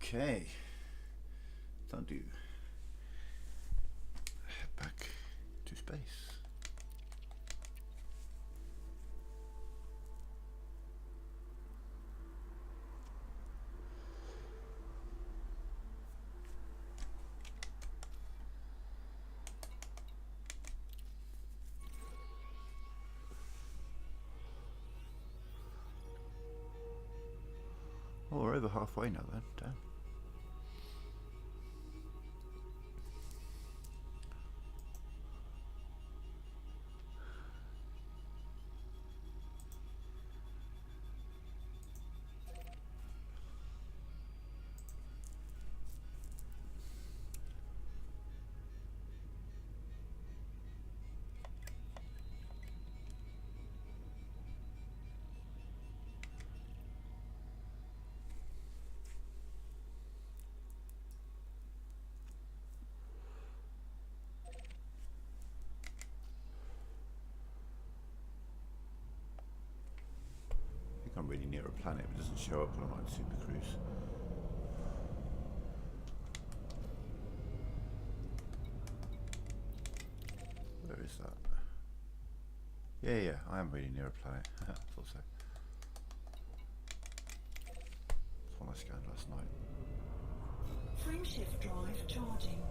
Okay, don't do. Head back to space. Oh, we're over halfway now then. Damn. I think I'm really near a planet, but it doesn't show up when I'm on Super Cruise. Where is that? Yeah, I am really near a planet. I thought so. That's one I scanned last night. Frameshift drive charging.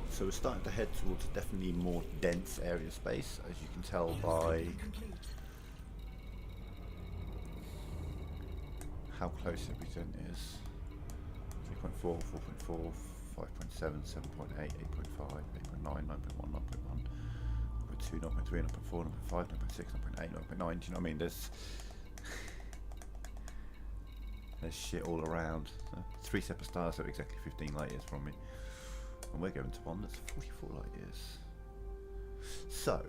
So we're starting to head towards a definitely more dense area of space, as you can tell by how close everything is. 3.4, 4.4, 5.7, 7.8, 8.5, 8.9, 9.1, 9.1, 9.2, 9.3, 9.4, 9.5, 9.6, 9.8, 9.9. Do you know what I mean? There's shit all around. 3 separate stars are exactly 15 light years from me. And we're going to one that's 44 light years. So,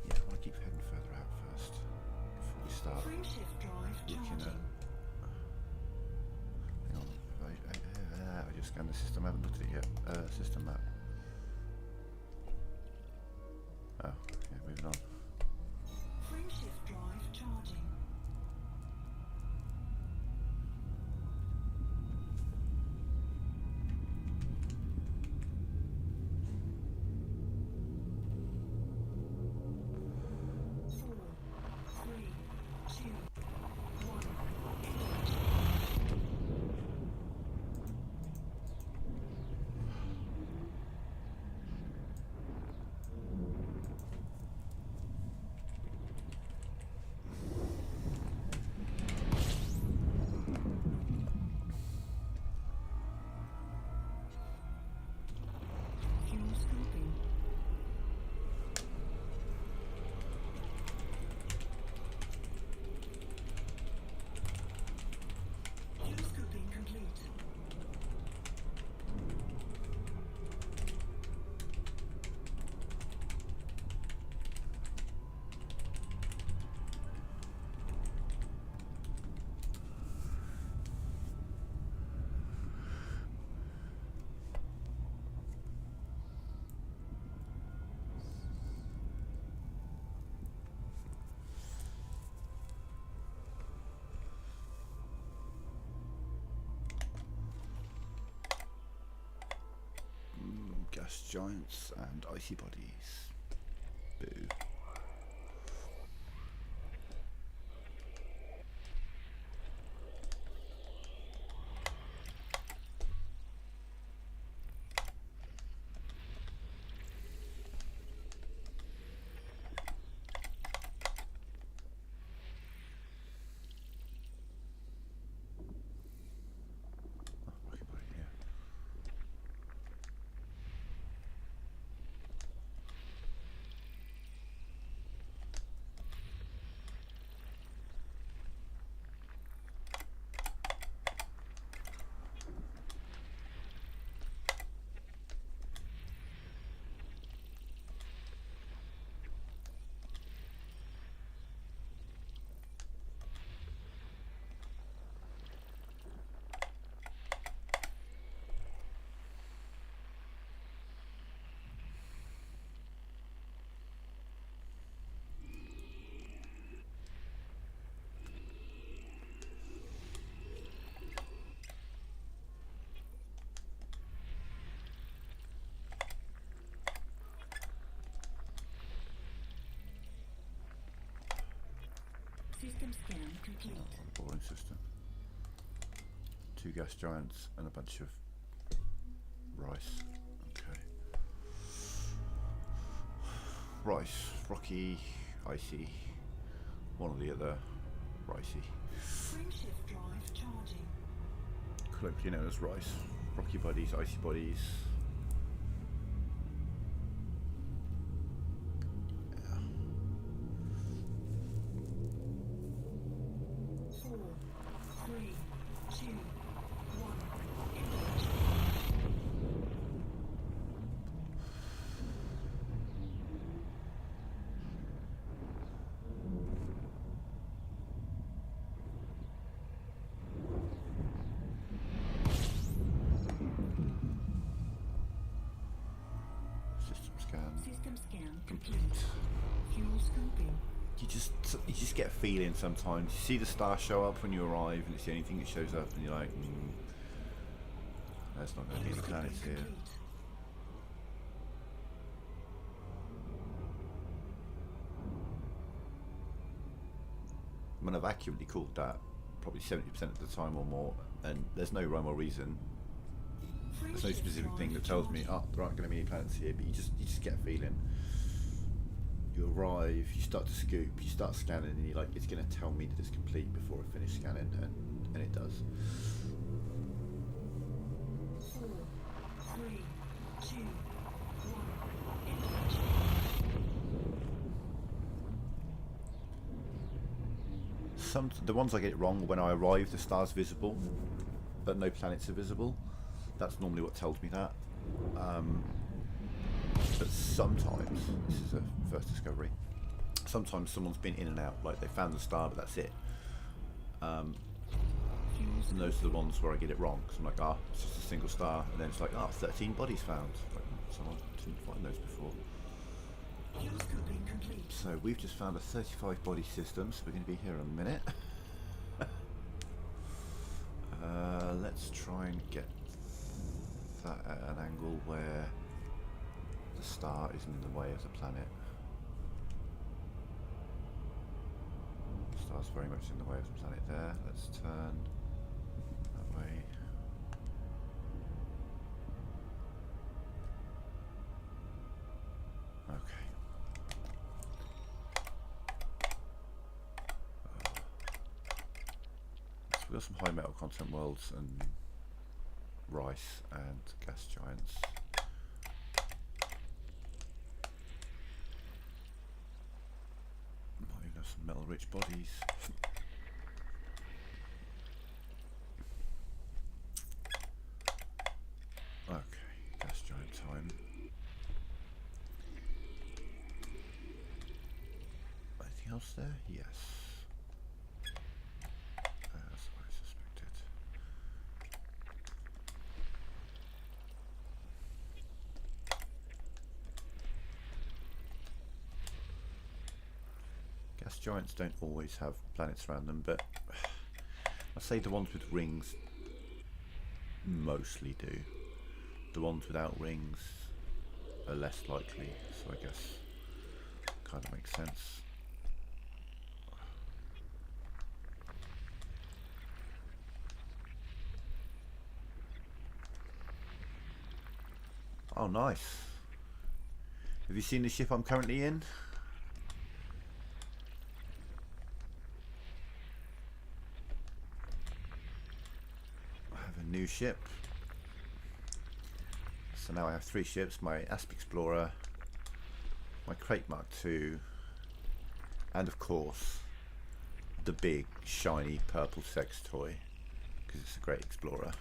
yeah, I want to keep heading further out first before we start looking at. Hang on, I just scanned the system. I haven't looked at it yet. System map. Oh, yeah, moving on. Frameshift drive charging. Gas giants and icy bodies. Boo. scan complete. Boring system. 2 gas giants and a bunch of rice. Okay. Rice, rocky, icy, one or the other, ricey. Frameshift drive charging. Colloquially known as rice. Rocky bodies, icy bodies. Yeah. 4, 3, 2, 1. System scan. System scan complete. Fuel scoping. You just get a feeling sometimes. You see the star show up when you arrive, and it's the only thing that shows up, and you're like, there's not going to be any planets here. Complete. I mean, I've accurately called that probably 70% of the time or more, and there's no rhyme or reason. There's no specific thing that tells me, oh, there aren't going to be any planets here, but you just get a feeling. You arrive, you start to scoop, you start scanning, and you're like, it's going to tell me that it's complete before I finish scanning, and it does. 4, 3, 2, 1. The ones I get it wrong, when I arrive, the star's visible, but no planets are visible. That's normally what tells me that. But sometimes, this is a first discovery, sometimes someone's been in and out, like they found the star, but that's it. And those are the ones where I get it wrong, because I'm like, it's just a single star, and then it's like, 13 bodies found. Like, someone didn't find those before. Fuel scoping complete. So we've just found a 35 body system, so we're going to be here in a minute. Let's try and get that at an angle where the star isn't in the way of the planet. The star's very much in the way of the planet there. Let's turn that way. Okay. So we've got some high metal content worlds and rice and gas giants. Might even have some metal rich bodies. Okay, gas giant time. Anything else there? Yes. That's what I suspected. Gas giants don't always have planets around them, but I'd say the ones with rings mostly do. The ones without rings are less likely, so I guess kind of makes sense. Oh, nice. Have you seen the ship I'm currently in? I have a new ship. So now I have 3 ships, my Asp Explorer, my Crate Mark II, and of course, the big, shiny, purple sex toy, because it's a great explorer.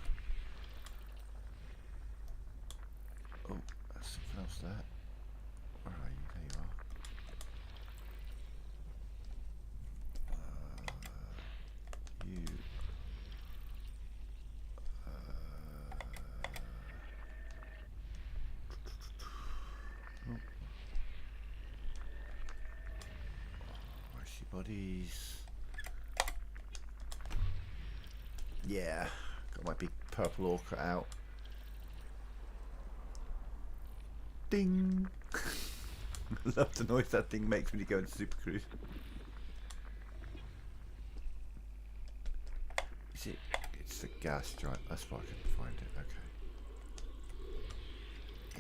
Oh, there's something else there. Where are you? There you are. You... Bodies. Yeah, got my big purple orca out. Ding! Love the noise that thing makes when you go into Super Cruise. gas giant. That's why I couldn't find it. Okay.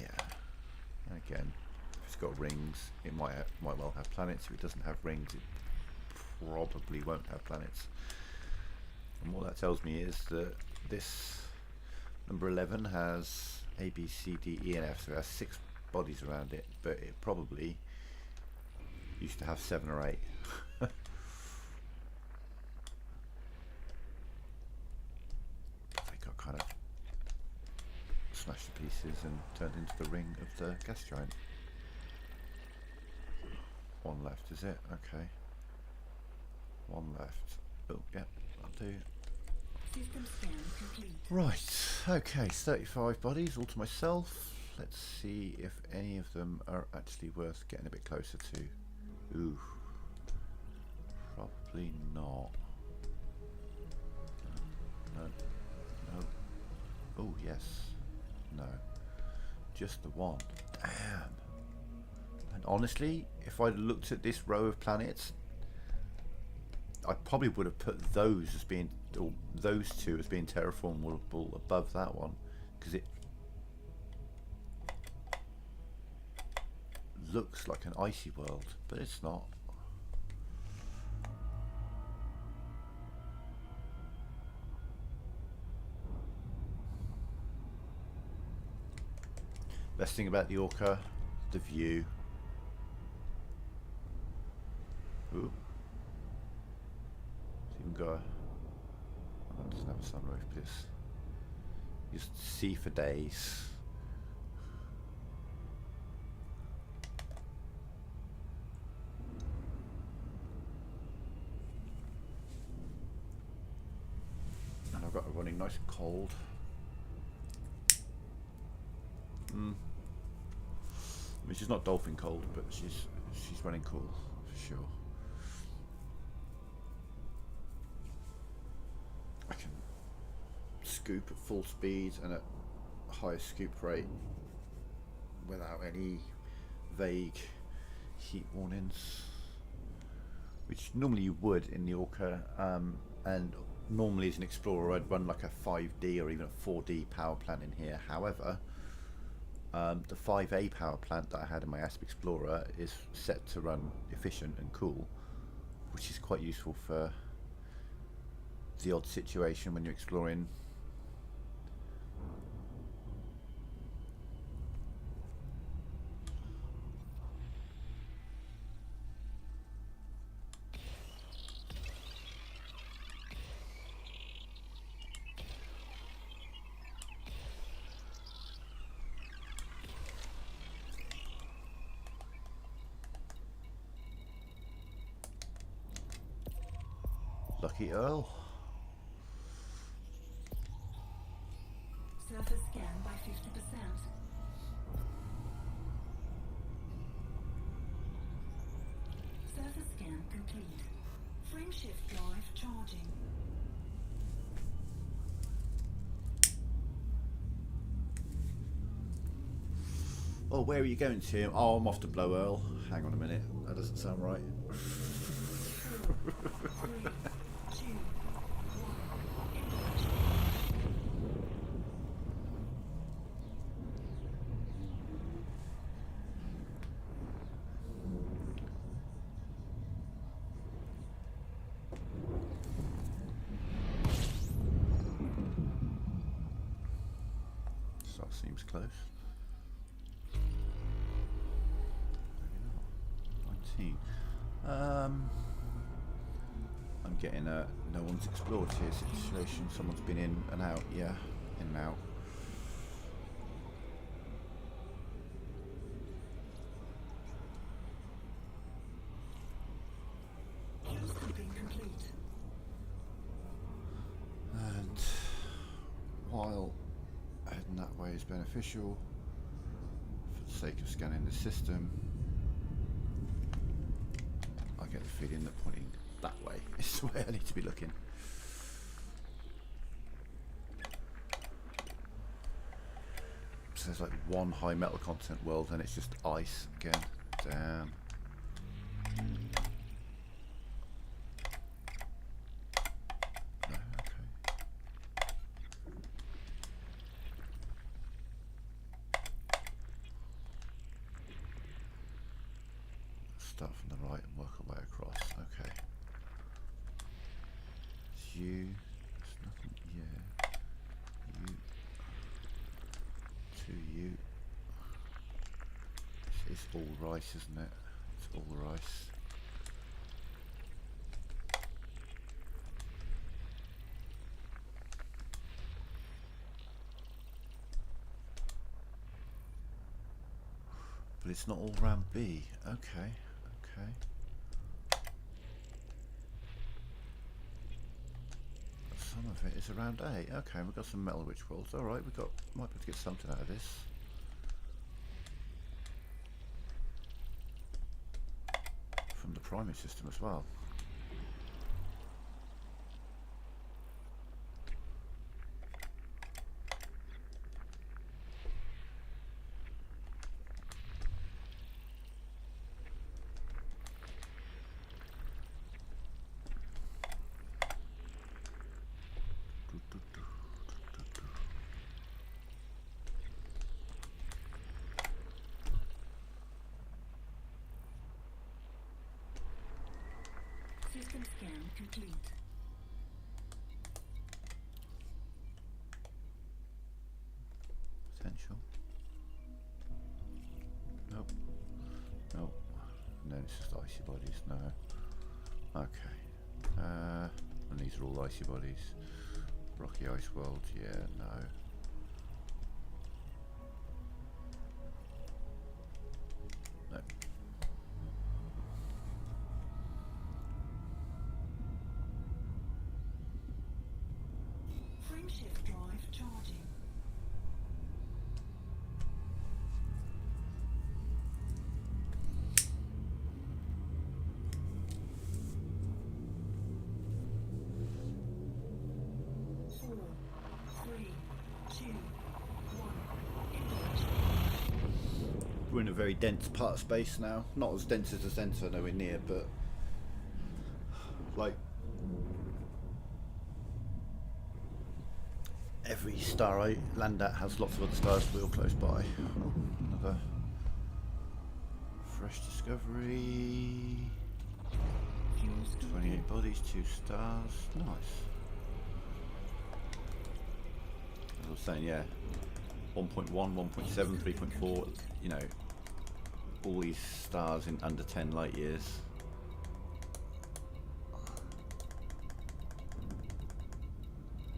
Yeah. And again, if it's got rings, it might well have planets. If it doesn't have rings, it probably won't have planets. And what that tells me is that this number 11 has A, B, C, D, E, and F, so it has 6 bodies around it, but it probably used to have 7 or 8. They got kind of smashed to pieces and turned into the ring of the gas giant. 1 left, is it? Okay. 1 left. Oh, yeah, that'll do. System scan complete. Right, okay, 35 bodies all to myself. Let's see if any of them are actually worth getting a bit closer to. Ooh, probably not. No, no. Oh, yes. No. Just the one. Damn. And honestly, if I'd looked at this row of planets, I probably would have put those as being, or those two as being terraformable above that one, because it looks like an icy world, but it's not. Best thing about the Orca, the view. Ooh. It's even got it doesn't have a sunroof, but it's, you just see for days. And I've got it running nice and cold. I mean, she's not dolphin cold, but she's running cool for sure. I can scoop at full speed and at highest scoop rate without any vague heat warnings, which normally you would in the Orca, and normally as an explorer I'd run like a 5D or even a 4D power plant in here. However, the 5A power plant that I had in my Asp Explorer is set to run efficient and cool, which is quite useful for the odd situation when you're exploring. Lucky Earl. Surface scan by 50%. Surface scan complete. Frameshift drive charging. Oh, where are you going to? Oh, I'm off to Blow Earl. Hang on a minute. That doesn't sound right. 3, 2, 1. So that seems close. Maybe not. 19. I'm getting a no one's explored here situation. Someone's been in and out. Yeah, in and out. Scooping complete. And while heading that way is beneficial, for the sake of scanning the system, I get the feeling that pointing that way is the way I need to be looking. So there's like one high metal content world and it's just ice again. Damn. No, okay. start from the right and work our way across. Okay. It's you. There's nothing. Yeah. You. To you. It's all rice, isn't it? It's all rice. But it's not all round B. Okay, okay. Some of it is around A. Okay, we've got some metal rich walls. Alright, might be able to get something out of this. From the primary system as well. System scan complete. Potential. Nope. Nope. No, it's just icy bodies. No. Okay. And these are all icy bodies. Rocky ice world. Yeah. No. No. Frameshift drive charging. Four, three, two, one. Engage. We're in a very dense part of space now. Not as dense as the centre, nowhere near, but like every star I land at has lots of other stars real close by. Another fresh discovery. Fuel scoping. 28 bodies, 2 stars. Nice. As I was saying, yeah. 1.1, 1.7, 3.4, you know, all these stars in under 10 light years.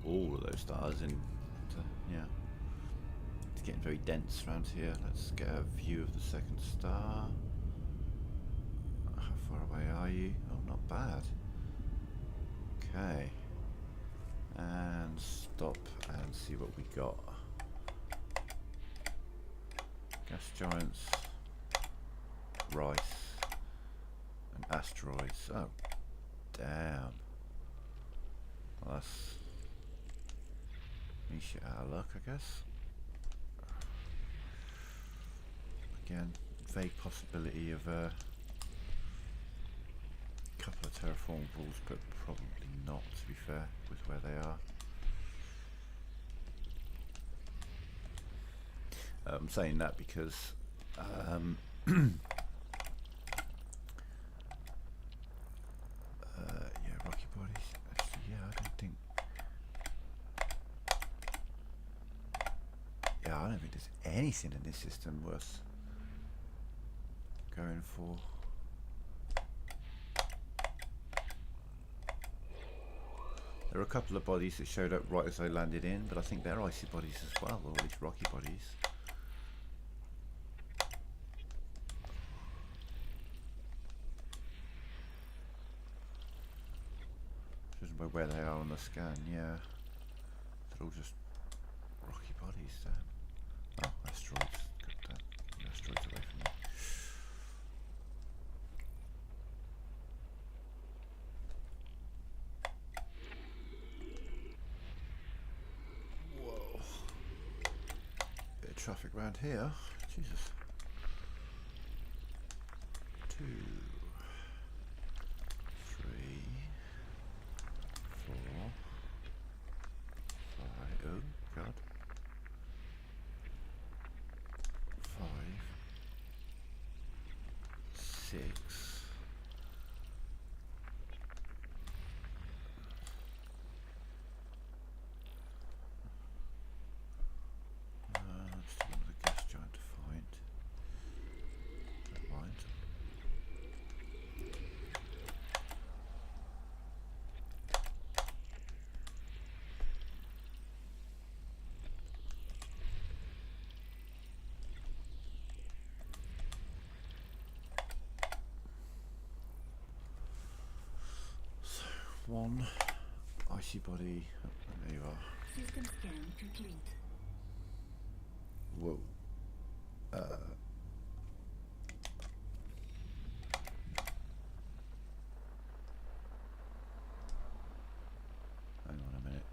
All of those stars in, yeah. It's getting very dense around here. Let's get a view of the second star. How far away are you? Oh, not bad. Okay. And stop and see what we got. Gas giants, rice, and asteroids. Oh, damn. Well, that's me shit out of luck, I guess. Again, vague possibility of a couple of terraformables, but probably not, to be fair, with where they are. I'm saying that because yeah, rocky bodies. Actually, yeah, I don't think. Yeah, I don't think there's anything in this system worth going for. There are a couple of bodies that showed up right as I landed in, but I think they're icy bodies as well, or at least rocky bodies. Judging by where they are on the scan, yeah. They're all just rocky bodies there. Oh, asteroids. Got that. Asteroids away from me. Whoa. Bit of traffic around here. Jesus. 2, 3, 4, 5. Oh, God. 5, 6. one. Icy body. Oh, there you are. System scan complete. Whoa. Hang on a minute.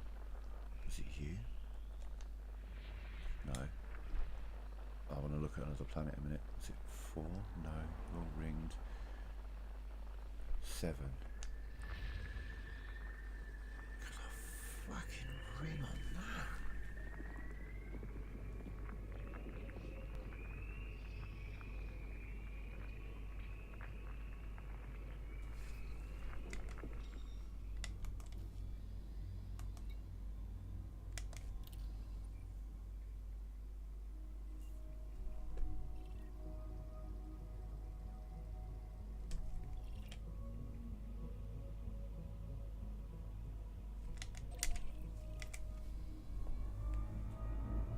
Was it you? No. I want to look at another planet a minute. Was it 4? No. All ringed. 7. Got a fucking ring on that.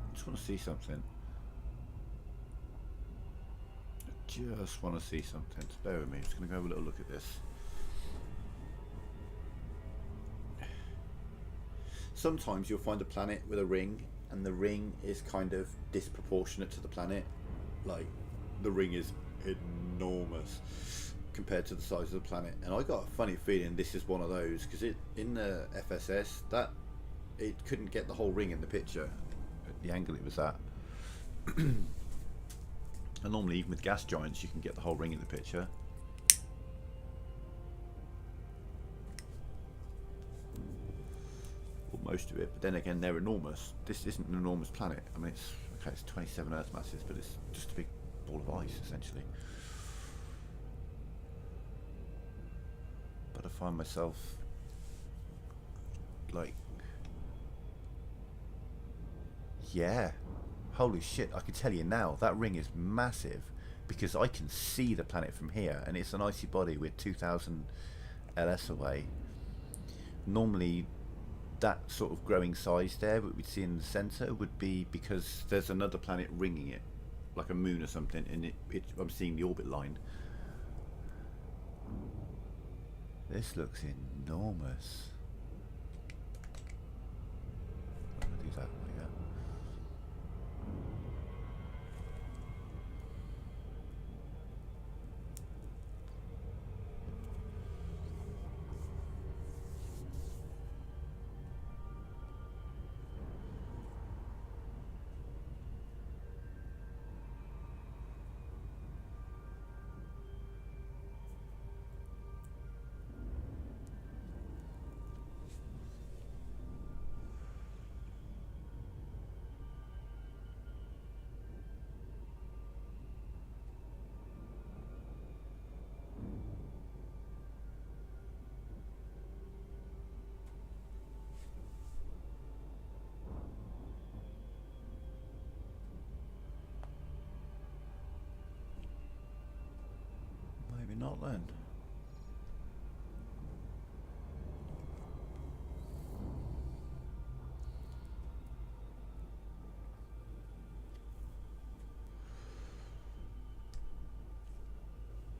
I just want to see something. I just want to see something. Just bear with me. I'm just going to go have a little look at this. Sometimes you'll find a planet with a ring, and the ring is kind of disproportionate to the planet. Like, the ring is enormous compared to the size of the planet. And I got a funny feeling this is one of those, because in the FSS, that it couldn't get the whole ring in the picture at the angle it was at. And normally, even with gas giants, you can get the whole ring in the picture. Or most of it, but then again, they're enormous. This isn't an enormous planet. I mean, it's 27 Earth masses, but it's just a big ball of ice, essentially. But I find myself like, yeah, holy shit, I can tell you now, that ring is massive, because I can see the planet from here, and it's an icy body with 2000 LS away. Normally, that sort of growing size there, what we'd see in the centre, would be because there's another planet ringing it, like a moon or something, and I'm seeing the orbit line. This looks enormous. I'm gonna do that like that. Maybe not then.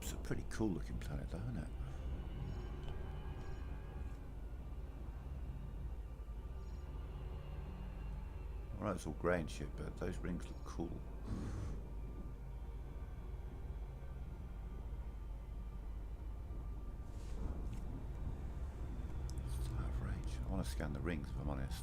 It's a pretty cool looking planet though, isn't it? Alright, it's all grey and shit, but those rings look cool. It's out of range. I want to scan the rings if I'm honest.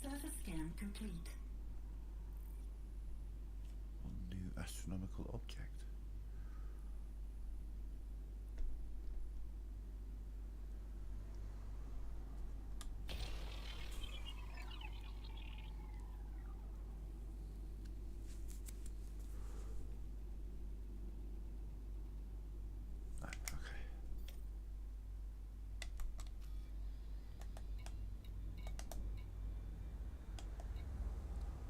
Surface scan complete. One new astronomical object. Ah, okay.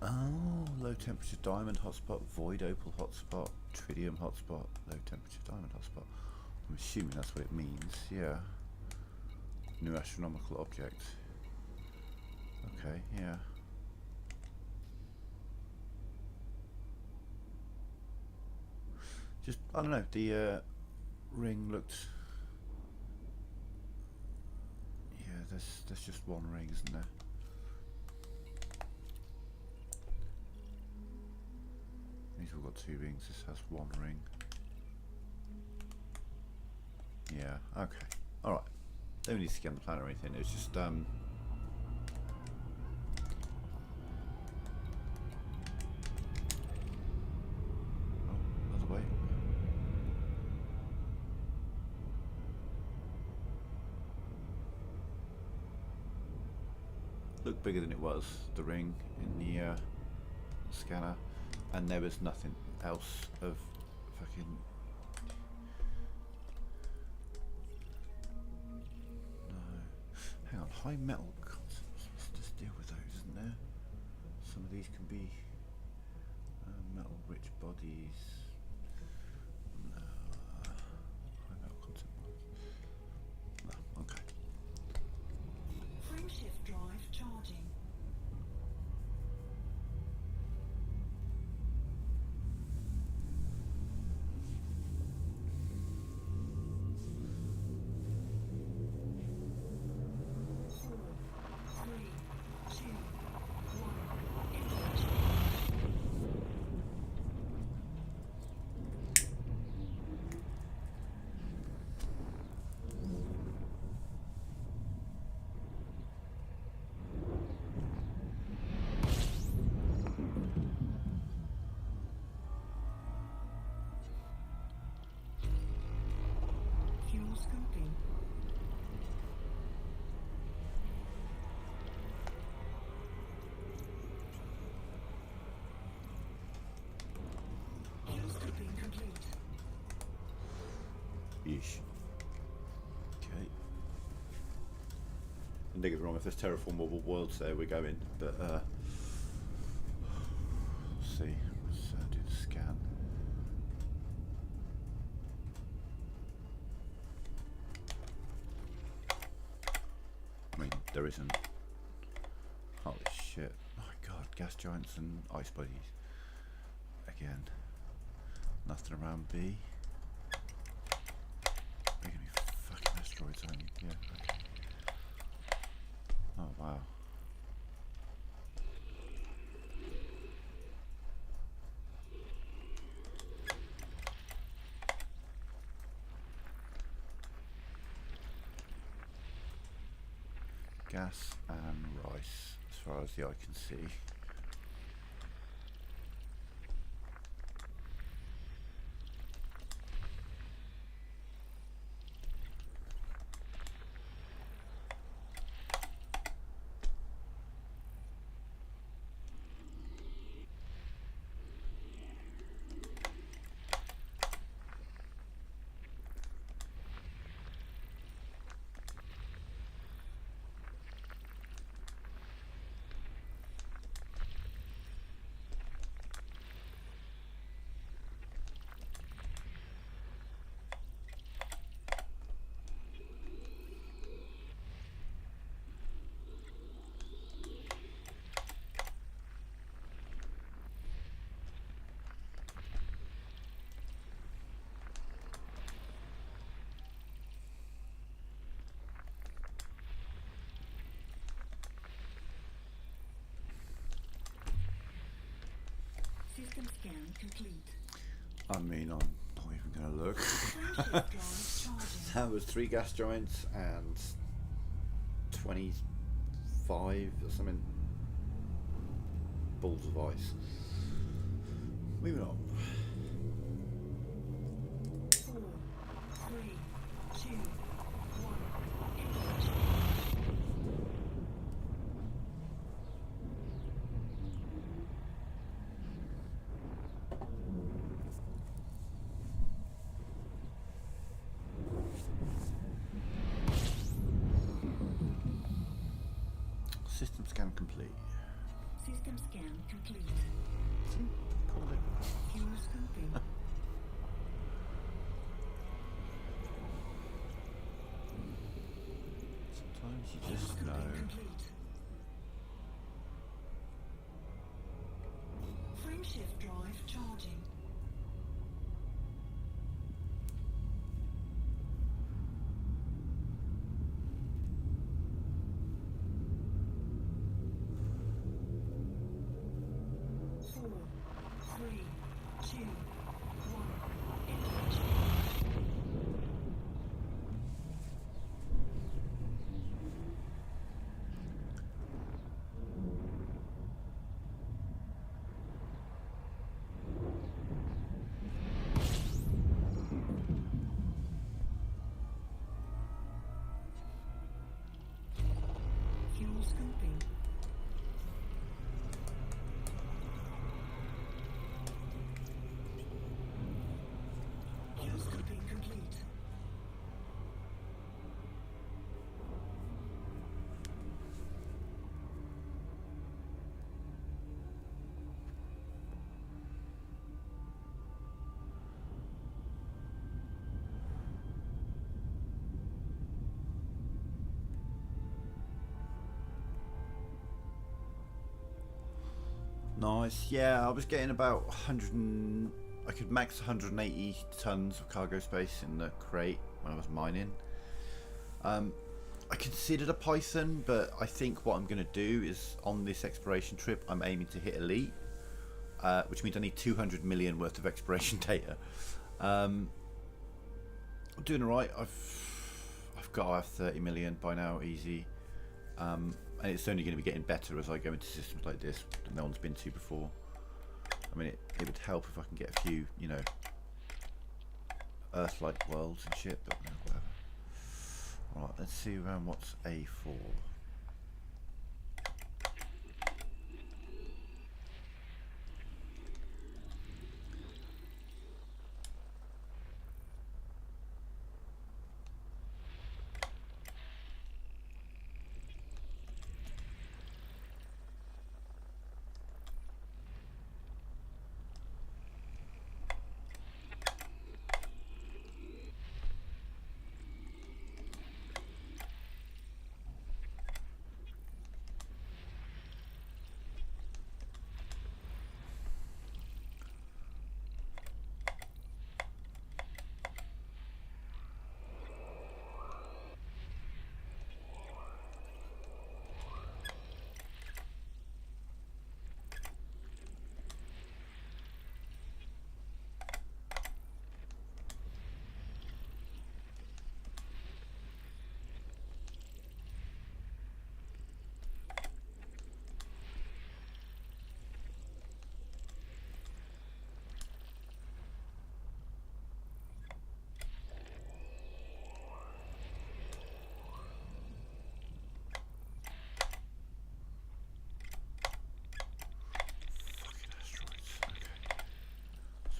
Oh, low temperature diamond hotspot, void opal hotspot, tritium hotspot, low temperature diamond hotspot. I'm assuming that's what it means, yeah. New astronomical object. Okay, yeah. Just, I don't know, the ring looked... Yeah, there's just one ring, isn't there? These all got two rings, this has one ring. Yeah, okay. Alright. Don't need to scan the plan or anything, it's just oh, another way. Looked bigger than it was, the ring in the scanner, and there was nothing else of fucking... Hang on, high metal content. Let's just deal with those, isn't there? Some of these can be metal rich bodies. High metal content. No, okay. Frameshift drive charging. Fuel scoping. Fuel scoping complete. Yeesh. Okay. And don't get me wrong, if there's terraformable worlds there, we're going, but let's see. Let's do the scan. I mean, there isn't. Holy shit. Oh my god, gas giants and ice bodies. Again. Nothing around B. They're gonna be fucking asteroids, aren't you? Yeah, okay. Oh wow. Gas and rice, as far as the eye can see. System scan complete. I mean, I'm not even going to look. Frameshift drive charging. That was 3 gas giants and 25 or something balls of ice. Moving on. 4, 3, 2, 1. System scan complete. System scan complete. Called it. Fuel scoping. Easy, just no. Complete. Frameshift drive charging. Four, three, two, one. Engage. Fuel scoping. Fuel scoping complete. Nice. Yeah, I was getting about 100 and I could max 180 tons of cargo space in the crate when I was mining. I considered a Python, but I think what I'm going to do is on this exploration trip I'm aiming to hit elite, which means I need 200 million worth of exploration data. I'm doing alright. I've got to have 30 million by now, easy. And it's only going to be getting better as I go into systems like this that no one's been to before. I mean, it would help if I can get a few, you know, Earth-like worlds and shit, but whatever. Alright, let's see around what's A4.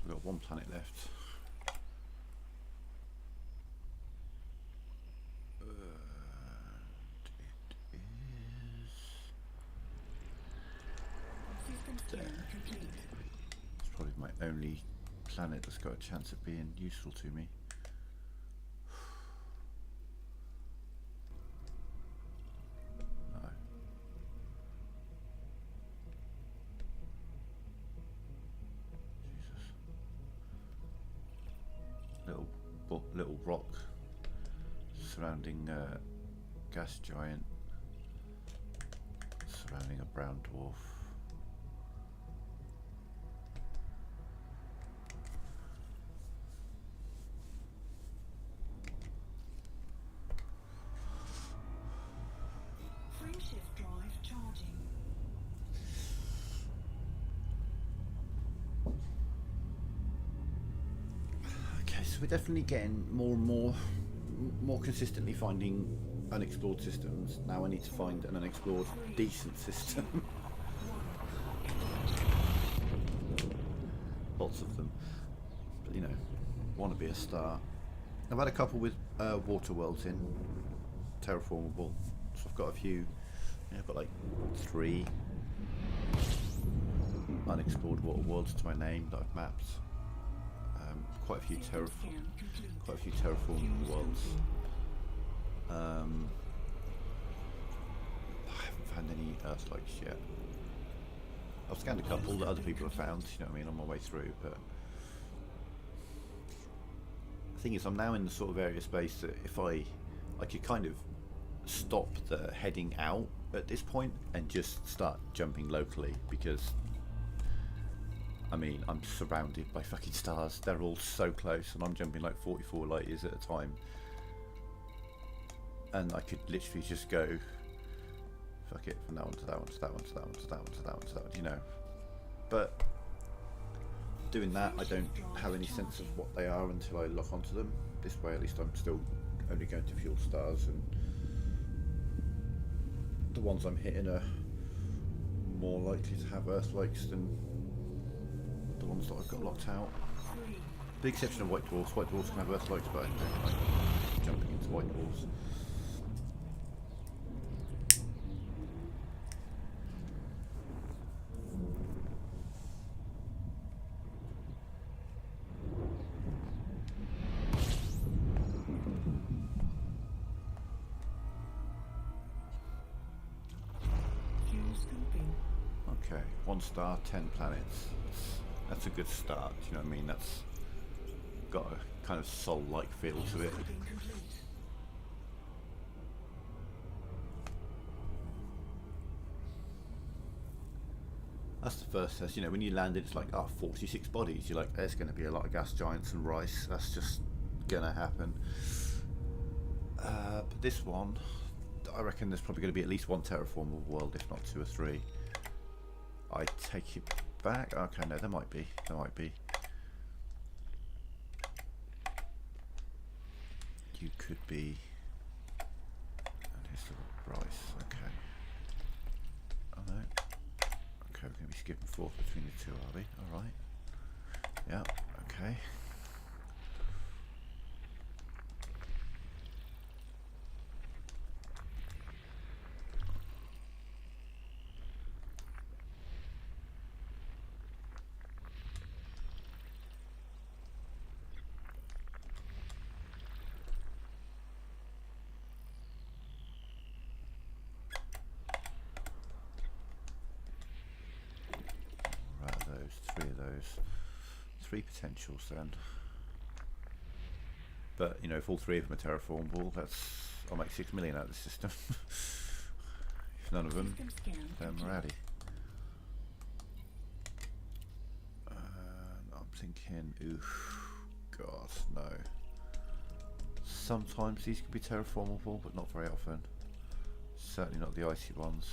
We've got one planet left. It is System scan complete. it's probably my only planet that's got a chance of being useful to me. No. Jesus. Little rock surrounding a gas giant, surrounding a brown dwarf. Frameshift drive charging. Okay, so we're definitely getting more and more consistently finding unexplored systems. Now I need to find an unexplored decent system. Lots of them, but you know, want to be a start. I've had a couple with water worlds in Terraformable, so I've got a few. Yeah, I've got like 3 unexplored water worlds to my name that I've mapped. Quite a few terraformable worlds. found any Earth lights yet. I've scanned a couple that other people have found, you know what I mean, on my way through, but the thing is I'm now in the sort of area space that if I could kind of stop the heading out at this point and just start jumping locally, because I mean I'm surrounded by fucking stars. They're all so close and I'm jumping like 44 light years at a time, and I could literally just go fuck it from that one to that one to that one to that one to that one to that one to that one, you know. But doing that, I don't have any sense of what they are until I lock onto them. This way at least I'm still only going to fuel stars, and the ones I'm hitting are more likely to have Earth likes than the ones that I've got locked out. With the exception of white dwarfs. White dwarfs can have Earth likes, but I don't like jumping into white dwarfs. Okay, 1 star, 10 planets. That's a good start, you know what I mean? That's got a kind of Sol-like feel to it. That's the first test, you know, when you land it's like, 46 bodies. You're like, there's going to be a lot of gas giants and rice. That's just going to happen. But this one, I reckon there's probably going to be at least 1 terraformable world, if not 2 or 3. I take it back. Okay, no, there might be. There might be. You could be. And here's the rice. Okay. Oh no. Okay, we're going to be skipping forth between the two, are we? All right. Yeah. Okay. Three of those. 3 potentials then. But you know, if all 3 of them are terraformable, that's I'll make 6 million out of the system. If none of them, then we're out. I'm thinking, oof, God, no. Sometimes these could be terraformable, but not very often. Certainly not the icy ones.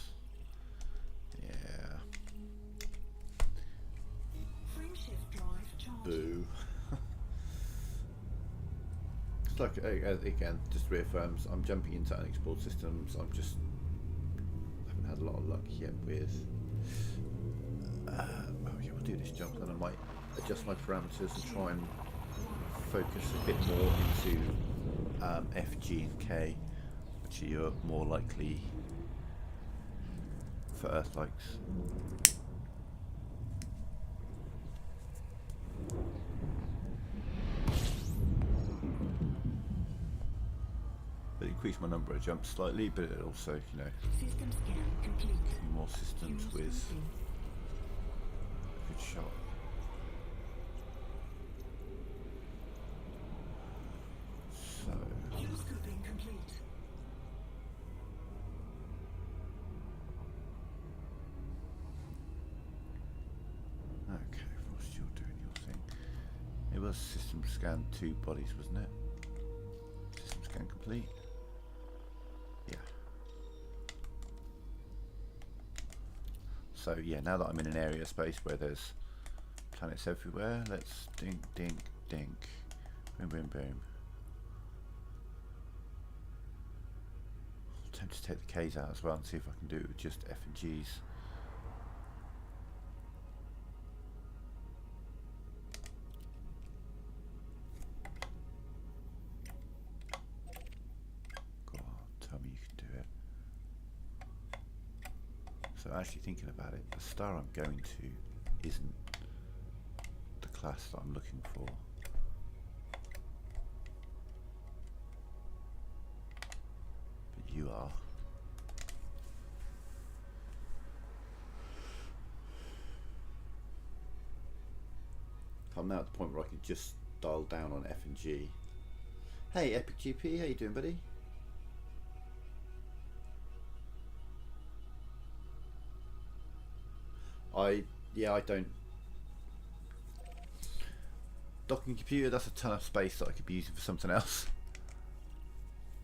Yeah. Boo. It's like, again, just reaffirms I'm jumping into unexplored systems. I haven't had a lot of luck yet with okay, we'll do this jump, then I might adjust my parameters and try and focus a bit more into F, G and K, which are more likely for Earth likes. It increased my number of jumps slightly, but it also, you know, System scan complete. give me more systems Fuel with scooping. a good shot. So, Fuel scooping complete. okay, whilst you're doing your thing. It was system scan 2 bodies, wasn't it? System scan complete. Yeah. So yeah, now that I'm in an area space where there's planets everywhere, let's dink, dink, dink, boom, boom, boom. I'm tempted to take the K's out as well and see if I can do it with just F and G's. Go on, tell me you can do it. So actually thinking about it, the star I'm going to isn't the class that I'm looking for. But you are. I'm now at the point where I can just dial down on F and G. Hey Epic GP, how you doing, buddy? I don't. Docking computer, that's a ton of space that I could be using for something else.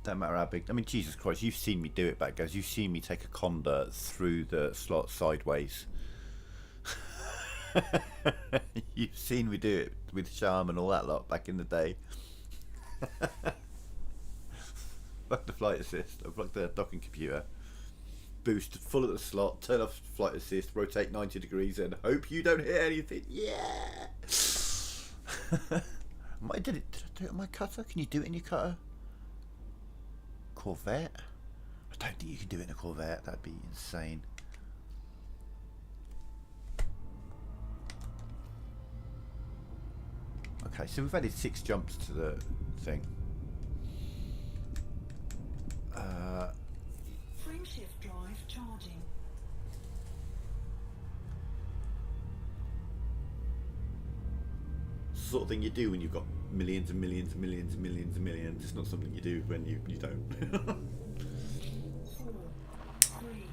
Don't matter how big. I mean, Jesus Christ, you've seen me do it back, guys. You've seen me take a conda through the slot sideways. You've seen me do it with Charm and all that lot back in the day. Fuck the flight assist. I've plugged the docking computer. Boost full at the slot, turn off flight assist, rotate 90 degrees and hope you don't hit anything. Yeah! Did I do it on my cutter? Can you do it in your cutter? Corvette? I don't think you can do it in a Corvette. That'd be insane. Okay, so we've added 6 jumps to the thing. Frameshift drive charging. It's the sort of thing you do when you've got millions and millions and millions and millions and millions. It's not something you do when you don't. 4, 3,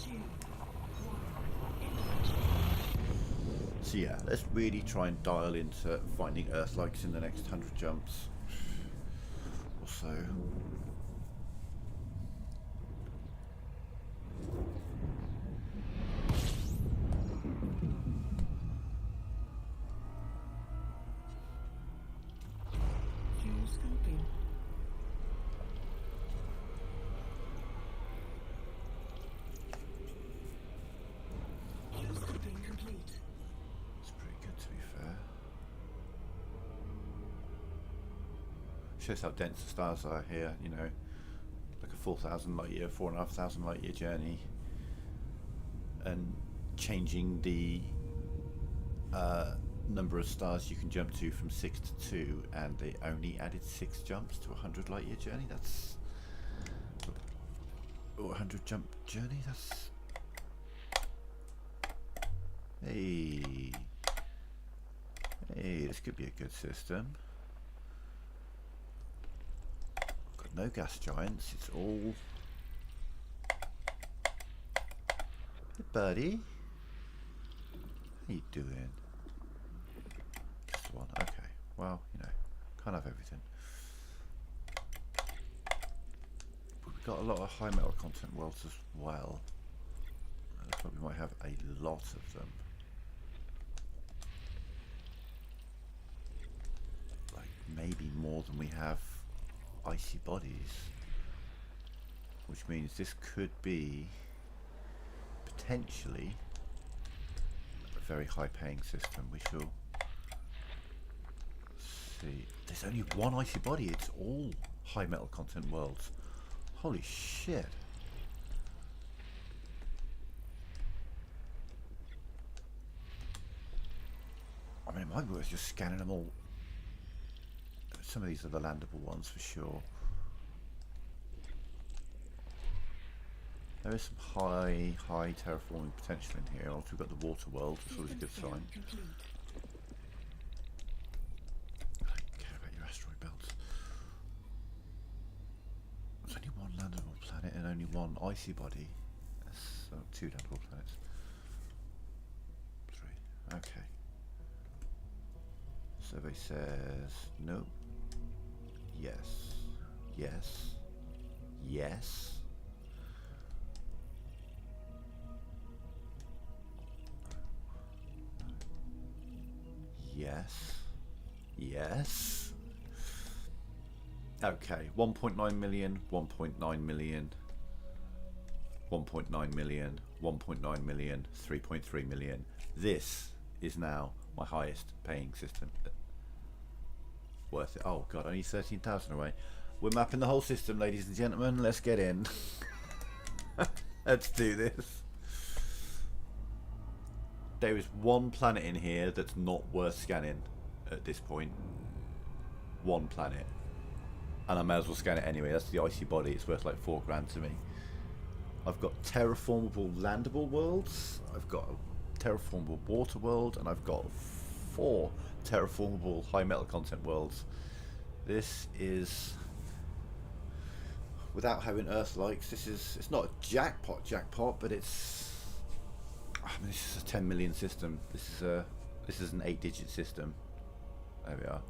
2, 1. So yeah, let's really try and dial into finding Earth-likes in the next 100 jumps or so. Fuel scoping. Fuel scoping complete. It's pretty good, to be fair. Shows how dense the stars are here, you know, like a 4,000 light year, 4,500 light year journey, and changing the number of stars you can jump to from 6 to 2, and they only added 6 jumps to a 100 light year journey. That's 100 jump journey. That's hey, this could be a good system. Got no gas giants. It's all. Hey, buddy. How you doing? Just one. Okay. Well, you know, can't have everything. But we've got a lot of high metal content worlds as well. Looks like we might have a lot of them. Like maybe more than we have icy bodies. Which means this could be potentially a very high paying system. We shall see. There's only one icy body. It's all high metal content worlds. Holy shit. I mean, it might be worth just scanning them all. Some of these are the landable ones for sure. There is some high terraforming potential in here. Also, we've got the water world, which is always a good sign. I don't care about your asteroid belts. There's only one landable planet and only one icy body. That's 2 landable planets. 3. Okay. Survey says no. Yes. Yes. Yes. Yes. Yes. Okay. 1.9 million, 1.9 million, 1.9 million, 1.9 million, 3.3 million. This is now my highest paying system. Worth it. Oh god, only 13,000 away. We're mapping the whole system, ladies and gentlemen. Let's get in. Let's do this. There is one planet in here that's not worth scanning at this point. One planet. And I may as well scan it anyway. That's the icy body. It's worth like 4 grand to me. I've got terraformable landable worlds. I've got a terraformable water world. And I've got 4 terraformable high metal content worlds. This is, without having Earth likes, it's not a jackpot, but it's, I mean, this is a 10 million system. This is an 8-digit system. There we are.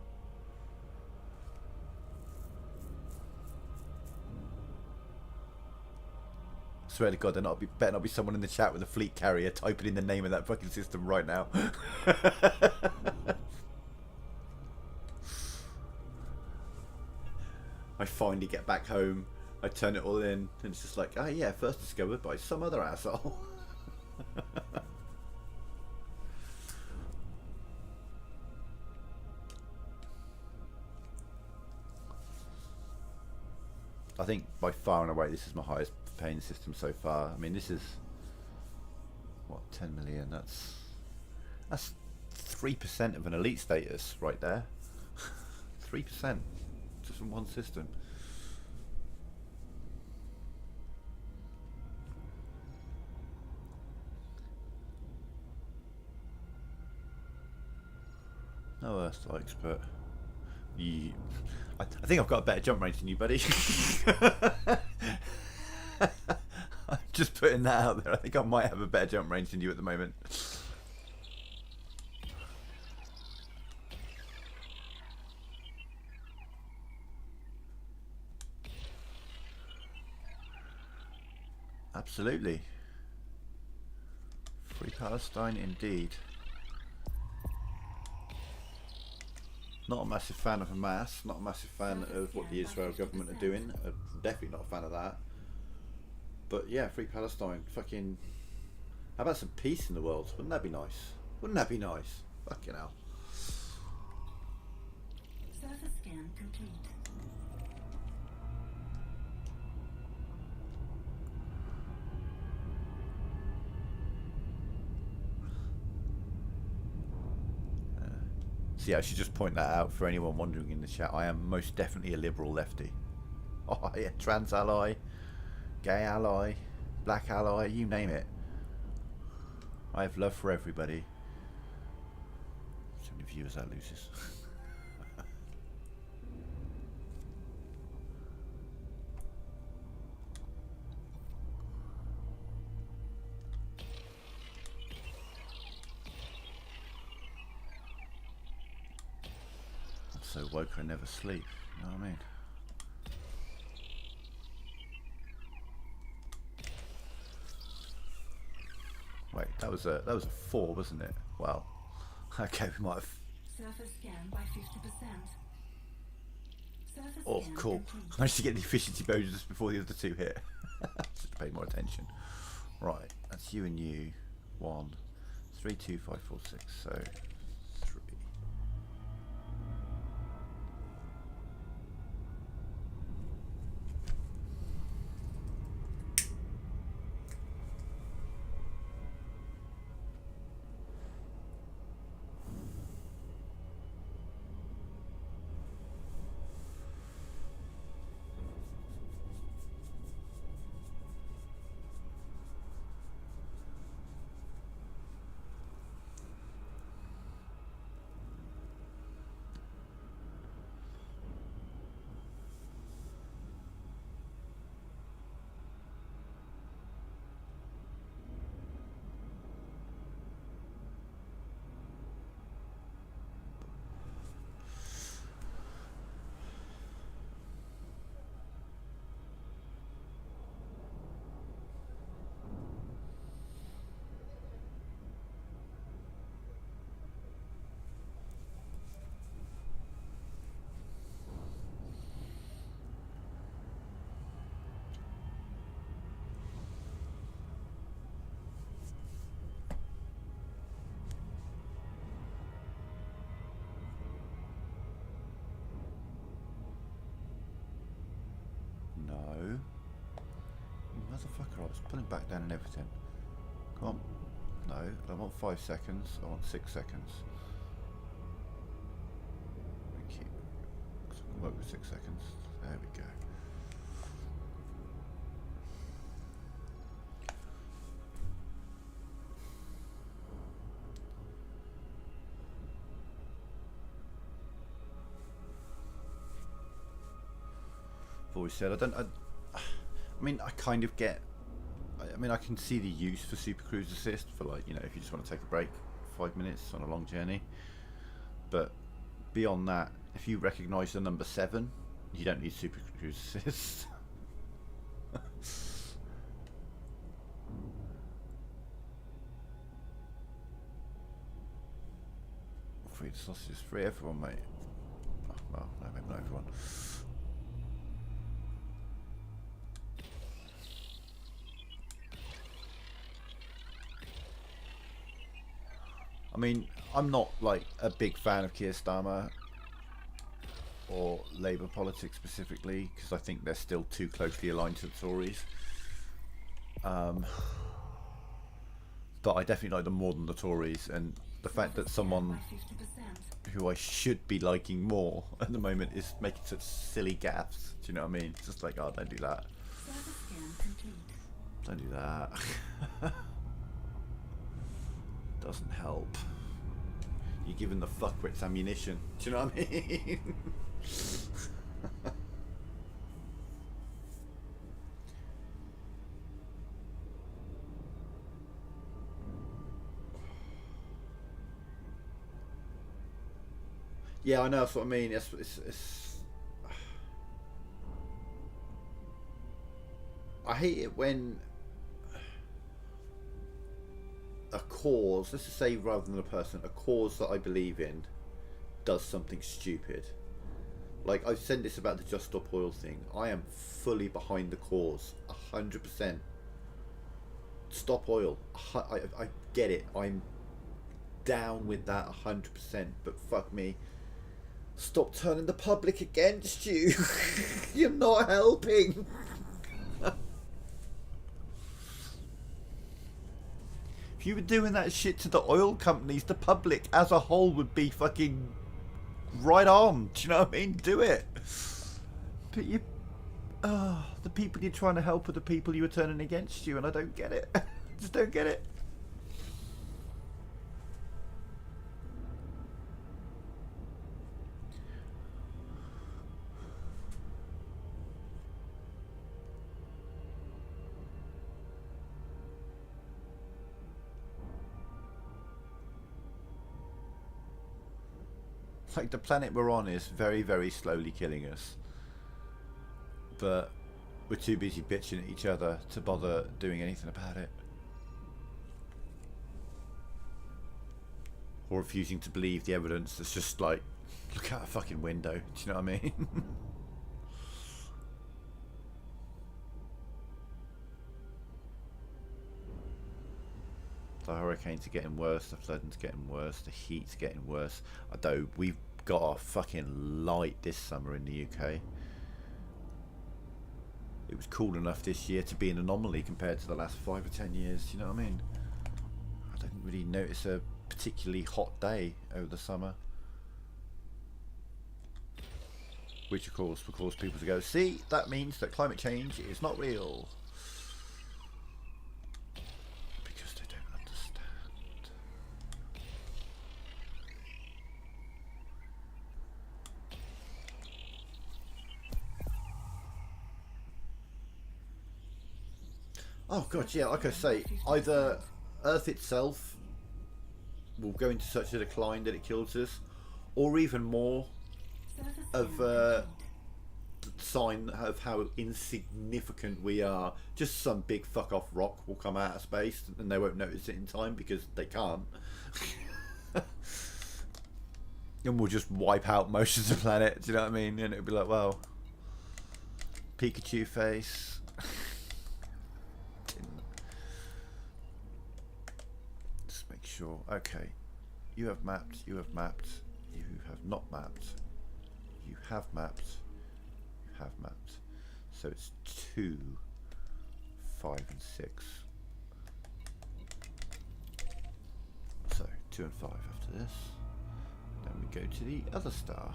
Swear to God, better not be someone in the chat with a fleet carrier typing in the name of that fucking system right now. I finally get back home, I turn it all in, and it's just like, oh yeah, first discovered by some other asshole. I think by far and away this is my highest paying system so far. I mean, this is what, 10 million. That's 3% of an elite status right there. 3% just from one system. No Earth likes, but you, I think I've got a better jump range than you, buddy. I'm just putting that out there. I think I might have a better jump range than you at the moment. Absolutely. Free Palestine indeed. Not a massive fan of Hamas, not a massive fan of what the Israel government are doing. Definitely not a fan of that. But yeah, Free Palestine, fucking... How about some peace in the world? Wouldn't that be nice? Wouldn't that be nice? Fucking hell. Surface scan complete. So yeah, I should just point that out for anyone wondering in the chat. I am most definitely a liberal lefty. Oh yeah, trans ally, gay ally, black ally, you name it. I have love for everybody. So many viewers that loses. I'm so woke I never sleep. You know what I mean? Wait, that was a 4, wasn't it? Wow. Okay, we might have. Surface scan by 50%. Surface Oh, scan cool. complete. I managed to get the efficiency bonus just before the other two hit. Just to pay more attention. Right, that's you and you. 1, 3, 2, 5, 4, 6. So 3. No. You motherfucker, I was pulling back down and everything. Come on. No, I want 5 seconds. I want 6 seconds. Thank you. I can work with 6 seconds. There we go. always said. I mean, I kind of get. I mean, I can see the use for Super Cruise Assist for, like, you know, if you just want to take a break, 5 minutes on a long journey. But beyond that, if you recognise the number 7, you don't need Super Cruise Assist. Free sausages, free everyone, mate. Oh, well, no, maybe not everyone. I mean, I'm not like a big fan of Keir Starmer or Labour politics specifically, because I think they're still too closely aligned to the Tories. But I definitely like them more than the Tories, and the fact that someone who I should be liking more at the moment is making such silly gaffes. Do you know what I mean? It's just like, oh, don't do that. Don't do that. Doesn't help. You're giving the fuckwits ammunition. Do you know what I mean? Yeah, I know, that's what I mean. It's I hate it when a cause, let's just say rather than a person, a cause that I believe in does something stupid. Like, I've said this about the Just Stop Oil thing. I am fully behind the cause, 100%. Stop oil. I get it. I'm down with that 100%. But fuck me. Stop turning the public against you. You're not helping. If you were doing that shit to the oil companies, the public as a whole would be fucking right on. Do you know what I mean? Do it. But you, the people you're trying to help are the people you are turning against you, and I don't get it. Just don't get it. Like, the planet we're on is very, very slowly killing us, but we're too busy bitching at each other to bother doing anything about it, or refusing to believe the evidence that's just like, look out a fucking window. Do you know what I mean? The hurricanes are getting worse, the flooding's getting worse, the heat's getting worse. Although we've got our fucking light this summer in the UK. It was cool enough this year to be an anomaly compared to the last 5 or 10 years. You know what I mean? I didn't really notice a particularly hot day over the summer, which of course will cause people to go, see, that means that climate change is not real. Because they don't understand. Oh god, yeah, like I say, either Earth itself will go into such a decline that it kills us, or even more of a sign of how insignificant we are. Just some big fuck off rock will come out of space and they won't notice it in time because they can't. And we'll just wipe out most of the planet, do you know what I mean? And it'll be like, well, Pikachu face. Just make sure. Okay, you have mapped, you have mapped, you have not mapped, you have mapped, you have mapped. So it's 2, 5 and 6. So 2 and 5 after this. Then we go to the other star.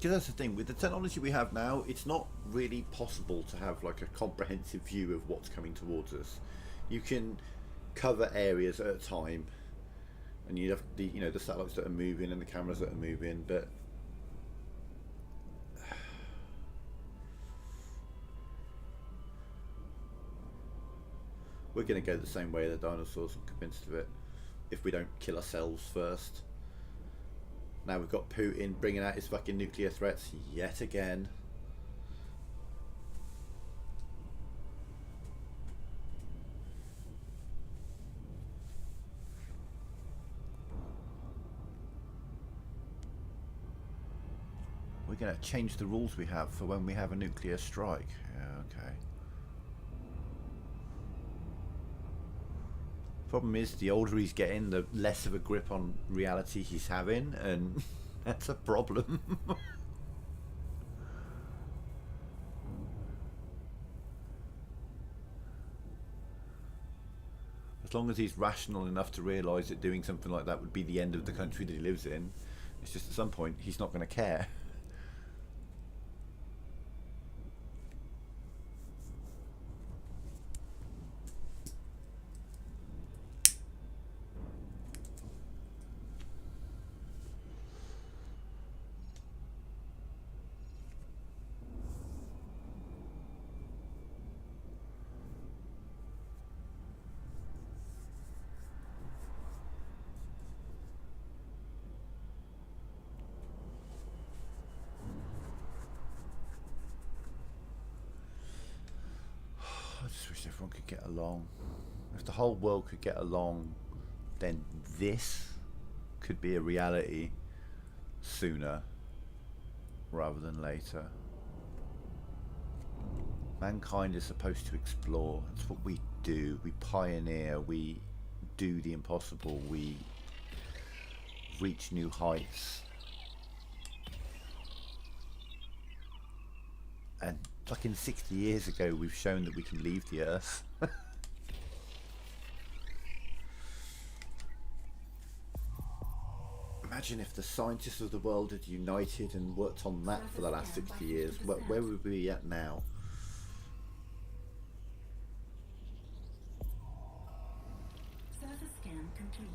Because that's the thing, with the technology we have now, it's not really possible to have like a comprehensive view of what's coming towards us. You can cover areas at a time, and you have the the satellites that are moving and the cameras that are moving, but we're going to go the same way the dinosaurs. I'm convinced of it. If we don't kill ourselves first. Now we've got Putin bringing out his fucking nuclear threats yet again. We're going to change the rules we have for when we have a nuclear strike. Yeah, okay. Problem is, the older he's getting, the less of a grip on reality he's having, and that's a problem. As long as he's rational enough to realise that doing something like that would be the end of the country that he lives in, it's just at some point he's not going to care. I just wish everyone could get along. If the whole world could get along, then this could be a reality sooner rather than later. Mankind is supposed to explore. That's what we do. We pioneer. We do the impossible. We reach new heights. And fucking 60 years ago, we've shown that we can leave the Earth. Imagine if the scientists of the world had united and worked on that for the last 60 years. Where would we be at now? Surface scan complete.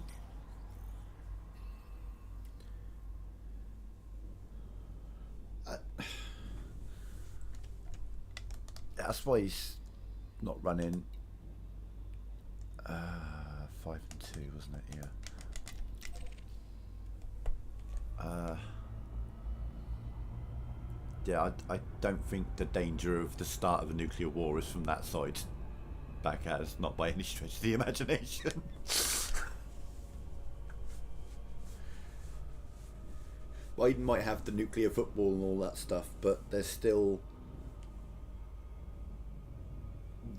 That's why he's not running 5 and 2, wasn't it? Yeah. I don't think the danger of the start of a nuclear war is from that side back as, not by any stretch of the imagination. Biden might have the nuclear football and all that stuff, but there's still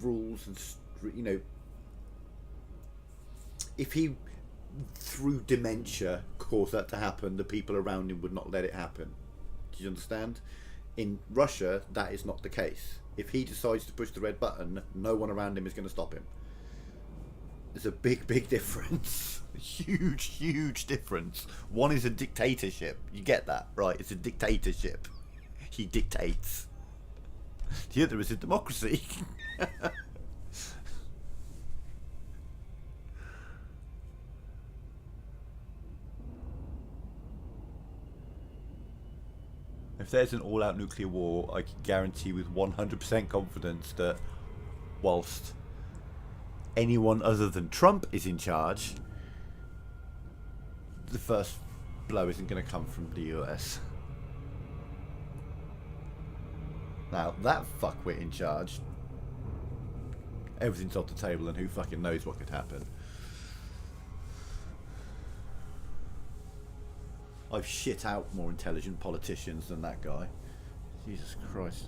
rules and if he through dementia caused that to happen, the people around him would not let it happen. Do you understand? In Russia, that is not the case. If he decides to push the red button, no one around him is going to stop him. There's a big difference. Huge difference. One is a dictatorship. You get that, right? It's a dictatorship. He dictates. The other is a democracy. If there's an all-out nuclear war, I can guarantee with 100% confidence that whilst anyone other than Trump is in charge, the first blow isn't going to come from the US. Now, that fuckwit in charge, everything's off the table, and who fucking knows what could happen. I've shit out more intelligent politicians than that guy. Jesus Christ.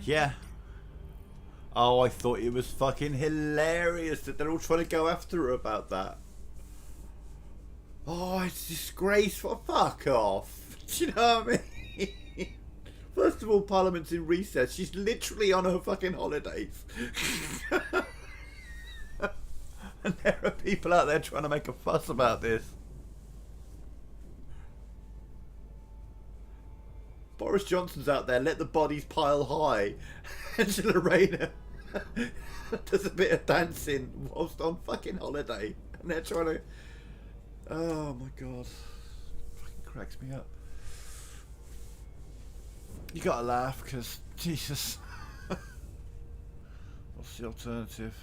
Yeah. Oh, I thought it was fucking hilarious that they're all trying to go after her about that. Oh, it's disgraceful. Fuck off. Do you know what I mean? First of all, Parliament's in recess. She's literally on her fucking holidays. And there are people out there trying to make a fuss about this. Boris Johnson's out there, let the bodies pile high. Angela Rayner does a bit of dancing whilst on fucking holiday. And they're trying to... Oh my god. Fucking cracks me up. You gotta laugh, because, Jesus. What's the alternative?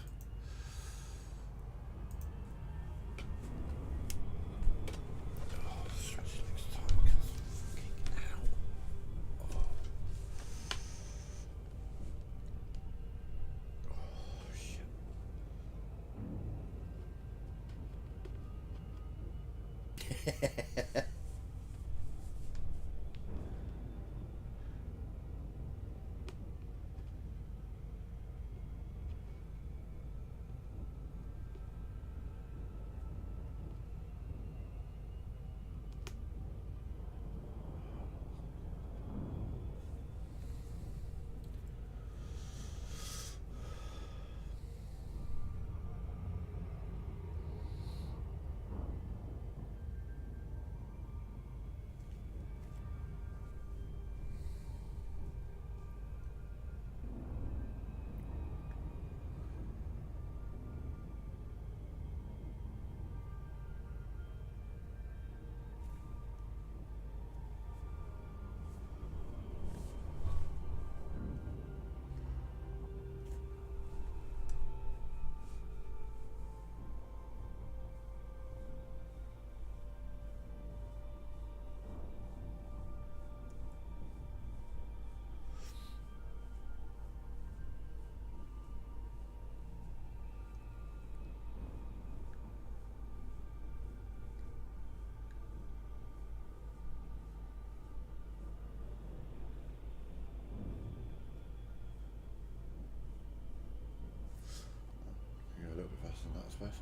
You're a little bit faster than that, I suppose.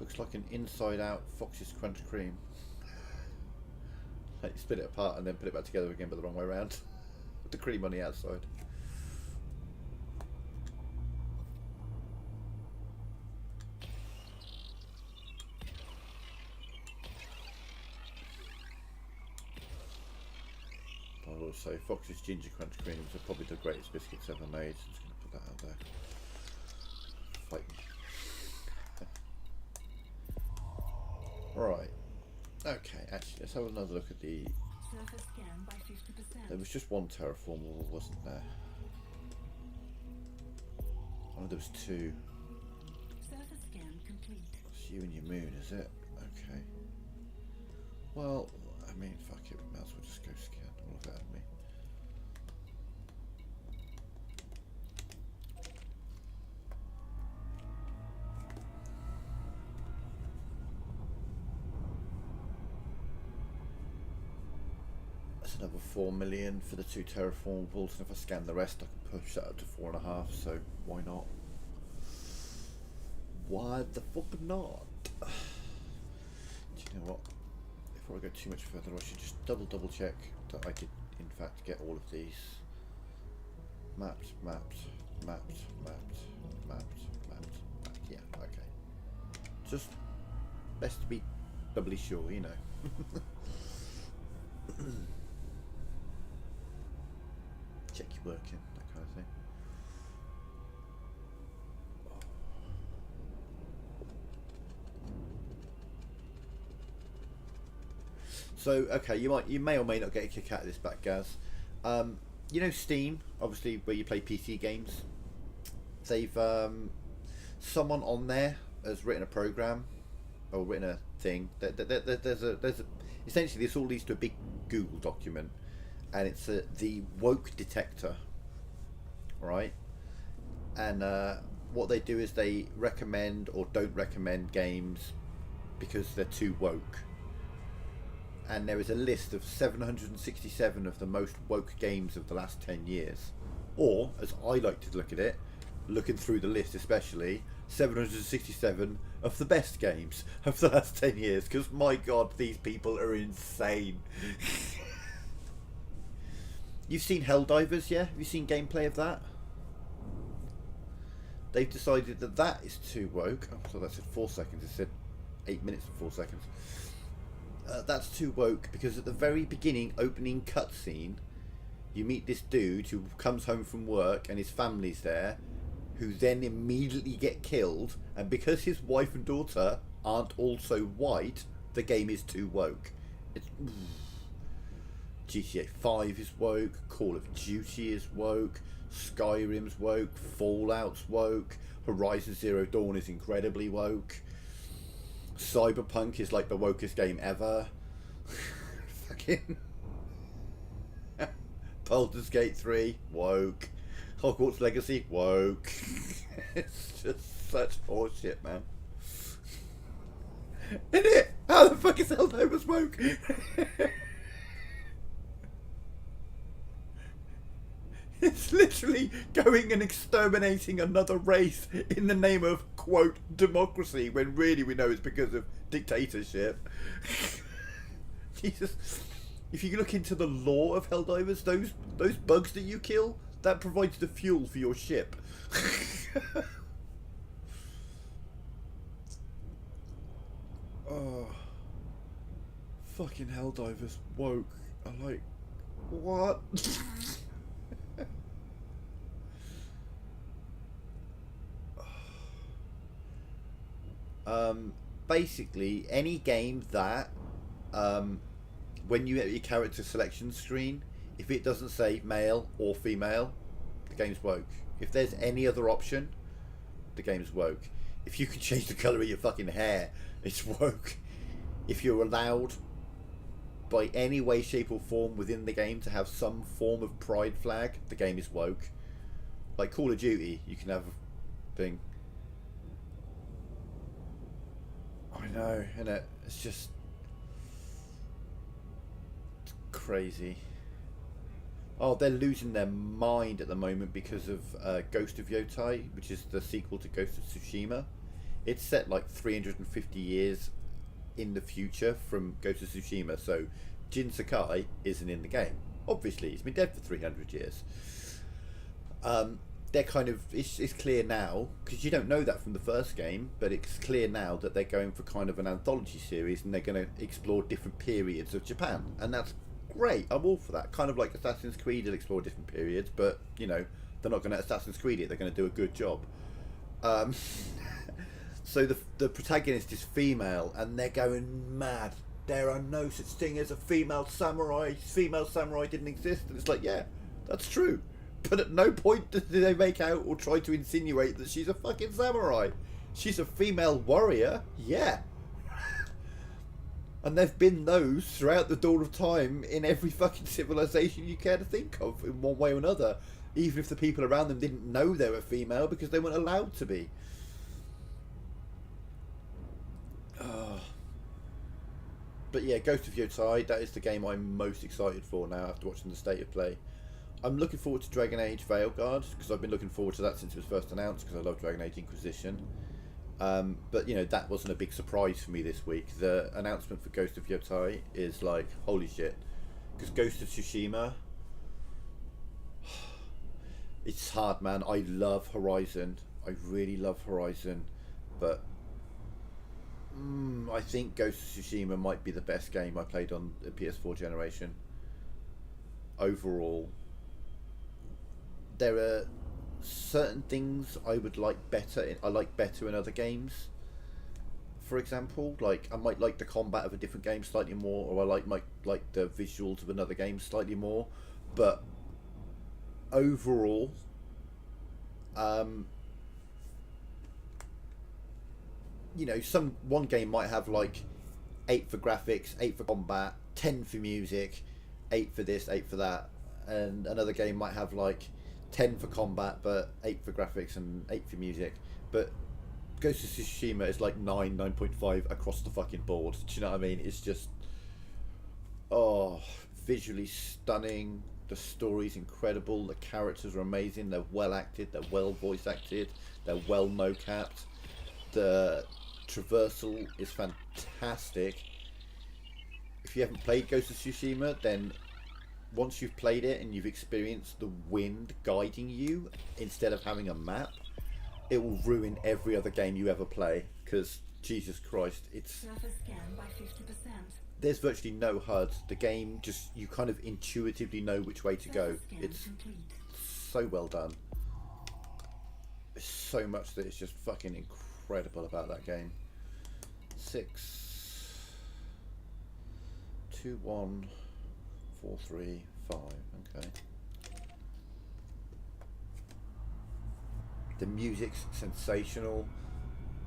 Looks like an inside-out Fox's Crunch Cream. Like you split it apart and then put it back together again, but the wrong way around. With the cream on the outside. I will say Fox's Ginger Crunch Creams are probably the greatest biscuits ever made. I'm just going to put that out there. Fight me. Right. Okay, actually, let's have another look at the... Surface scan by 50%. There was just one Terraformable, wasn't there? Oh, there was two. Surface scan complete. It's you and your moon, is it? Okay. Well, I mean, fuck it, we might as well just go scan all of that at me. That's another 4 million for the two Terraformables, and if I scan the rest, I can push that up to 4.5. So why not? Why the fuck not? Do you know what? Before I go too much further, I should just double check that I did in fact get all of these mapped. Yeah, okay. Just best to be doubly sure, you know. Check your working, that kind of thing. So, okay, you may or may not get a kick out of this back, Gaz. You know Steam, obviously, where you play PC games. They've someone on there has written a program or written a thing. There's a essentially this all leads to a big Google document, and it's the woke detector. right? And what they do is they recommend or don't recommend games because they're too woke. And there is a list of 767 of the most woke games of the last 10 years. Or, as I like to look at it, looking through the list especially, 767 of the best games of the last 10 years. Because, my God, these people are insane. You've seen Helldivers, yeah? Have you seen gameplay of that? They've decided that that is too woke. Oh, so that said 4 seconds. It said 8 minutes and 4 seconds. That's too woke because at the very beginning opening cutscene, you meet this dude who comes home from work and his family's there, who then immediately get killed, and because his wife and daughter aren't also white, the game is too woke. It's GTA 5 is woke, Call of Duty is woke, Skyrim's woke, Fallout's woke, Horizon Zero Dawn is incredibly woke. Cyberpunk is like the wokest game ever. Fucking Baldur's Gate 3, woke. Hogwarts Legacy, woke. It's just such horseshit, man. Isn't it? How the fuck is Helldivers woke? It's literally going and exterminating another race in the name of, quote, democracy, when really we know it's because of dictatorship. Jesus. If you look into the lore of Helldivers, those bugs that you kill, that provides the fuel for your ship. Oh. Fucking Helldivers woke. I'm like, what? Basically, any game that, when you get your character selection screen, if it doesn't say male or female, the game's woke. If there's any other option, the game's woke. If you can change the colour of your fucking hair, it's woke. If you're allowed, by any way, shape or form within the game, to have some form of pride flag, the game is woke. Like Call of Duty, you can have a thing. I know, innit? It's just crazy. Oh, they're losing their mind at the moment because of Ghost of Yotai, which is the sequel to Ghost of Tsushima. It's set like 350 years in the future from Ghost of Tsushima, so Jin Sakai isn't in the game. Obviously, he's been dead for 300 years. They're kind of, it's clear now, because you don't know that from the first game, but it's clear now that they're going for kind of an anthology series and they're going to explore different periods of Japan, and that's great. I'm all for that. Kind of like Assassin's Creed will explore different periods, but you know, they're not going to Assassin's Creed it, they're going to do a good job. So the protagonist is female and they're going mad. There are no such thing as a female samurai. Female samurai didn't exist. And it's like, yeah, that's true. But at no point do they make out or try to insinuate that she's a fucking samurai. She's a female warrior, yeah. And there've been those throughout the dawn of time in every fucking civilization you care to think of in one way or another. Even if the people around them didn't know they were female because they weren't allowed to be. But yeah, Ghost of Yotai, that is the game I'm most excited for now after watching the state of play. I'm looking forward to Dragon Age Veilguard because I've been looking forward to that since it was first announced because I love Dragon Age Inquisition. But you know, that wasn't a big surprise for me this week. The announcement for Ghost of Yotai is like, holy shit. Because Ghost of Tsushima, it's hard, man. I love Horizon. I really love Horizon. But I think Ghost of Tsushima might be the best game I played on the PS4 generation. Overall, there are certain things I would like better. I like better in other games. For example, like I might like the combat of a different game slightly more, or I might like the visuals of another game slightly more. But overall, you know, one game might have like 8 for graphics, 8 for combat, 10 for music, 8 for this, 8 for that, and another game might have like 10 for combat, but 8 for graphics and 8 for music. But Ghost of Tsushima is like 9.5 across the fucking board. Do you know what I mean? It's just, oh, visually stunning. The story's incredible. The characters are amazing. They're well acted. They're well voice acted. They're well no-capped. The traversal is fantastic. If you haven't played Ghost of Tsushima, then once you've played it and you've experienced the wind guiding you instead of having a map, it will ruin every other game you ever play, because Jesus Christ, it's Surface scan by 50%. there's virtually no HUD. The game just, you kind of intuitively know which way to go. Surface scan It's complete. so well done. There's so much that is just fucking incredible about that game. 6 2 1 4 3 5. Okay. The music's sensational.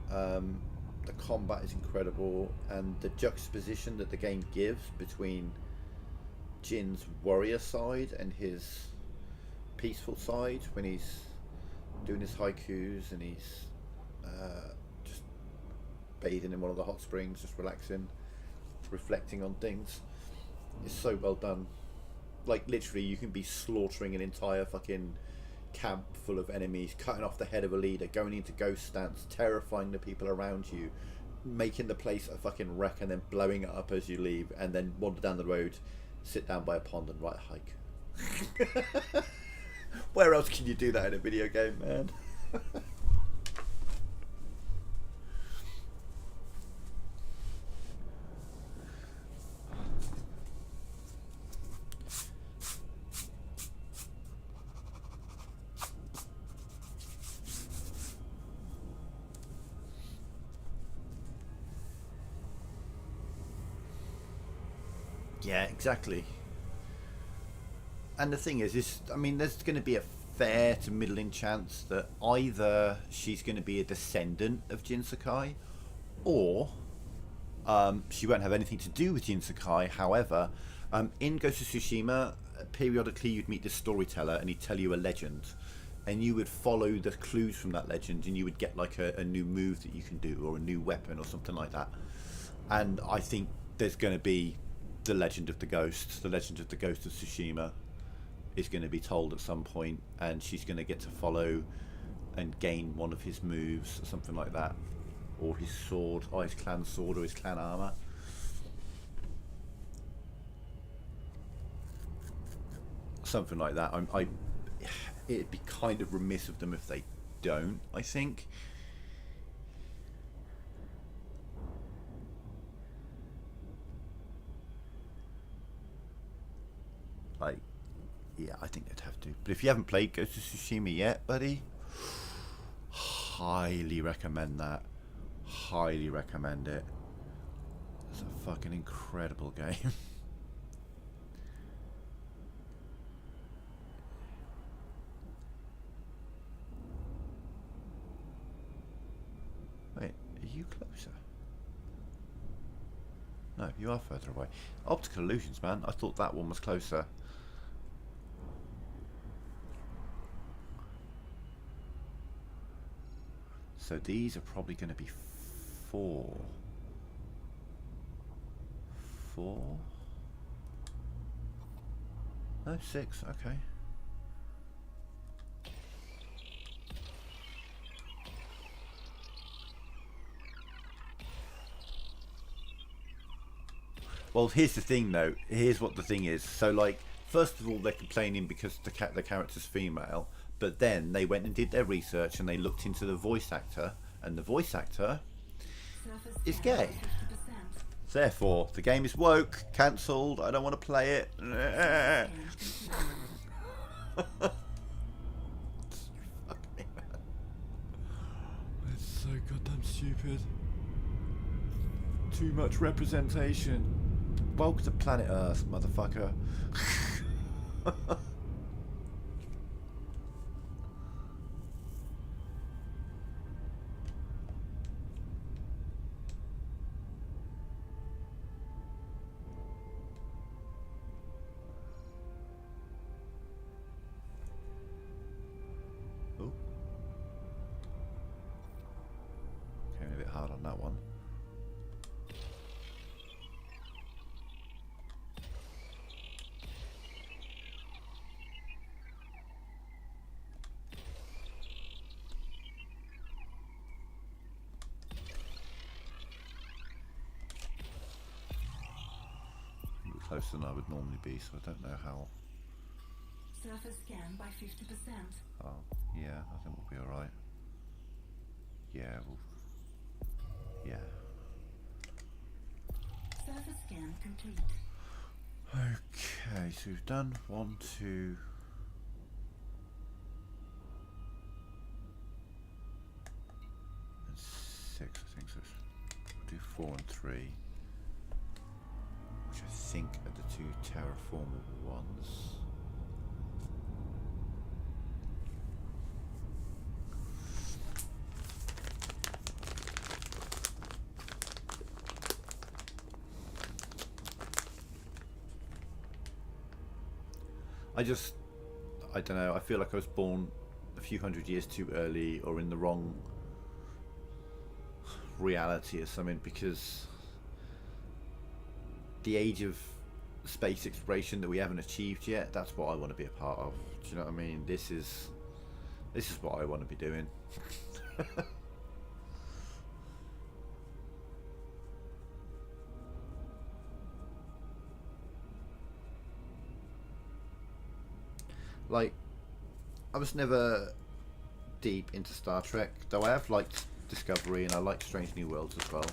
The combat is incredible, and the juxtaposition that the game gives between Jin's warrior side and his peaceful side, when he's doing his haikus and he's just bathing in one of the hot springs, just relaxing, reflecting on things, is so well done. Like, literally, you can be slaughtering an entire fucking camp full of enemies, cutting off the head of a leader, going into ghost stance, terrifying the people around you, making the place a fucking wreck, and then blowing it up as you leave, and then wander down the road, sit down by a pond and write a haiku. Where else can you do that in a video game, man? Yeah, exactly. And the thing is, I mean, there's going to be a fair to middling chance that either she's going to be a descendant of Jin Sakai, or she won't have anything to do with Jin Sakai. However, in Ghost of Tsushima, periodically you'd meet this storyteller and he'd tell you a legend, and you would follow the clues from that legend, and you would get like a new move that you can do, or a new weapon, or something like that. And I think there's going to be the legend of the ghost of Tsushima is going to be told at some point, and she's going to get to follow and gain one of his moves or something like that, or his sword, or his clan sword, or his clan armor. Something like that. It'd be kind of remiss of them if they don't, I think. Like, yeah, I think they'd have to. But if you haven't played Ghost of Tsushima yet, buddy, highly recommend that. Highly recommend it. It's a fucking incredible game. Wait, are you closer? No, you are further away. Optical illusions, man. I thought that one was closer. So these are probably going to be 4. 4? No, 6. Okay. Well, here's the thing, though. Here's what the thing is. So, like, first of all, they're complaining because the character's female. But then they went and did their research and they looked into the voice actor, and the voice actor is gay. Therefore, the game is woke, cancelled. I don't want to play it. Fuck me, man. It's so goddamn stupid. Too much representation. Welcome to planet Earth, motherfucker. on that one. Closer than I would normally be, so I don't know how. Surface scan by 50%. Oh, yeah, I think we'll be alright. Yeah, yeah. Surface scan complete. Okay, so we've done 1, 2. And 6, I think. So we'll do 4 and 3. Which I think are the 2 terraformable ones. I don't know, I feel like I was born a few hundred years too early or in the wrong reality or something, because the age of space exploration that we haven't achieved yet, that's what I want to be a part of. Do you know what I mean? This is what I want to be doing. Like, I was never deep into Star Trek, though I have liked Discovery and I like Strange New Worlds as well.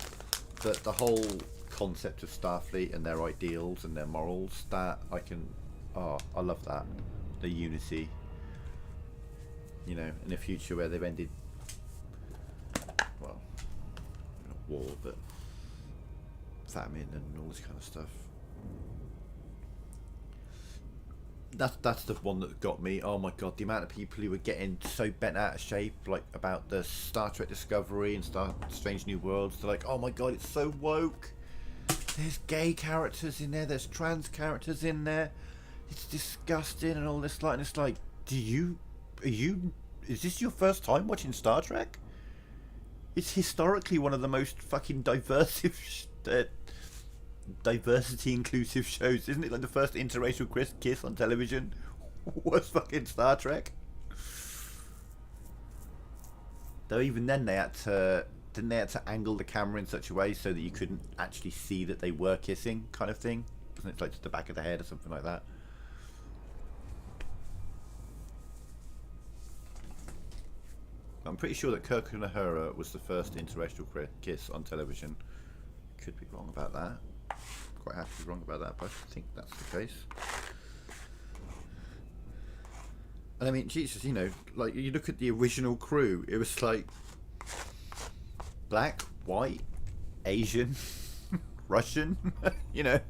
But the whole concept of Starfleet and their ideals and their morals, that I love that. The unity, you know, in a future where they've ended, well, not war, but famine and all this kind of stuff. That's the one that got me. Oh my god, the amount of people who were getting so bent out of shape, like, about the Star Trek Discovery and Strange New Worlds. They're like, oh my god, it's so woke. There's gay characters in there, there's trans characters in there. It's disgusting and all this, like, and it's like, is this your first time watching Star Trek? It's historically one of the most fucking diversity inclusive shows, isn't it? Like, the first interracial kiss on television was fucking Star Trek. Though even then they had to angle the camera in such a way so that you couldn't actually see that they were kissing, kind of thing. Wasn't it like to the back of the head or something like that? I'm pretty sure that Kirk and Uhura was the first interracial kiss on television. Could be wrong about that. Quite happy to be wrong about that, but I think that's the case. And I mean, Jesus, you know, like, you look at the original crew, it was like black, white, Asian, Russian, you know,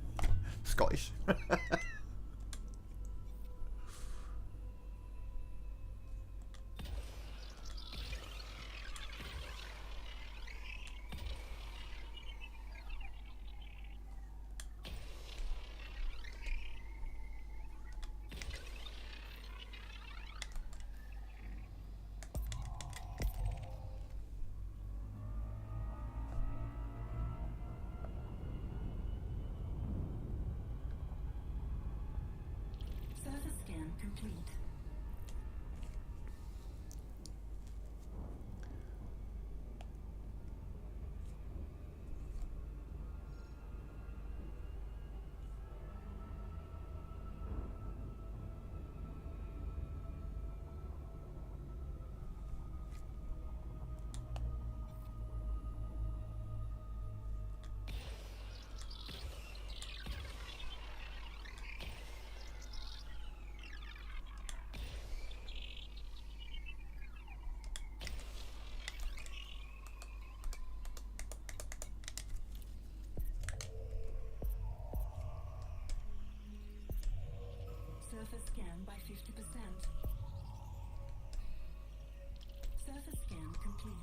Scottish. Surface scan complete. Surface scan by 50%. Surface scan complete.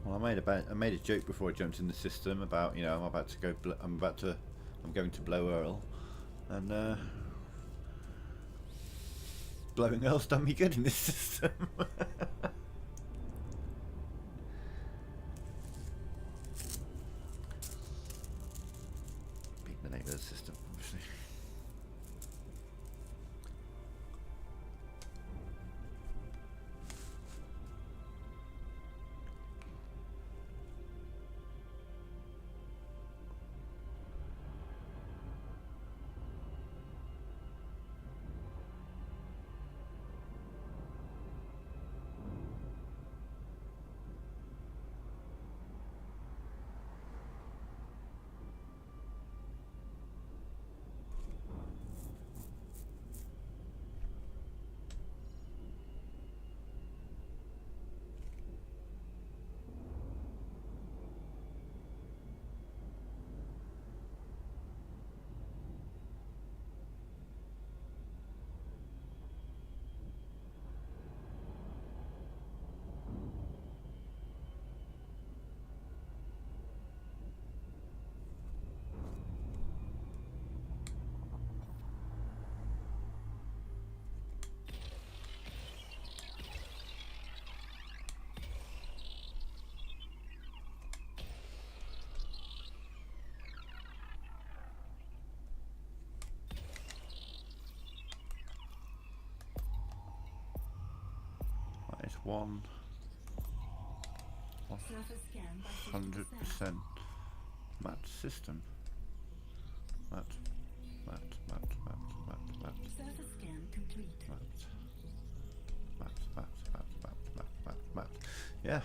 Well, I made a joke before I jumped in the system about, you know, I'm going to blow Earl, and blowing Earl's done me good in this system. Being the name of the system, obviously. That is 100% match system. Match. Surface scan complete. Match. Yeah.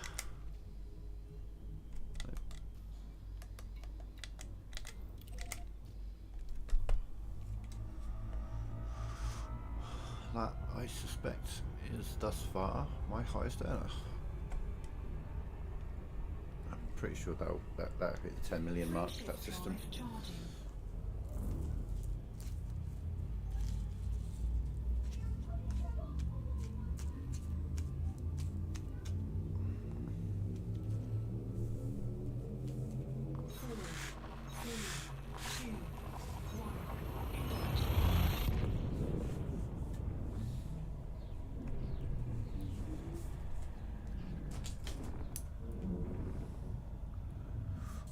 That, I suspect, is thus far my highest earner. I'm pretty sure that'll hit the 10 million mark, that system.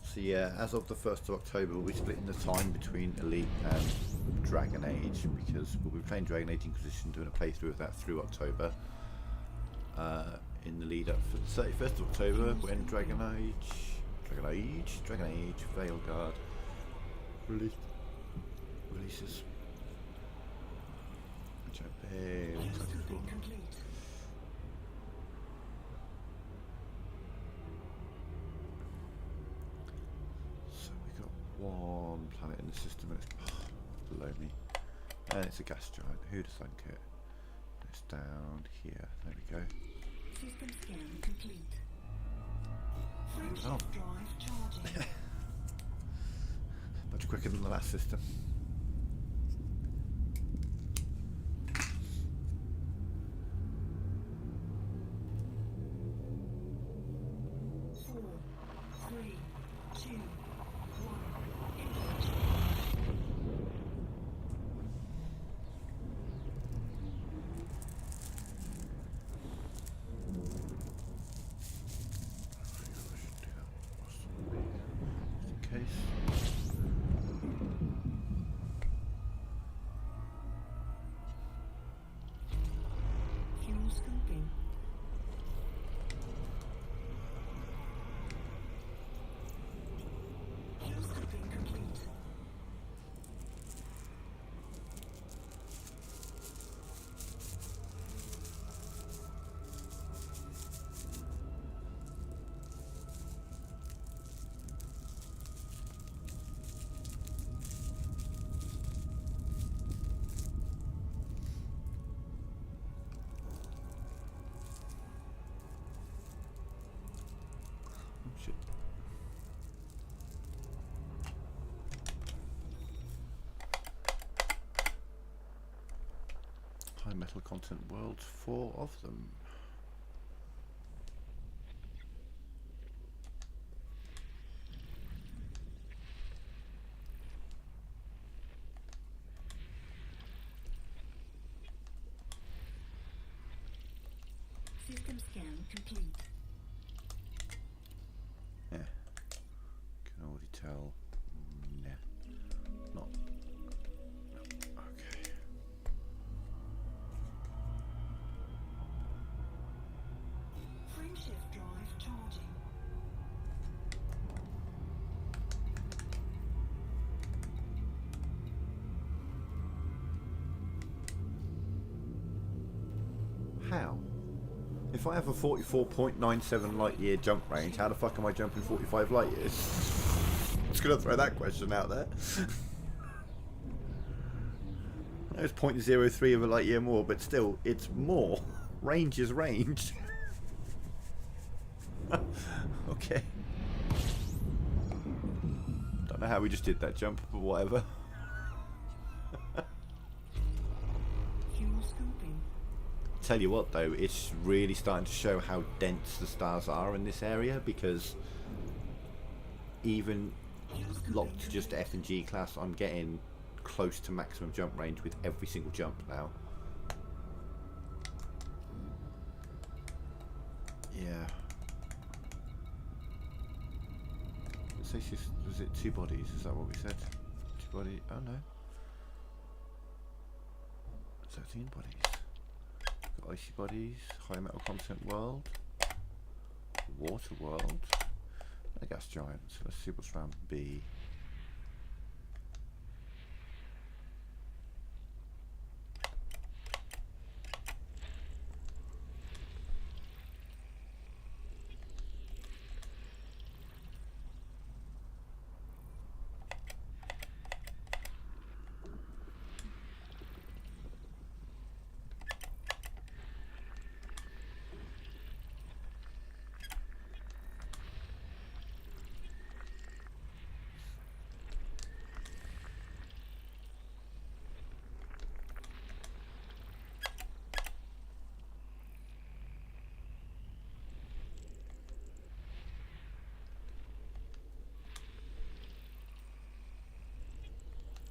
So yeah, as of the 1st of October, we'll be splitting the time between Elite and Dragon Age, because we'll be playing Dragon Age Inquisition, doing a playthrough of that through October. In the lead up for the 31st of October, when Dragon Age Veilguard releases. Which I'm very excited for. One planet in the system and it's below me, and it's a gas giant. Who'd have thunk it? It's down here. There we go. System scan complete. Oh. Drive charging. Much quicker than the last system. High metal content worlds, 4 of them. System scan complete. Yeah. Can already tell. Nah. Not. No. Okay. Frameshift drive charging. How? If I have a 44.97 light year jump range, how the fuck am I jumping 45 light years? Just gonna throw that question out there. I know it's 0.03 of a light year more, but still, it's more. Range is range. Okay. Don't know how we just did that jump, but whatever. Fuel scoping. Tell you what though, it's really starting to show how dense the stars are in this area, because even locked to just F and G class, I'm getting close to maximum jump range with every single jump now. Yeah. Let's say was it 2 bodies? Is that what we said? 2 bodies? Oh no. 13 bodies. Got icy bodies, high metal content world, water world, and a gas giant. So let's see what's round B.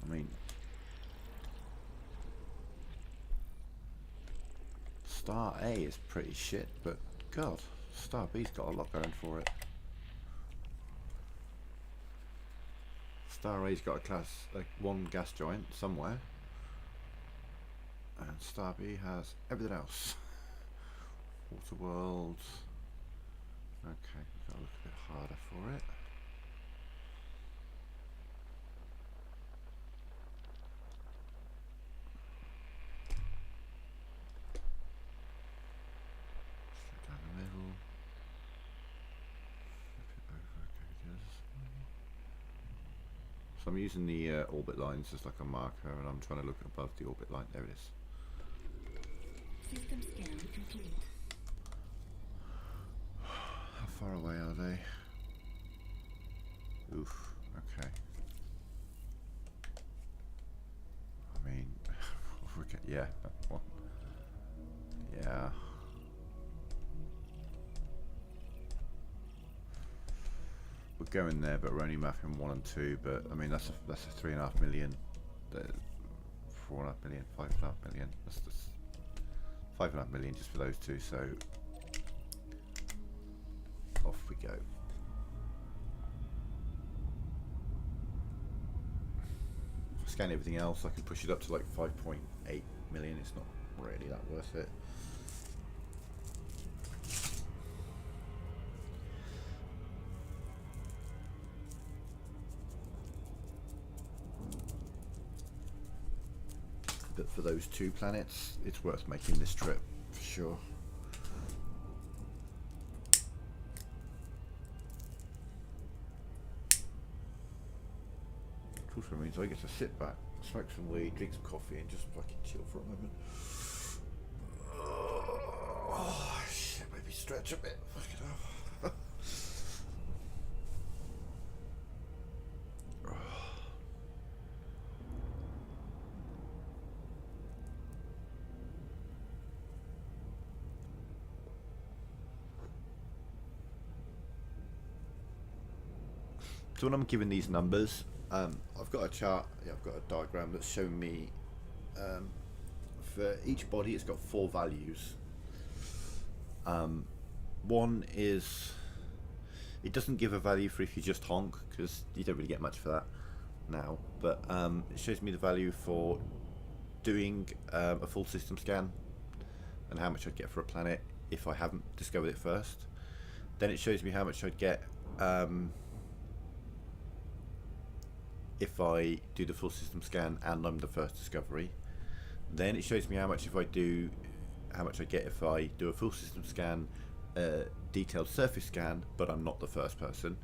I mean, Star A is pretty shit, but God, Star B's got a lot going for it. Star A's got a class, like 1 gas giant somewhere, and Star B has everything else. Water world. Okay, we've got to look a bit harder for it. Straight down the middle. Flip it over, go the other side. So I'm using the orbit lines as like a marker, and I'm trying to look above the orbit line. There it is. System scan complete. How far away are they? Oof, okay. I mean, yeah, well, yeah. We're going there, but we're only mapping 1 and 2. But I mean, that's a 3.5 million, 4.5 million, 5.5 million. That's 5.5 million just for those 2. So off we go. If I scan everything else, I can push it up to like 5.8 million. It's not really that worth it. But for those 2 planets, it's worth making this trip for sure. It also means I get to sit back, smoke some weed, drink some coffee, and just fucking chill for a moment. Oh shit, maybe stretch a bit. Fuck it up. So when I'm given these numbers, I've got a chart, I've got a diagram that's showing me for each body it's got 4 values. One is it doesn't give a value for if you just honk, because you don't really get much for that now, but it shows me the value for doing a full system scan and how much I'd get for a planet if I haven't discovered it first. Then it shows me how much I'd get if I do the full system scan and I'm the first discovery. Then it shows me how much I get if I do a full system scan, detailed surface scan, but I'm not the first person.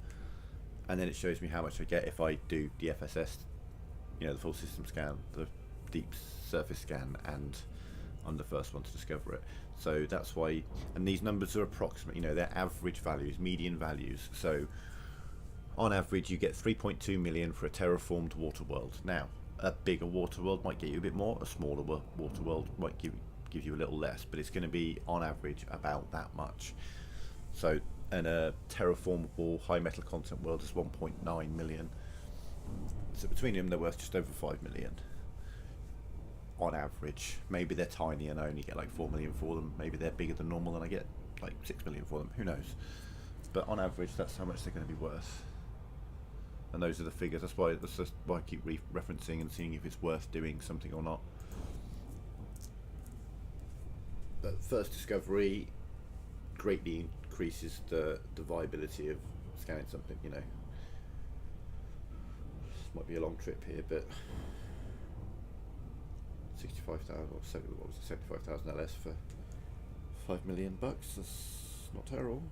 And then it shows me how much I get if I do the FSS, the full system scan, the deep surface scan, and I'm the first one to discover it. So that's why, and these numbers are approximate, they're average values, median values. So on average you get 3.2 million for a terraformed water world. Now, a bigger water world might get you a bit more, a smaller water world might give you a little less, but it's going to be on average about that much. So, and a terraformable high metal content world is 1.9 million. So between them they're worth just over 5 million on average. Maybe they're tiny and I only get like 4 million for them. Maybe they're bigger than normal and I get like 6 million for them. Who knows? But on average that's how much they're going to be worth. And those are the figures. That's why I keep referencing and seeing if it's worth doing something or not. But first discovery greatly increases the viability of scanning something. This might be a long trip here, but 65,000 or 75,000 LS for $5 million. That's not terrible.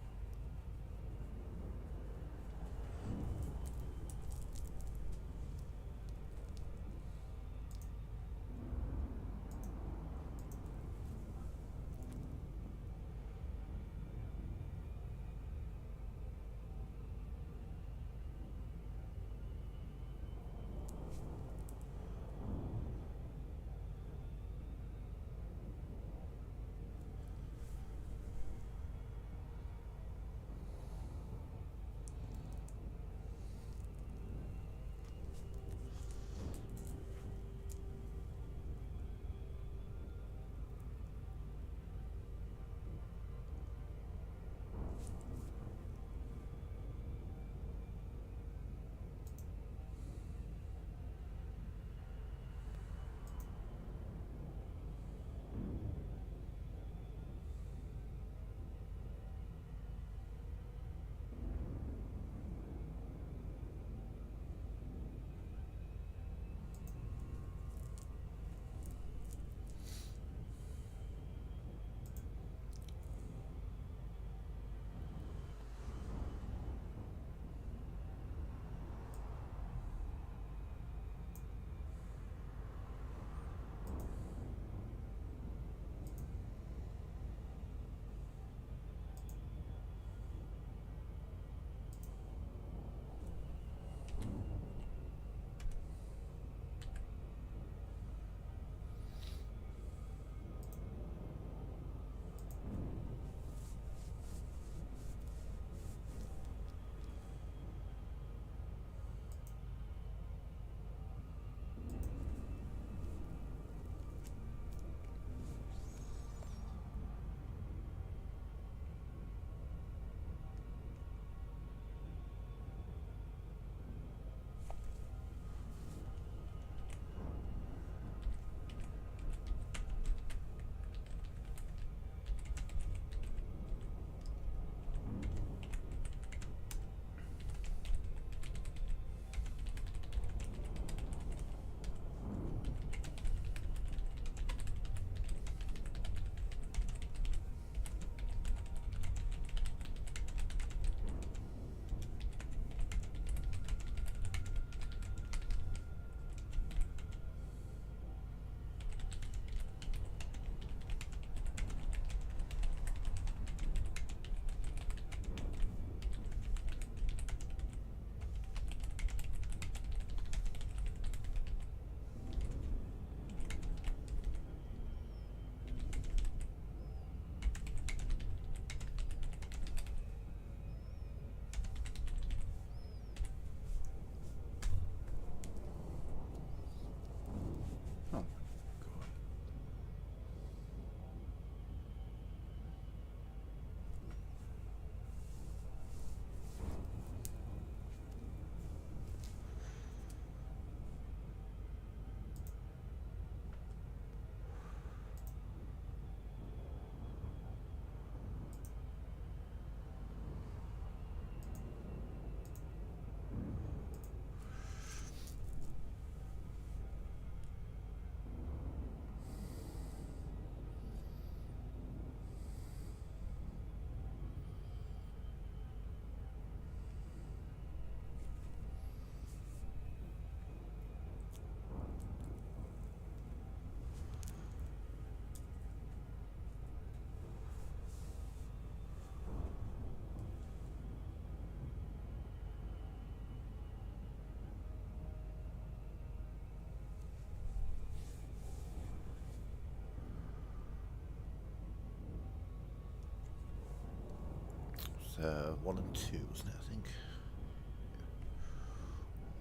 was 1 and 2, wasn't it? I think.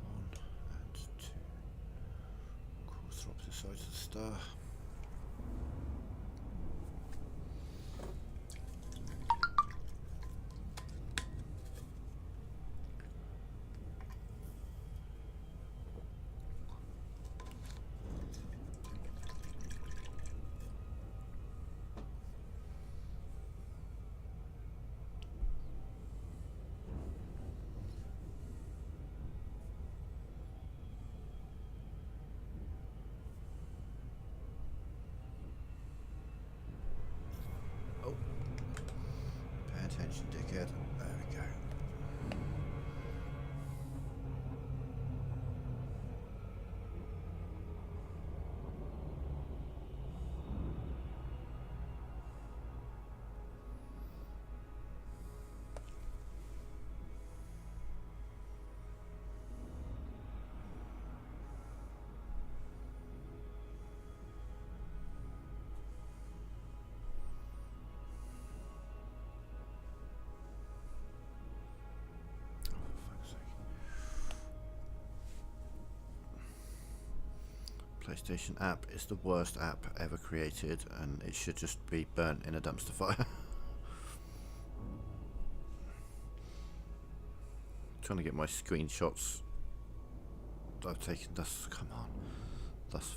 1 and 2. Course through opposite sides of the star. Oh, pay attention, dickhead. There we go. PlayStation app is the worst app ever created, and it should just be burnt in a dumpster fire. Trying to get my screenshots that I've taken thus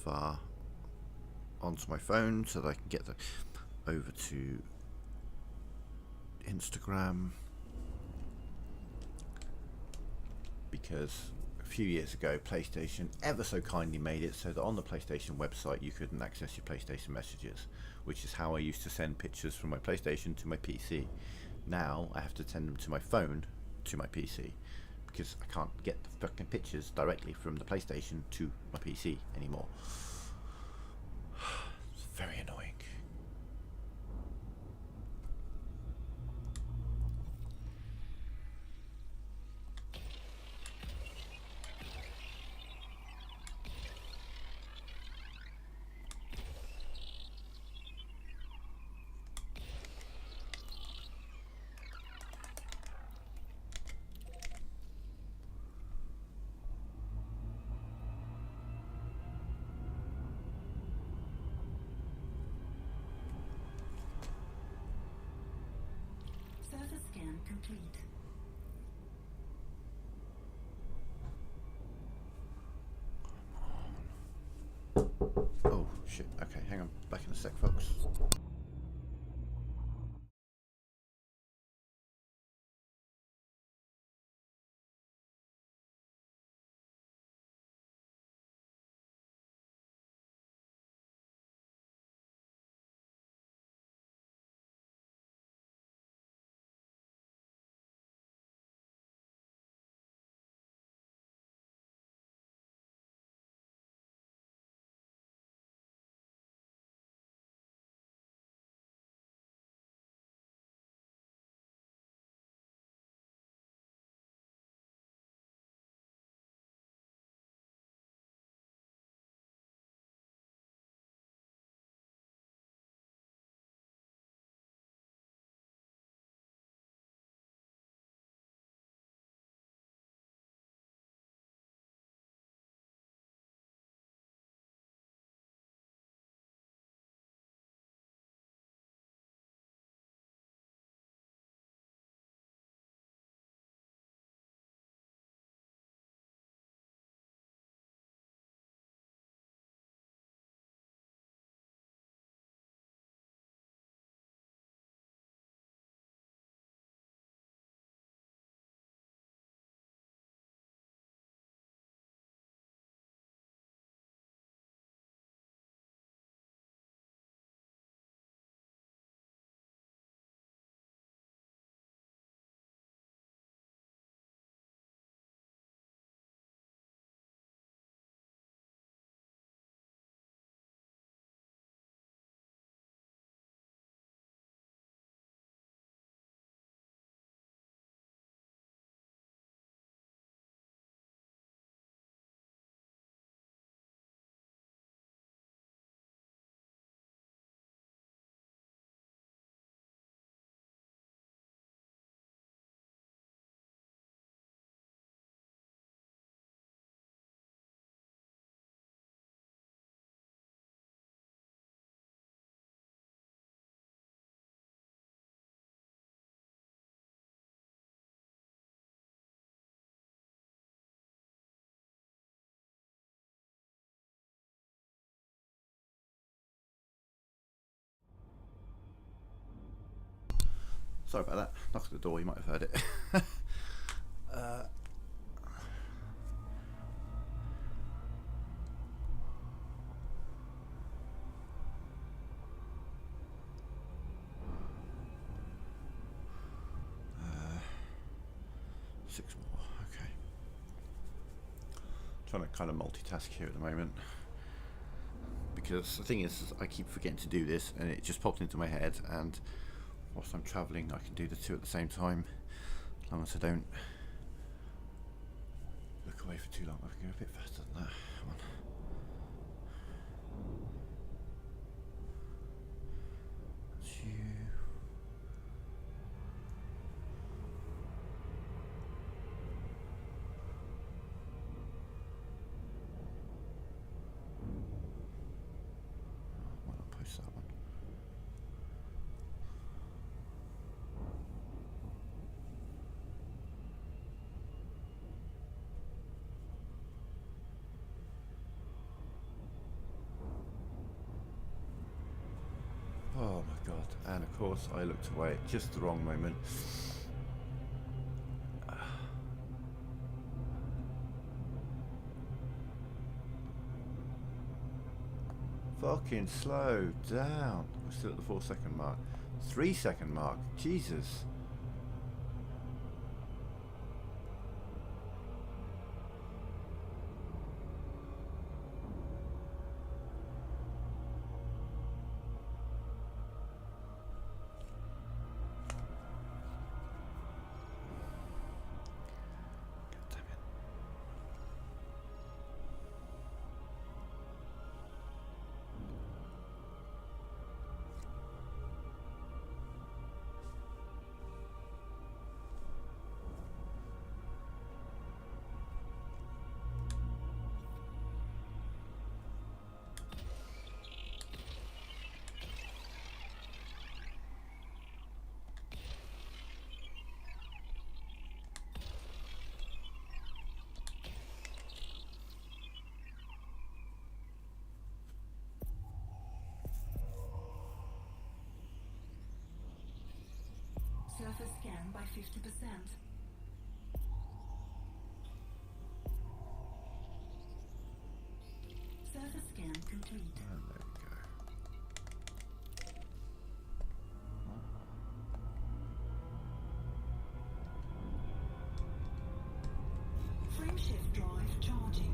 far onto my phone so that I can get them over to Instagram, because a few years ago PlayStation ever so kindly made it so that on the PlayStation website you couldn't access your PlayStation messages, which is how I used to send pictures from my PlayStation to my PC. Now I have to send them to my phone to my PC because I can't get the fucking pictures directly from the PlayStation to my PC anymore. It's very annoying. Surface scan complete. Oh shit, okay, hang on, back in a sec folks. Sorry about that. Knock at the door, you might have heard it. uh, Six more, okay. Trying to kind of multitask here at the moment. Because the thing is, I keep forgetting to do this and it just popped into my head, and whilst I'm travelling I can do the two at the same time, as long as I don't look away for too long. I can go a bit faster than that. Come on. That's you. Why not post that one? Oh my god, and of course I looked away at just the wrong moment. Fucking slow down. We're still at the 4-second mark. 3-second mark. Jesus. Surface scan by 50%. Surface scan complete. And there we go. Frame shift drive charging.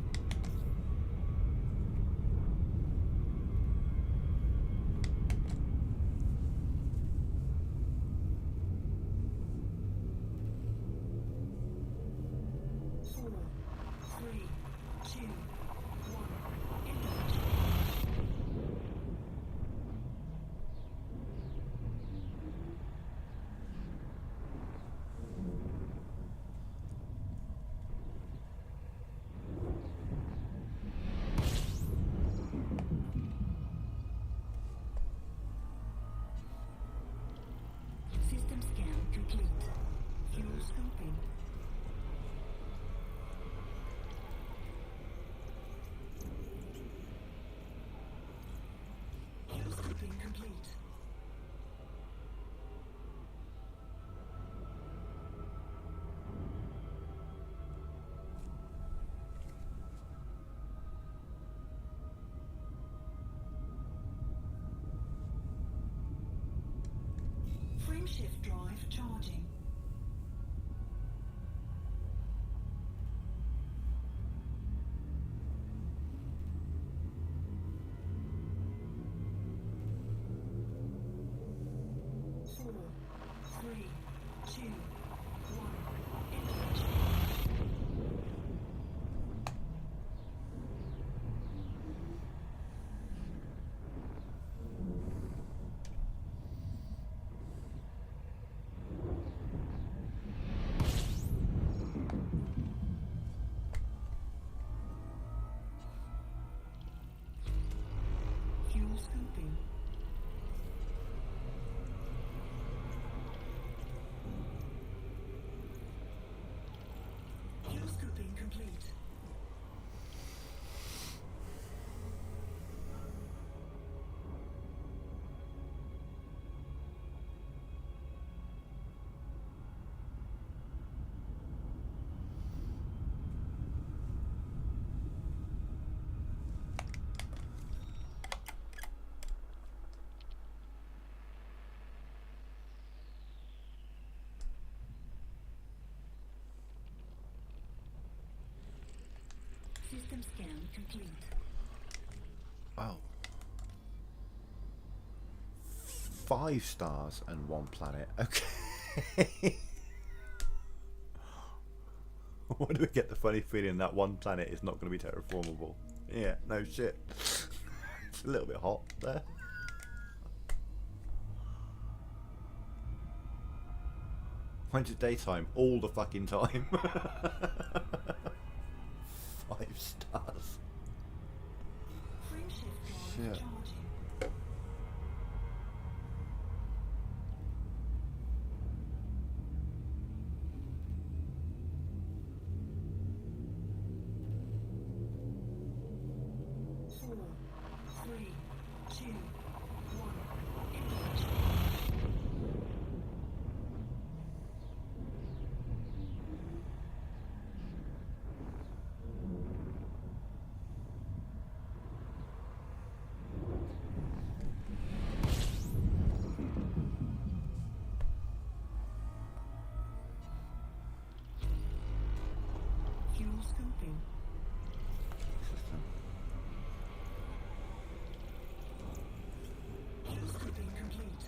System scan complete. Fuel scoping. Fuel scoping complete. Frame shift drive charging. Four, three, two, one. Engage. Fuel scoping. Fuel scoping complete. System scan complete. Oh. 5 stars and 1 planet. Okay. Why do we get the funny feeling that 1 planet is not going to be terraformable? Yeah, no shit. It's a little bit hot there. When's it daytime? All the fucking time. 5 stars. Frameshift drive Shit. charging. Four, three, two, one. Engage. Fuel scoping. Fuel scoping complete.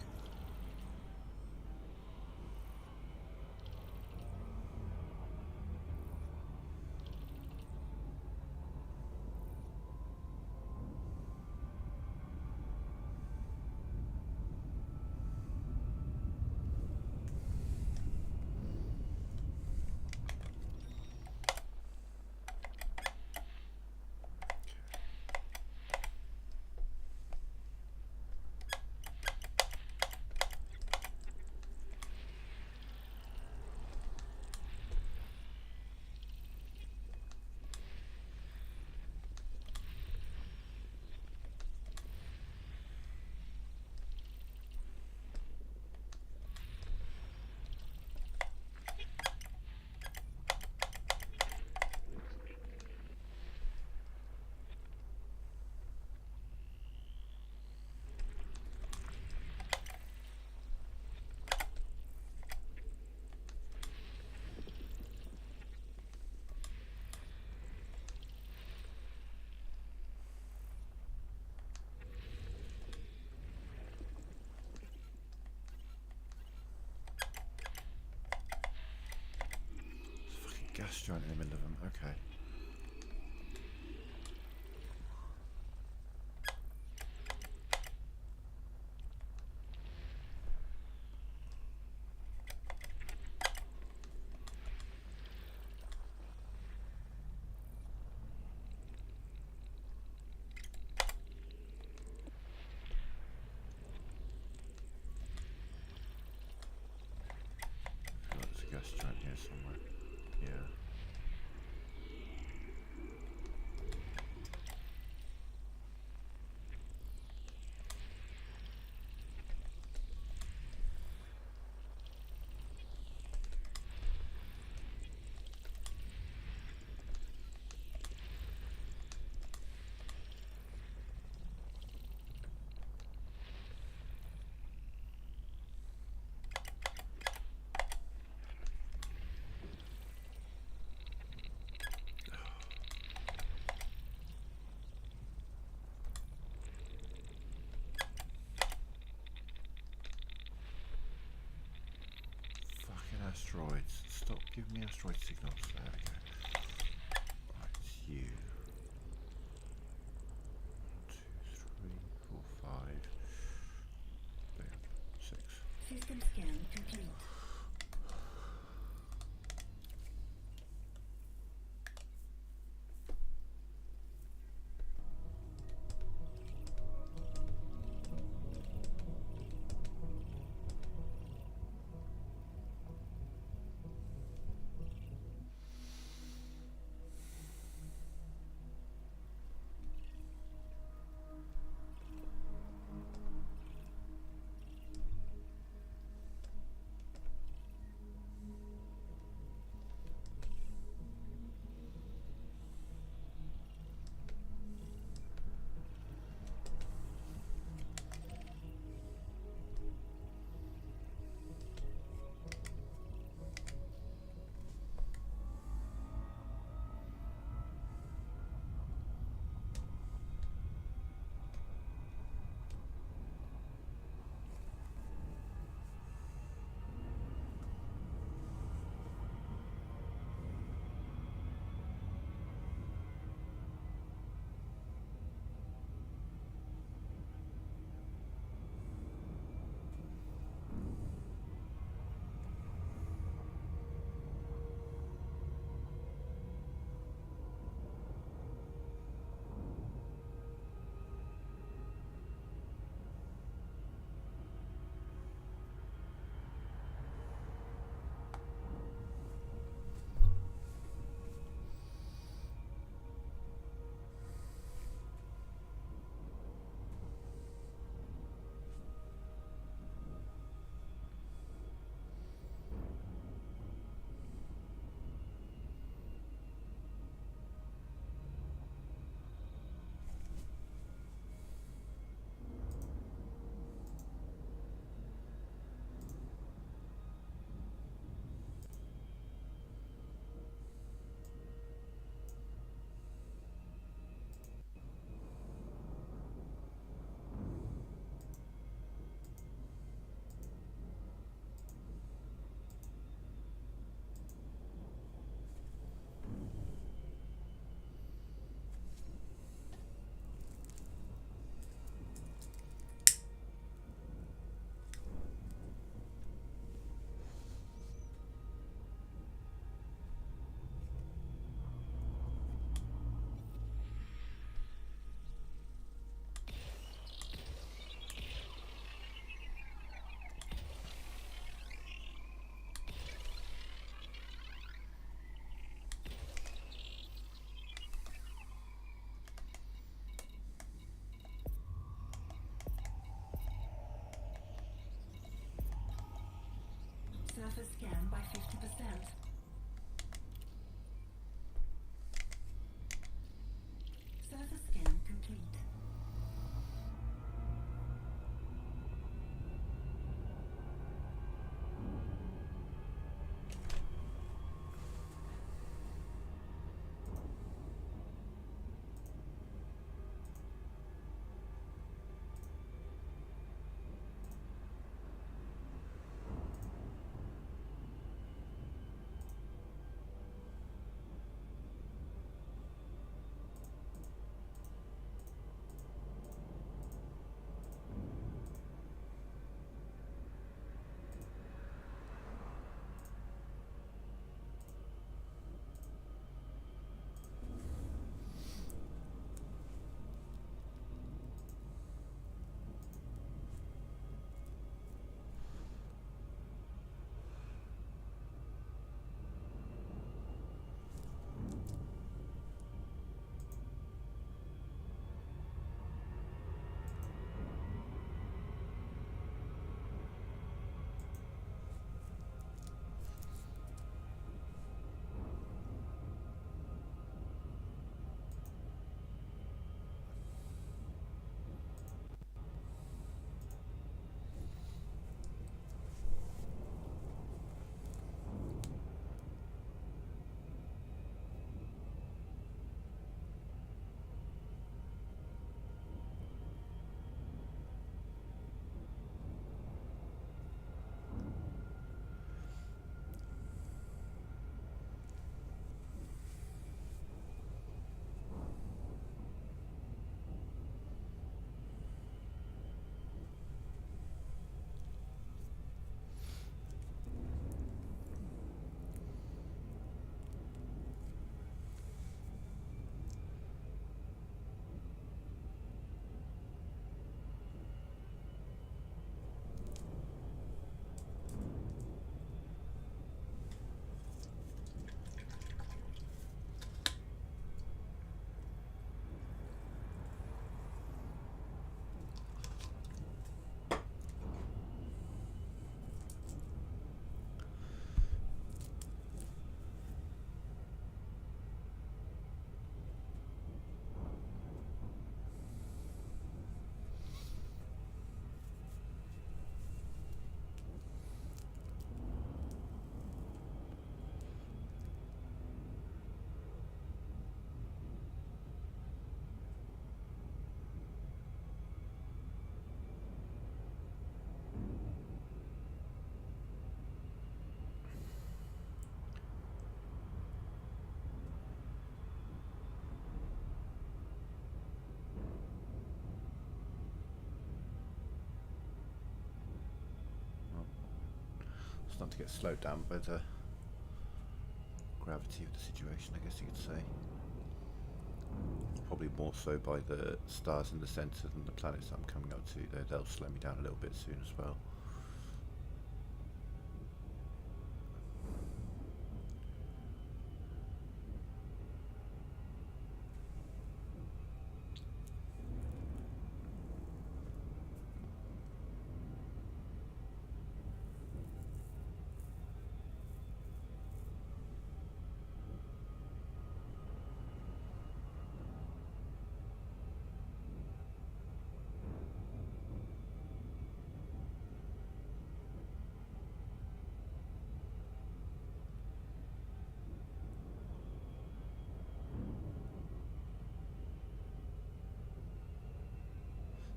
Fucking gas giant in the middle of them. Okay. I feel like there's a gas giant here somewhere. Yeah. Fucking asteroids. Stop giving me asteroid signals. There we go. Right, it's you. 1, 2, 3, 4, 5. Boom. 6. System scan complete. Surface scan by 50%. Surface scan complete. Starting to get slowed down by the gravity of the situation, I guess you could say. Probably more so by the stars in the centre than the planets I'm coming up to. They'll slow me down a little bit soon as well.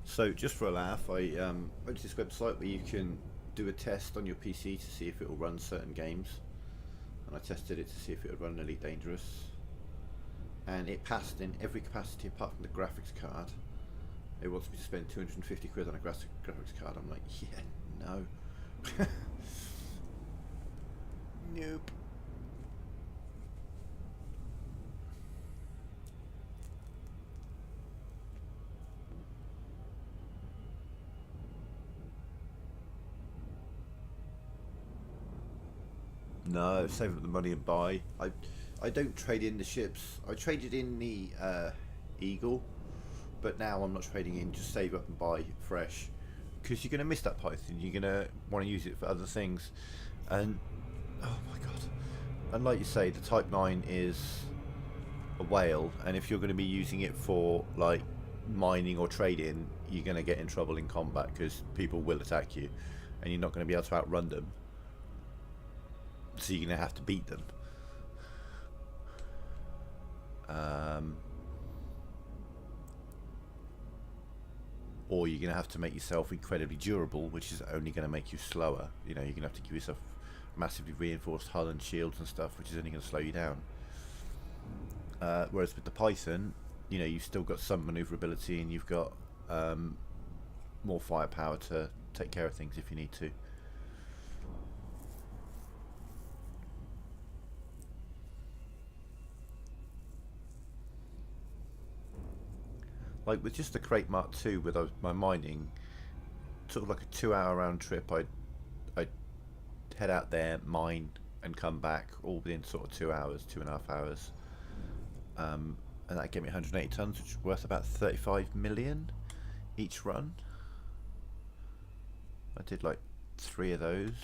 So just for a laugh, I went to this website where you can do a test on your PC to see if it will run certain games, and I tested it to see if it would run Elite Dangerous, and it passed in every capacity apart from the graphics card. It wants me to spend 250 quid on a graphics card. I'm like, yeah, no. Nope. No, save up the money and buy. I don't trade in the ships. I traded in the Eagle, but now I'm not trading in. Just save up and buy fresh, because you're going to miss that Python. You're going to want to use it for other things. And oh my god, and like you say, the Type 9 is a whale, and if you're going to be using it for like mining or trading, you're going to get in trouble in combat because people will attack you and you're not going to be able to outrun them, so you're going to have to beat them. Or you're going to have to make yourself incredibly durable, which is only going to make you slower. You know, you're going to have to give yourself massively reinforced hull and shields and stuff, which is only going to slow you down. Whereas with the Python, you know, you've still got some maneuverability and you've got more firepower to take care of things if you need to. Like with just the Crate Mark II, with my mining, sort of like a 2-hour round trip, I'd head out there, mine, and come back all within sort of 2 hours, 2.5 hours. And that gave me 180 tons, which is worth about 35 million each run. I did like 3 of those,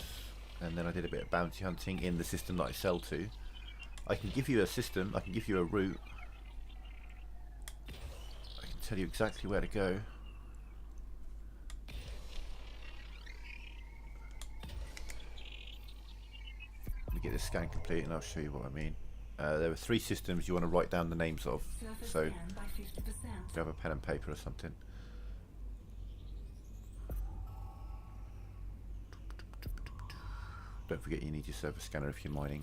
and then I did a bit of bounty hunting in the system that I sell to. I can give you a system, I can give you a route, I can tell you exactly where to go. Let me get this scan complete and I'll show you what I mean. There are 3 systems you want to write down the names of, so grab a pen and paper or something. Don't forget you need your surface scanner if you're mining.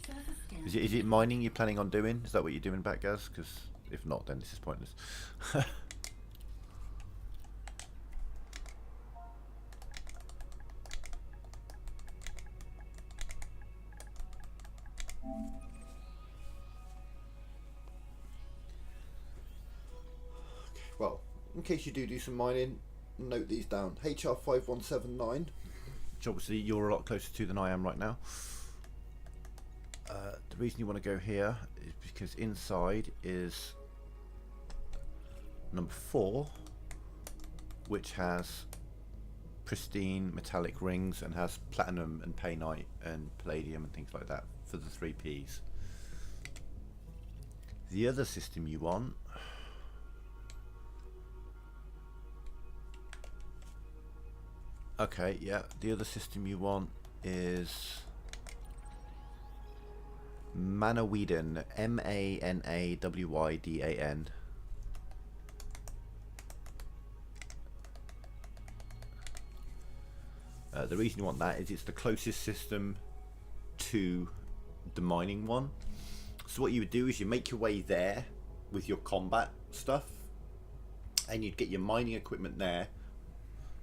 Is it mining you're planning on doing? Is that what you're doing back, Gaz? Because if not, then this is pointless. Well, in case you do some mining, note these down. HR5179, which obviously you're a lot closer to than I am right now. The reason you want to go here is because inside is number 4, which has pristine metallic rings and has platinum and painite and palladium and things like that for the 3 Ps. The other system you want the other system you want is Manawydan, Manawyddan. The reason you want that is it's the closest system to the mining one. So what you would do is you make your way there with your combat stuff, and you'd get your mining equipment there,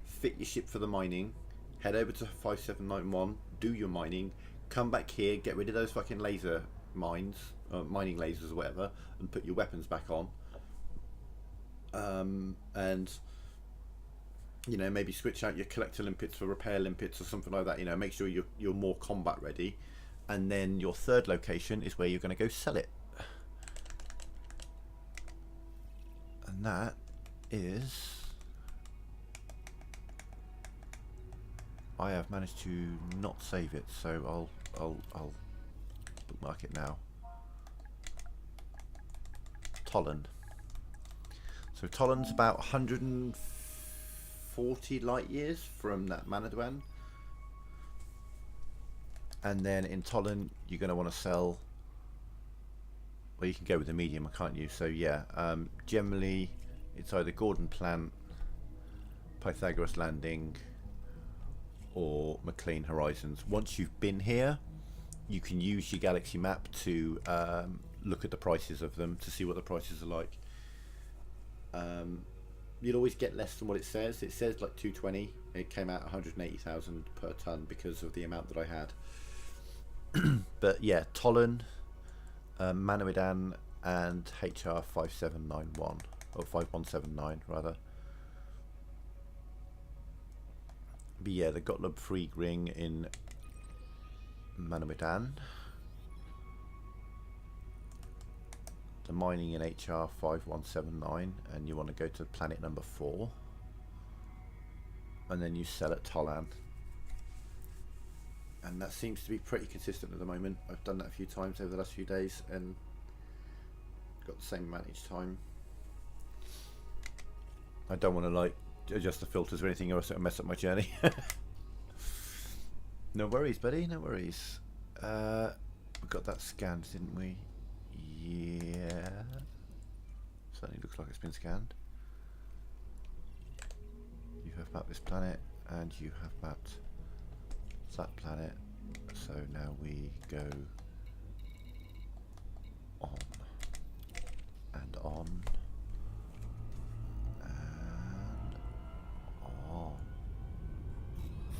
fit your ship for the mining, head over to 5791, do your mining, come back here, get rid of those fucking laser mines, mining lasers or whatever, and put your weapons back on. And you know, maybe switch out your collector limpets for repair limpets or something like that. You know, make sure you're more combat ready. And then your third location is where you're going to go sell it. And that is... I have managed to not save it, so I'll bookmark it now. Tolland. So Tolland's about 140 light years from that Manadwan. And then in Tolland you're going to want to sell, well, you can go with the medium, can't you? So yeah, generally it's either Gordon Plant, Pythagoras Landing, or McLean Horizons. Once you've been here, you can use your galaxy map to look at the prices of them to see what the prices are like. You'll always get less than what it says. It says like 220. It came out 180,000 per ton because of the amount that I had. But yeah, Tolland, Manawydan, and HR 5791 or 5179 rather. But yeah, the Gottlob Freak ring in Manawydan, the mining in HR 5179, and you want to go to planet number 4, and then you sell at Tolland. and that seems to be pretty consistent at the moment. I've done that a few times over the last few days and got the same amount each time. I don't want to like adjust the filters or anything, or else it'll mess up my journey. No worries, buddy, no worries. We got that scanned, didn't we? Yeah, certainly looks like it's been scanned. You have mapped this planet and you have mapped that planet, so now we go on and on and on.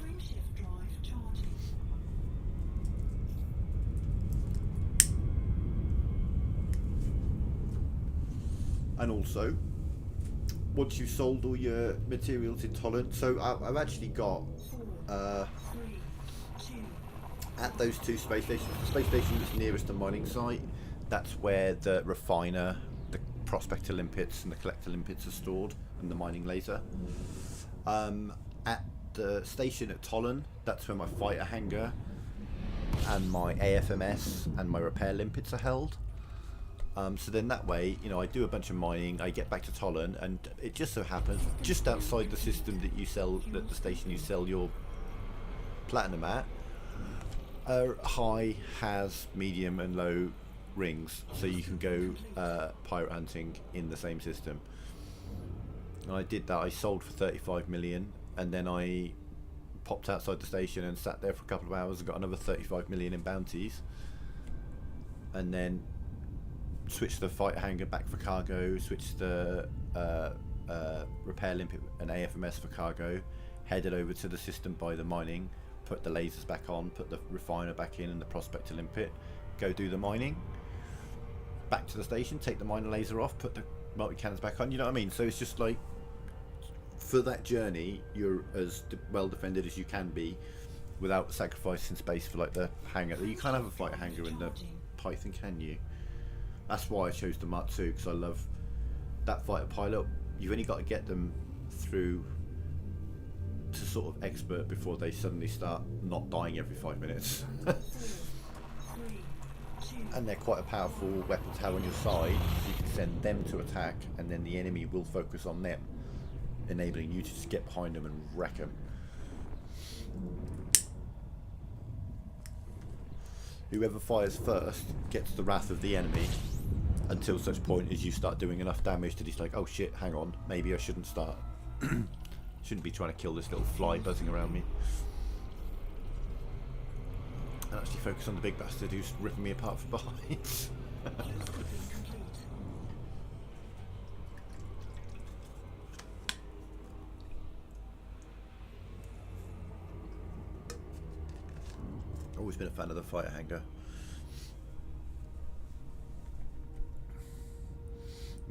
Frameshift drive charging. And also, once you've sold all your materials in Tolland, so I've actually got at those two space stations, the space station that's nearest the mining site, that's where the refiner, the prospector limpets and the collector limpets are stored, and the mining laser. At the station at Tolland, that's where my fighter hangar and my AFMS and my repair limpets are held. So then that way, you know, I do a bunch of mining, I get back to Tolland, and it just so happens, just outside the system that you sell, at the station you sell your platinum at, high, has, medium and low rings, so you can go pirate hunting in the same system. And I did that, I sold for 35 million, and then I popped outside the station and sat there for a couple of hours and got another 35 million in bounties, and then switched the fighter hangar back for cargo, switched the repair limpet and AFMS for cargo, headed over to the system by the mining, put the lasers back on, put the refiner back in and the prospector limpet, go do the mining, back to the station, take the miner laser off, put the multi-cannons back on, you know what I mean? So it's just like, for that journey, you're as well defended as you can be without sacrificing space for like the hangar. You can't have a fighter hangar in the Python, can you? That's why I chose the Mark II, because I love that fighter pilot. You've only got to get them through to sort of expert before they suddenly start not dying every 5 minutes. And they're quite a powerful weapon to have on your side. You can send them to attack, and then the enemy will focus on them, enabling you to just get behind them and wreck them. Whoever fires first gets the wrath of the enemy until such point as you start doing enough damage that he's like, oh shit, hang on, maybe I shouldn't start. Shouldn't be trying to kill this little fly buzzing around me. And actually focus on the big bastard who's ripping me apart from behind. Always been a fan of the fighter hangar.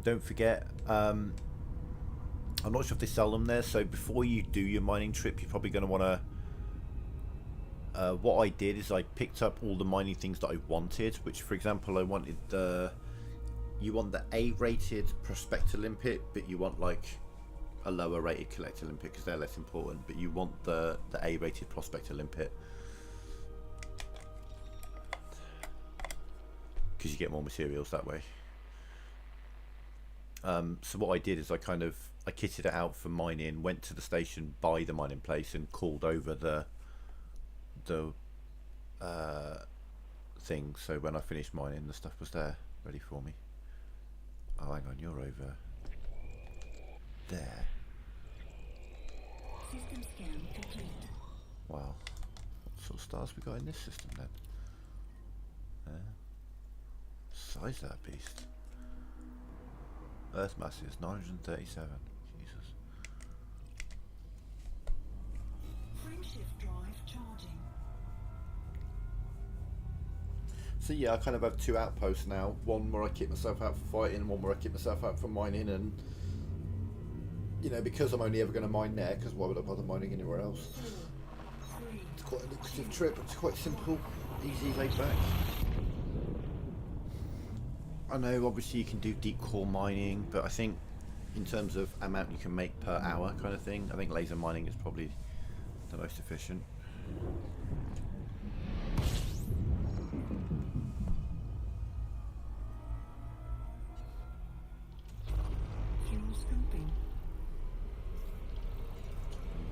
Don't forget, I'm not sure if they sell them there, so before you do your mining trip, you're probably going to want to... what I did is I picked up all the mining things that I wanted, which, for example, I wanted the... You want the A-rated prospector limpet, but you want like a lower rated collector limpet because they're less important, but you want the A-rated prospector limpet because you get more materials that way. So what I did is I kitted it out for mining, went to the station by the mining place and called over the thing, so when I finished mining the stuff was there ready for me. Oh, hang on, you're over there. System scan complete. Wow, what sort of stars we got in this system then? Size of that beast. Earth mass is 937. Jesus. Frameshift drive charging. So yeah, I kind of have two outposts now. One where I keep myself out for fighting, and one where I keep myself out for mining. And you know, because I'm only ever going to mine there, because why would I bother mining anywhere else? It's quite a lucrative trip. It's quite simple, easy, laid back. I know obviously you can do deep core mining, but I think in terms of amount you can make per hour kind of thing, I think laser mining is probably the most efficient. scoping.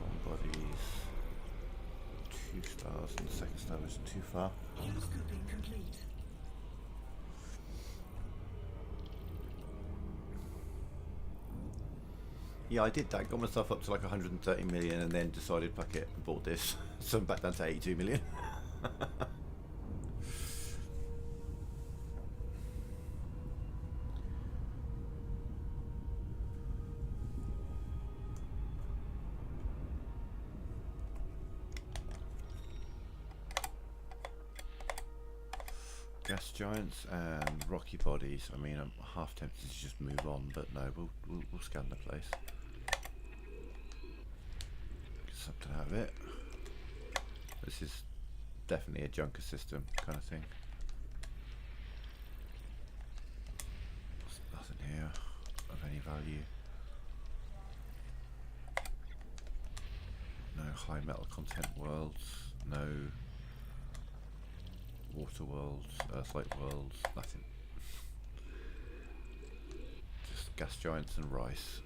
Long bodies. 2 stars and the second star isn't too far. Fuel scoping complete. Yeah, I did that. Got myself up to like 130 million and then decided, fuck it, and bought this. So I'm back down to 82 million. Gas giants and rocky bodies. I mean, I'm half tempted to just move on, but no, we'll scan the place. Get something out of it. This is definitely a junker system kind of thing. There's nothing here of any value. No high metal content worlds. No water worlds, earthlight worlds, nothing. Just gas giants and rice.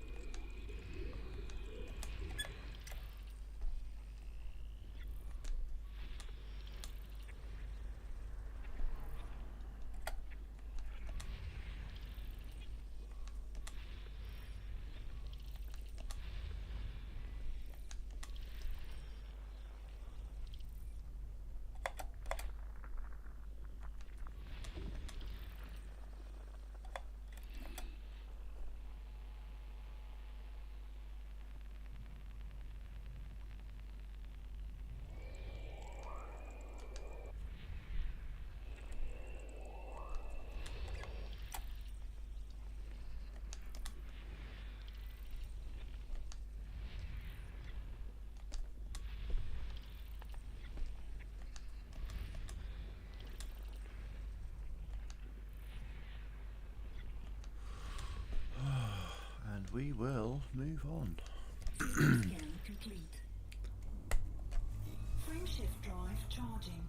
We will move on. Scan complete. Frameshift drive charging.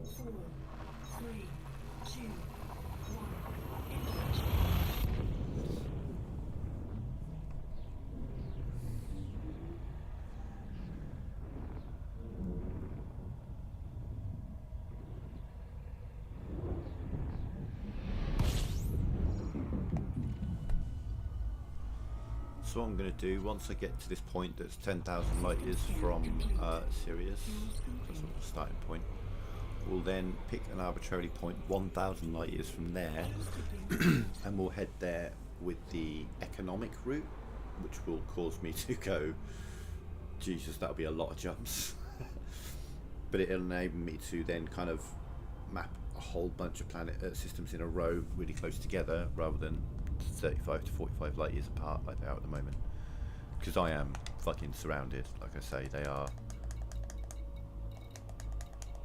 Four, three, two, one. Engage. So what I'm going to do, once I get to this point that's 10,000 light years from Sirius, that's sort of the starting point, we'll then pick an arbitrary point 1,000 light years from there, and we'll head there with the economic route, which will cause me to go, Jesus, that'll be a lot of jumps. But it'll enable me to then kind of map a whole bunch of planet systems in a row really close together, rather than 35 to 45 light years apart like they are at the moment, because I am fucking surrounded. Like I say, they are,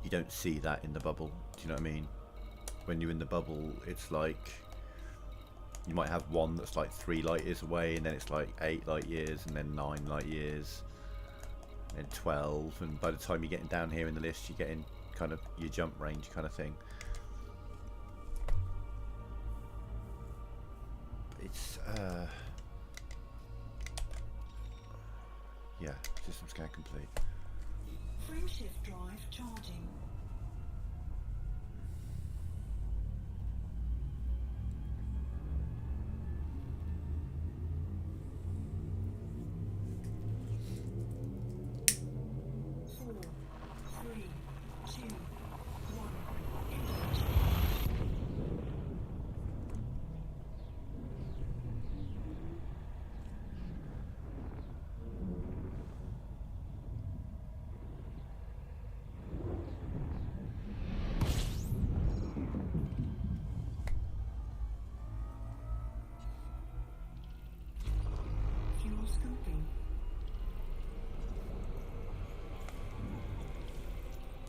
you don't see that in the bubble, do you know what I mean? When you're in the bubble, it's like you might have one that's like 3 light years away, and then it's like 8 light years, and then 9 light years, and 12, and by the time you're getting down here in the list, you're getting kind of your jump range kind of thing. It's yeah, system scan complete. Frameshift drive charging. Four, three, two, one. Engage. Fuel scoping.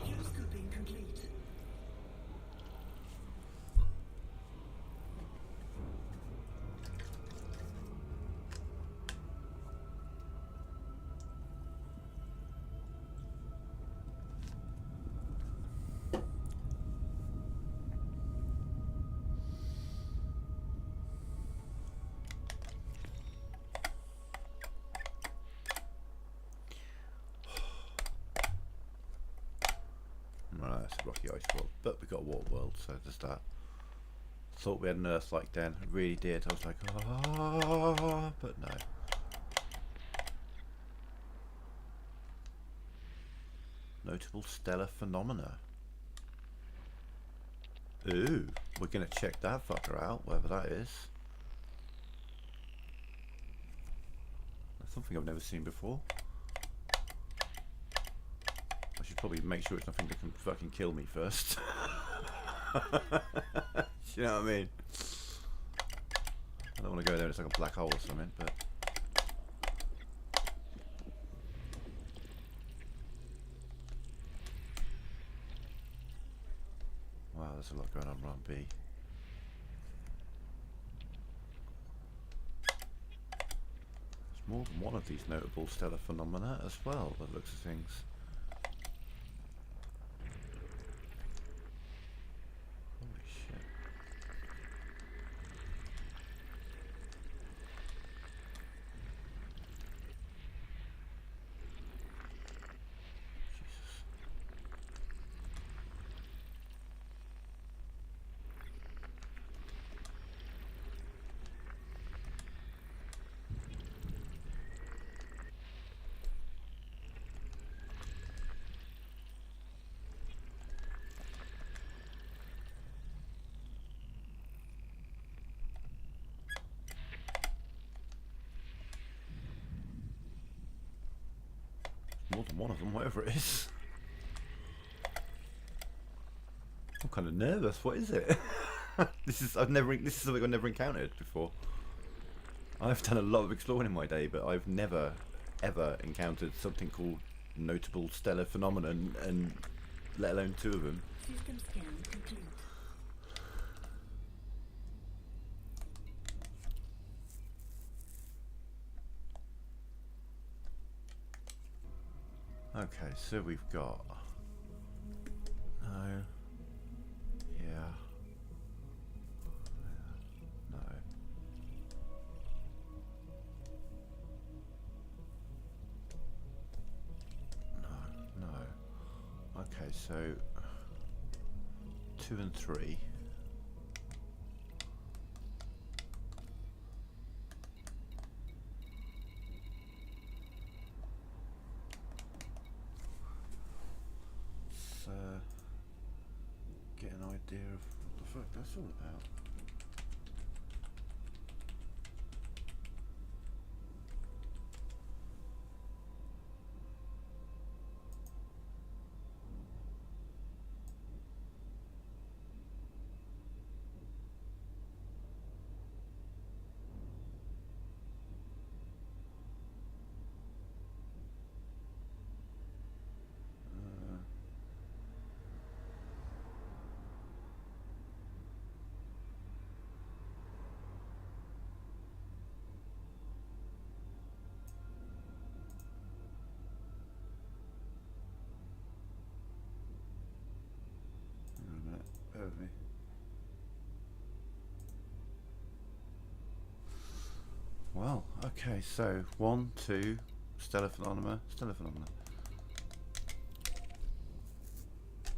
Fuel scoping complete. no, it's a rocky ice world. But we got a water world, so there's that. Thought we had an Earth like then. I really did. I was like, ah, but no. Notable stellar phenomena. Ooh, we're gonna check that fucker out, whatever that is. That's something I've never seen before. I should probably make sure it's nothing that can fucking kill me first. You know what I mean? I don't want to go there and it's like a black hole or something, but... Wow, there's a lot going on around B. There's more than one of these notable stellar phenomena as well, by the looks of things. Holy shit. Jesus. More than one of them, whatever it is. I'm kind of nervous. What is it? This is something I've never encountered before. I've done a lot of exploring in my day, but I've never ever encountered something called notable stellar phenomenon, and let alone two of them. System scan complete. Okay, so we've got no, yeah, no. No, no. Okay, so 2 and 3. Let's get an idea of what the fuck that's all about. Hang on a minute, bear with me. Well, okay, so 1, 2, stellar phenomena, stellar phenomena.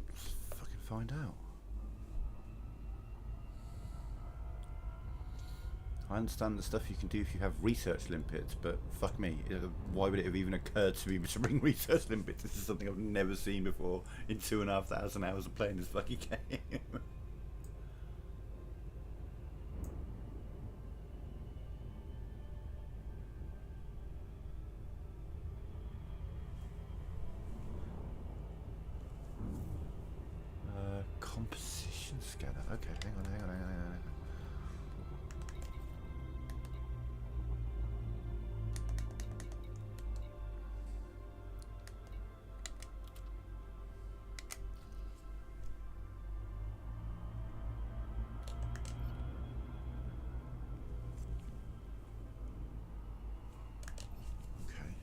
Let's fucking find out. I understand the stuff you can do if you have research limpets, but fuck me, why would it have even occurred to me to bring research limpets? This is something I've never seen before in 2,500 hours of playing this fucking game. Composition scanner. Okay, hang on. Okay.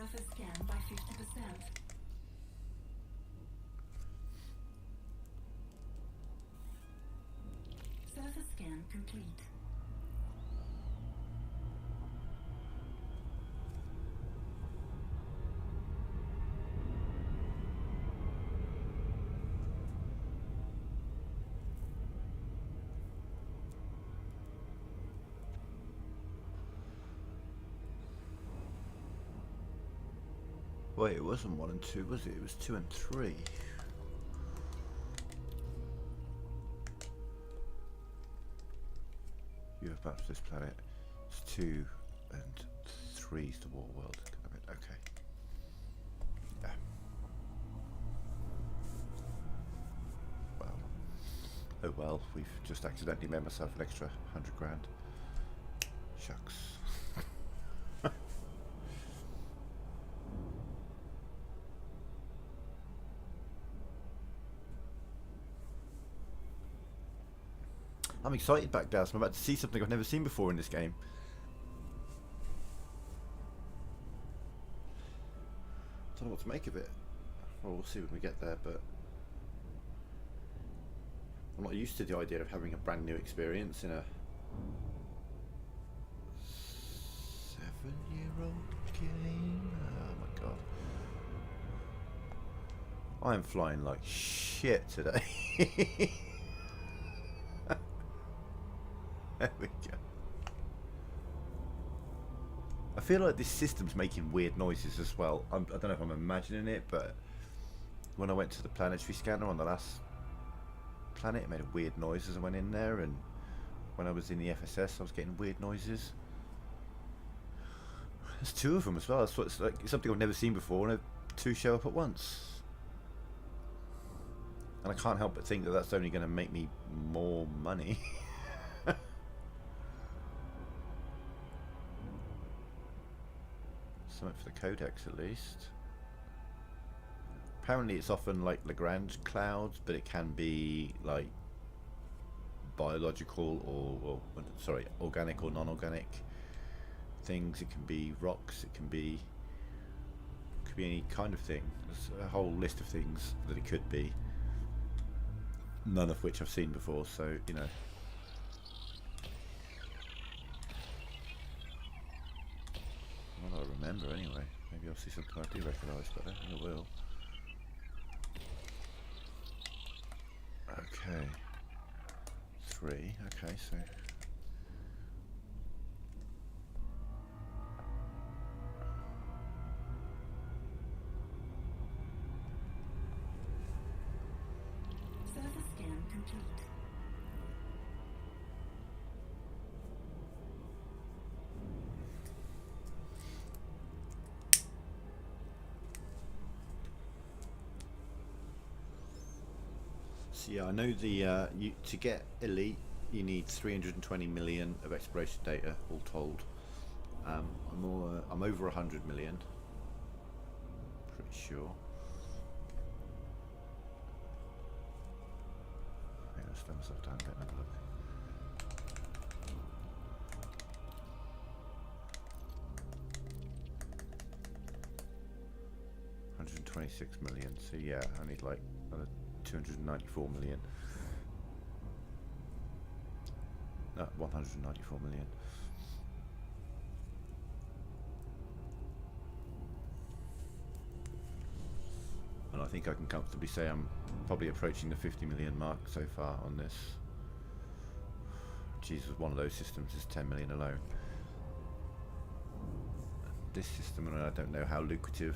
Surface scan by 50%. Surface scan complete. Wait, it wasn't 1 and 2, was it? It was 2 and 3. You have mapped this planet. It's 2 and 3 is the war world. Okay. Yeah. Well. Oh well, we've just accidentally made myself an extra 100 grand. Shucks. I'm excited back there, so I'm about to see something I've never seen before in this game. Don't know what to make of it. Well, we'll see when we get there, but I'm not used to the idea of having a brand new experience in a 7-year-old game. Oh my god. I am flying like shit today. There we go. I feel like this system's making weird noises as well. I don't know if I'm imagining it, but when I went to the planetary scanner on the last planet, it made a weird noise as I went in there, and when I was in the FSS, I was getting weird noises. There's 2 of them as well. That's what it's like. It's something I've never seen before, and 2 show up at once. And I can't help but think that that's only going to make me more money. Something for the codex at least. Apparently it's often like Lagrange clouds, but it can be like biological or sorry, organic or non-organic things. It can be rocks, it could be any kind of thing. There's a whole list of things that it could be, none of which I've seen before, so you know. Well, I remember anyway. Maybe I'll see something I do recognise, but I don't think I will. Okay. 3. Okay, so Surface scan complete. So yeah, I know the to get elite, you need 320 million of exploration data, all told. I'm over 100 million, pretty sure. Yeah, I'll slow myself down a bit and have a look. $126 million. So yeah, I need like another 294 million. 194 million. And I think I can comfortably say I'm probably approaching the 50 million mark so far on this. Jesus, one of those systems is 10 million alone. This system, and I don't know how lucrative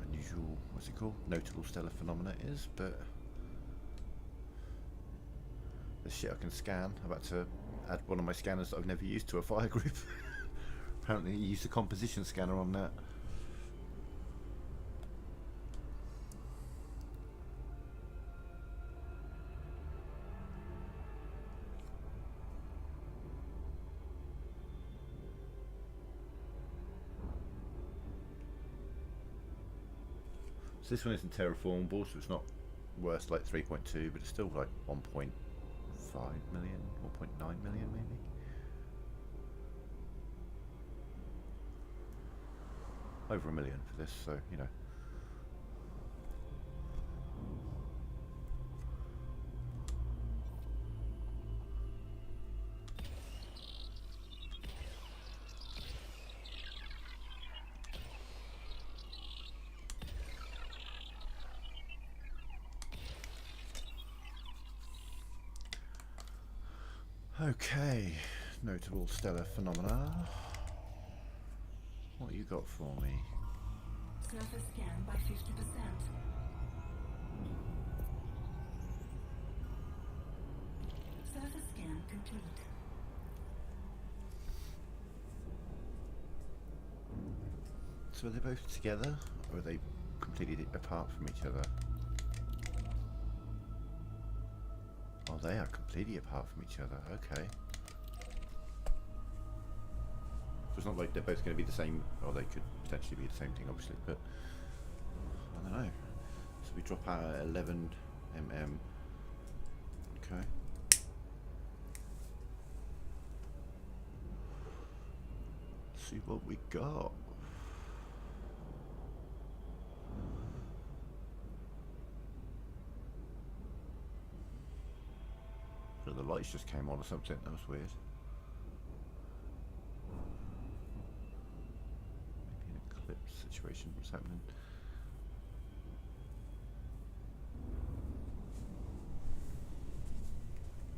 unusual, what's it called? Notable stellar phenomena is, but the shit I can scan. I'm about to add one of my scanners that I've never used to a fire group. Apparently you use the composition scanner on that. So this one isn't terraformable, so it's not worth like 3.2, but it's still like 1.5 million, 1.9 million maybe. over $1 million for this, so you know. Okay, notable stellar phenomena. What you got for me? Surface scan by 50%. Surface scan complete. So are they both together, or are they completely apart from each other? Oh, they are completely apart from each other, okay. So it's not like they're both going to be the same, or they could potentially be the same thing, obviously, but I don't know. So we drop out at 11 mm. Okay. See what we got. So the lights just came on or something. That was weird. Maybe an eclipse situation. What's happening?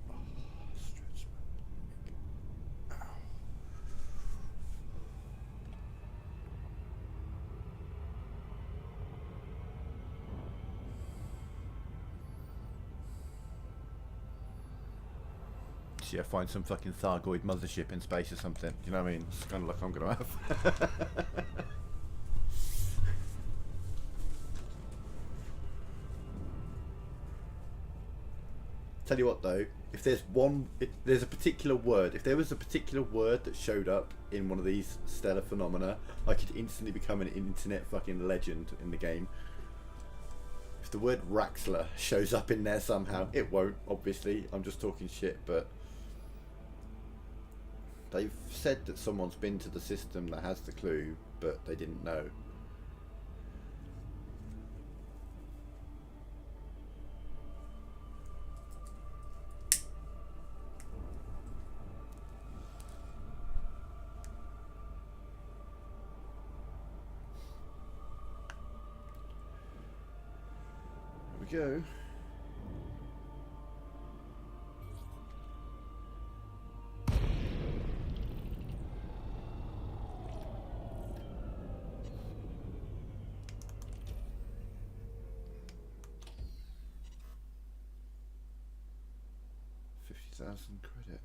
Oh, stretch. Ow. Yeah, find some fucking Thargoid mothership in space or something. You know what I mean? It's kind of like I'm gonna have. Tell you what though, if there's there's a particular word. If there was a particular word that showed up in one of these stellar phenomena, I could instantly become an internet fucking legend in the game. If the word Raxler shows up in there somehow, it won't. Obviously, I'm just talking shit, but. They've said that someone's been to the system that has the clue, but they didn't know. There we go. $50,000 credit.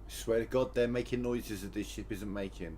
I swear to God, they're making noises that this ship isn't making.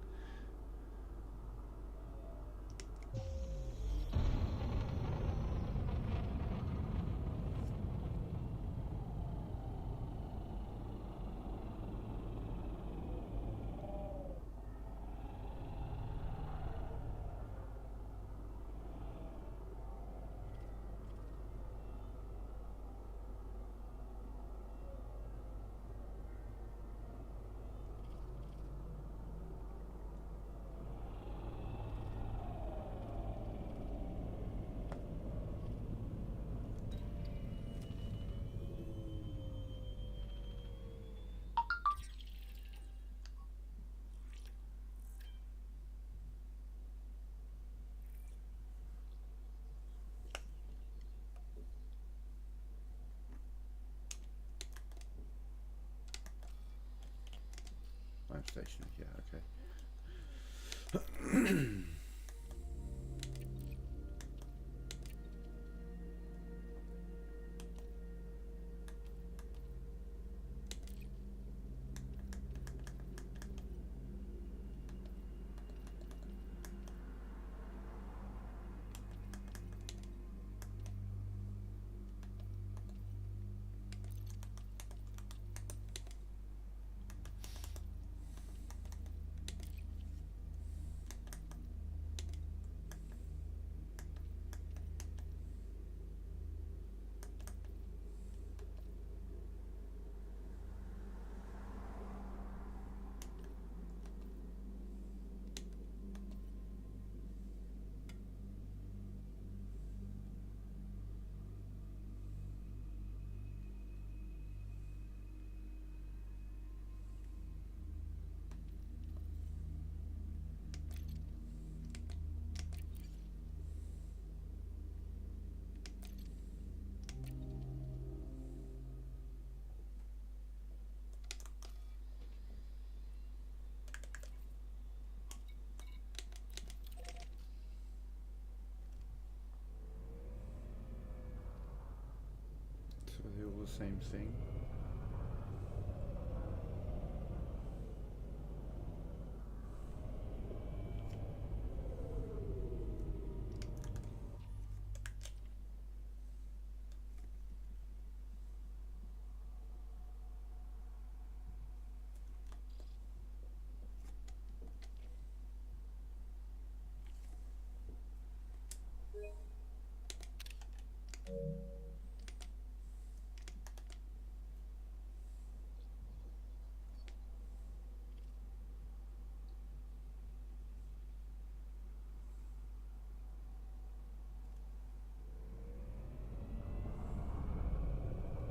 I'm stationary, yeah, okay. the same thing.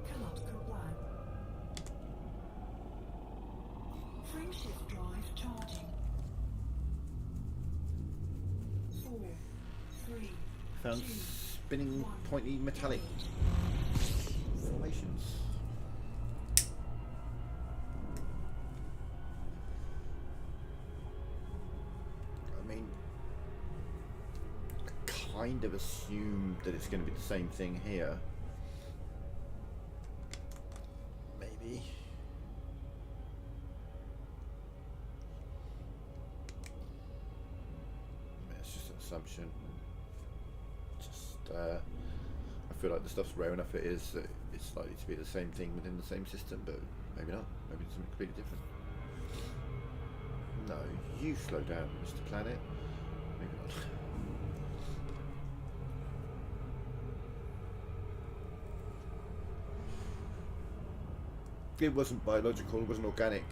Cannot comply. Frame shift drive charging. 4, 3, Found 2, spinning 1. pointy metallic formations. I mean, I kind of assumed that it's going to be the same thing here. Maybe. It's just an assumption. I feel like the stuff's rare enough it is that it's likely to be the same thing within the same system, but maybe not. Maybe it's something completely different. No, you slow down, Mr. Planet. Maybe not. It wasn't biological, it wasn't organic.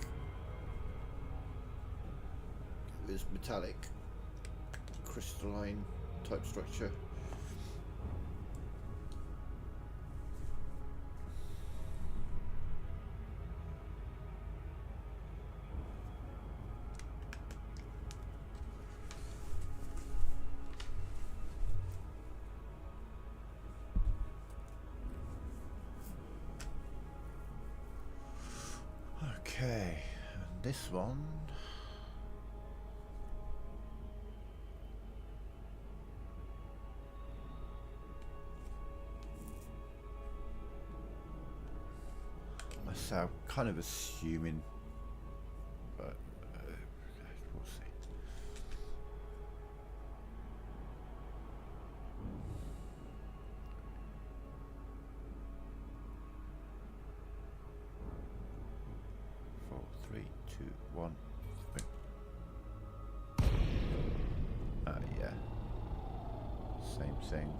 It was metallic, crystalline type structure. Okay, and this one. So I'm kind of assuming, but we'll see. Four, three, two, one. Yeah. Same thing.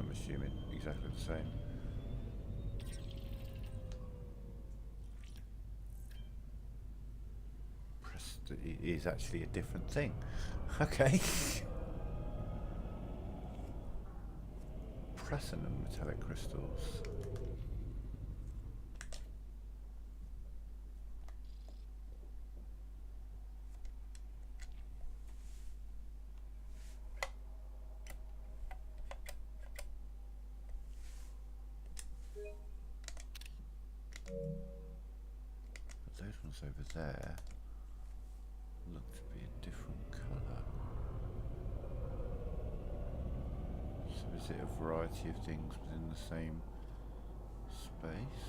I'm assuming exactly the same. It is actually a different thing. Okay. Pressing metallic crystals. But those ones over there look to be a different colour. So is it a variety of things within the same space?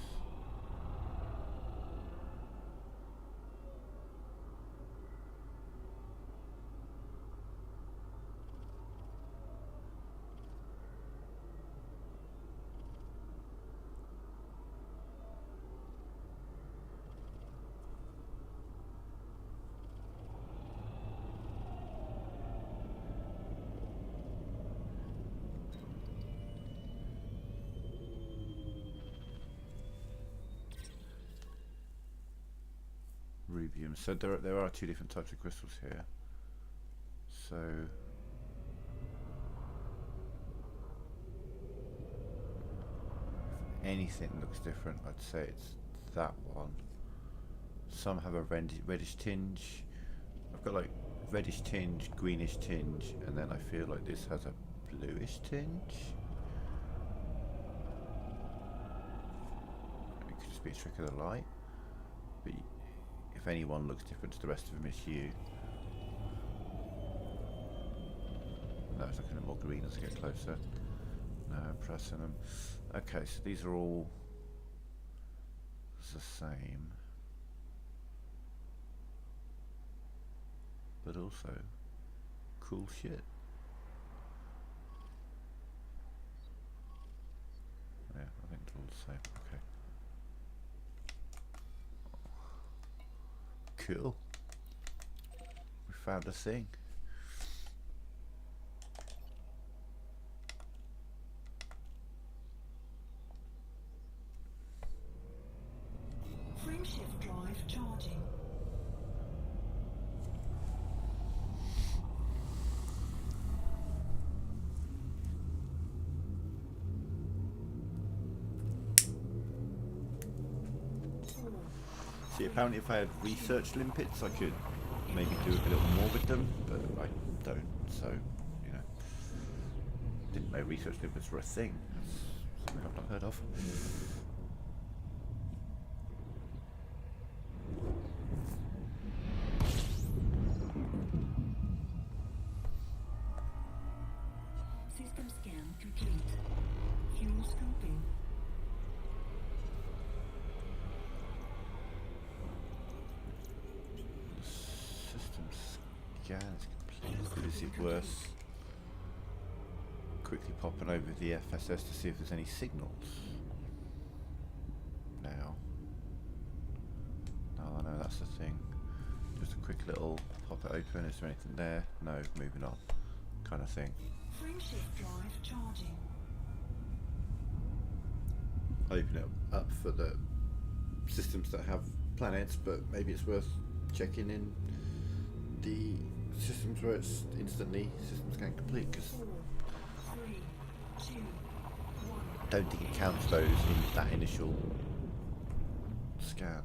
Rubium. So there are two different types of crystals here. So if anything looks different, I'd say it's that one. Some have a reddish tinge. I've got like reddish tinge, greenish tinge, and then I feel like this has a bluish tinge. It could just be a trick of the light. But if any one looks different to the rest of them, it's you. No, it's looking more green as I get closer. No, I'm pressing them. Okay, so these are all the same. But also cool shit. Yeah, I think it's all the same. Okay. Cool. We found a thing. Frameshift drive charging. See, apparently if I had research limpets, I could maybe do a little more with them, but I don't, so, you know. Didn't know research limpets were a thing. That's something I've not heard of. System scan complete. Fuel scoping. System scan is complete, but is it worth quickly popping over the FSS to see if there's any signals? Now. Oh no, that's the thing. Just a quick little pop it open, is there anything there? No, moving on, kind of thing. Frameshift drive charging. Open it up for the systems that have planets, but maybe it's worth checking in the systems where it's instantly system scan complete, because 4, 3, 2, 1. I don't think it counts those in that initial scan.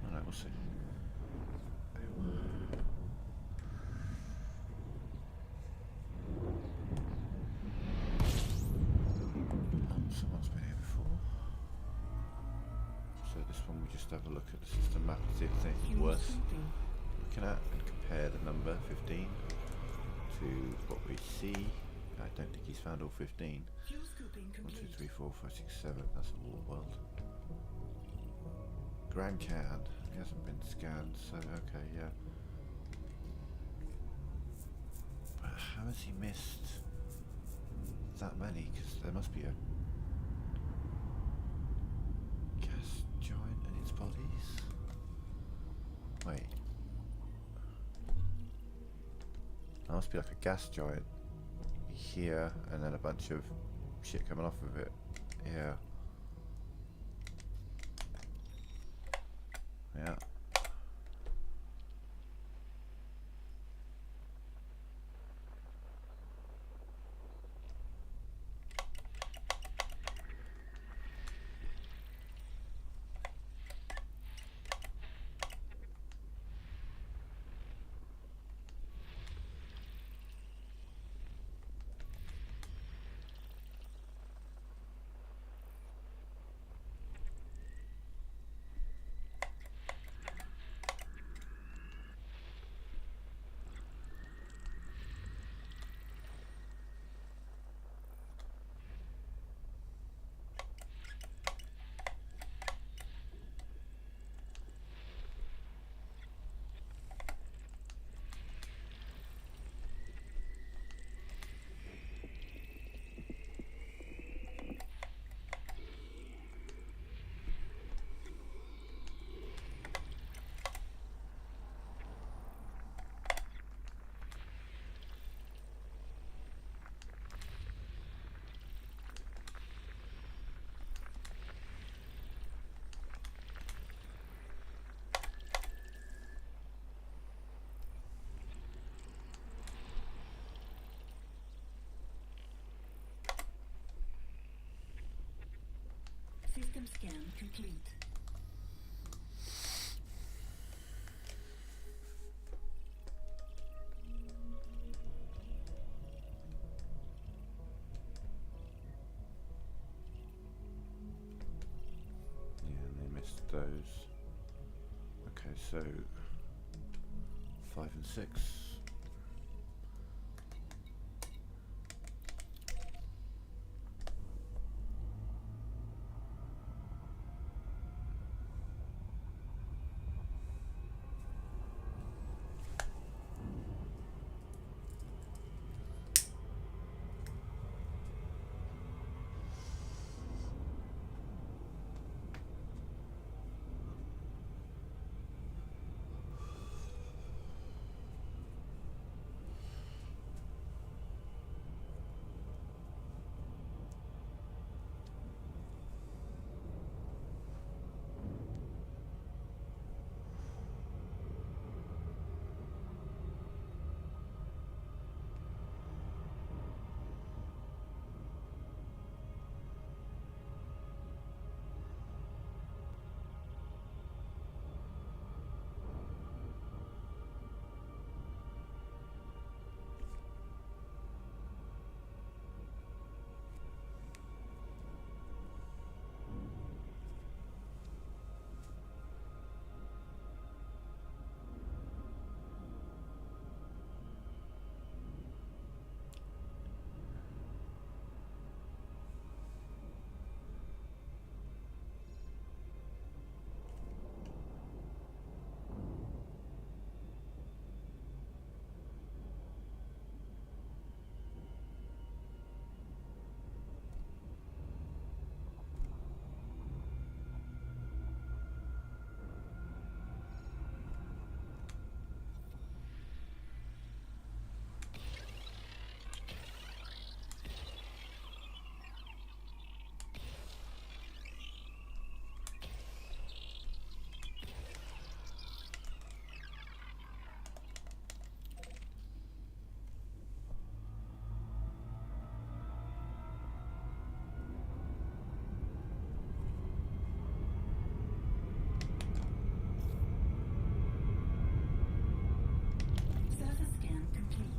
I don't know, we'll see. Someone's been here before. So this one we just have a look at the system map to see if there's anything Fuel worth scoping. looking at and compare the number 15 to what we see. I don't think he's found all 15. Fuel scoping 1, 2, complete. 3, 4, 5, 6, 7. That's a war world. Grand Can. He hasn't been scanned, so okay, yeah. But how has he missed that many? Because there must be a gas giant and its bodies. Wait. There must be like a gas giant here, and then a bunch of shit coming off of it. Yeah. Yeah. System scan complete. Yeah, and they missed those. Okay, so 5 and 6. Surface scan complete.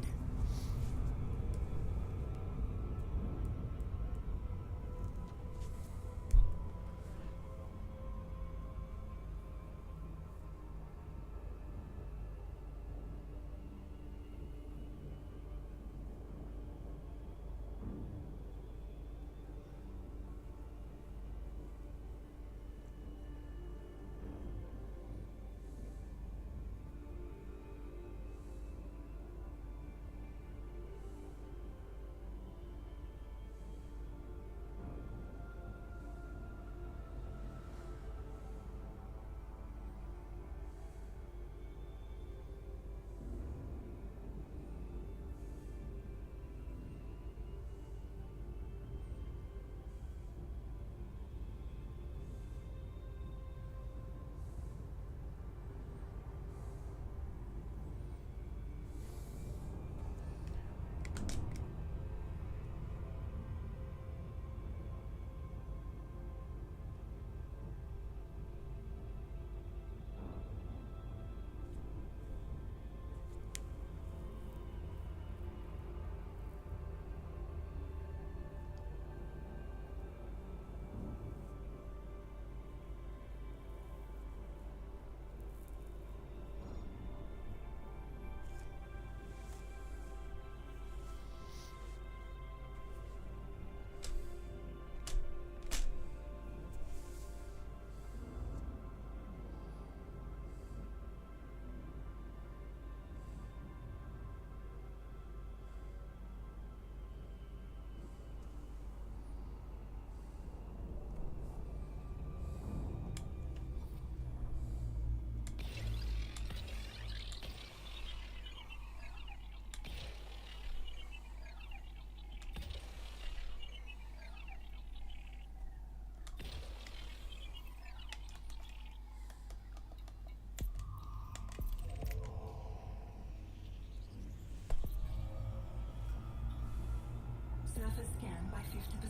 Surface scan by 50%.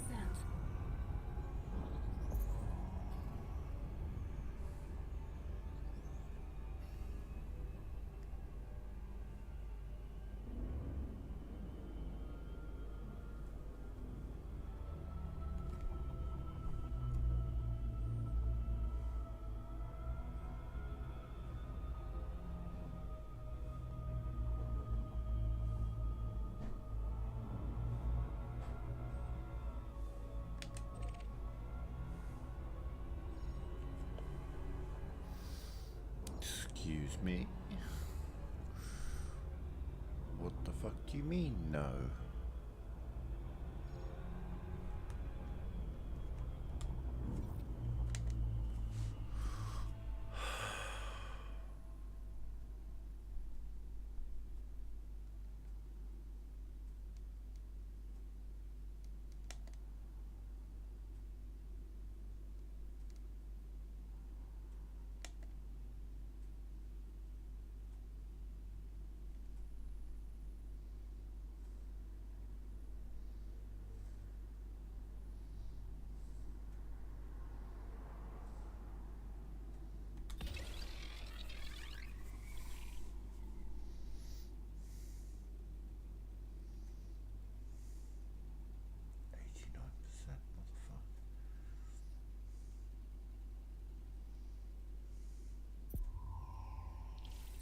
me. What the fuck do you mean, no?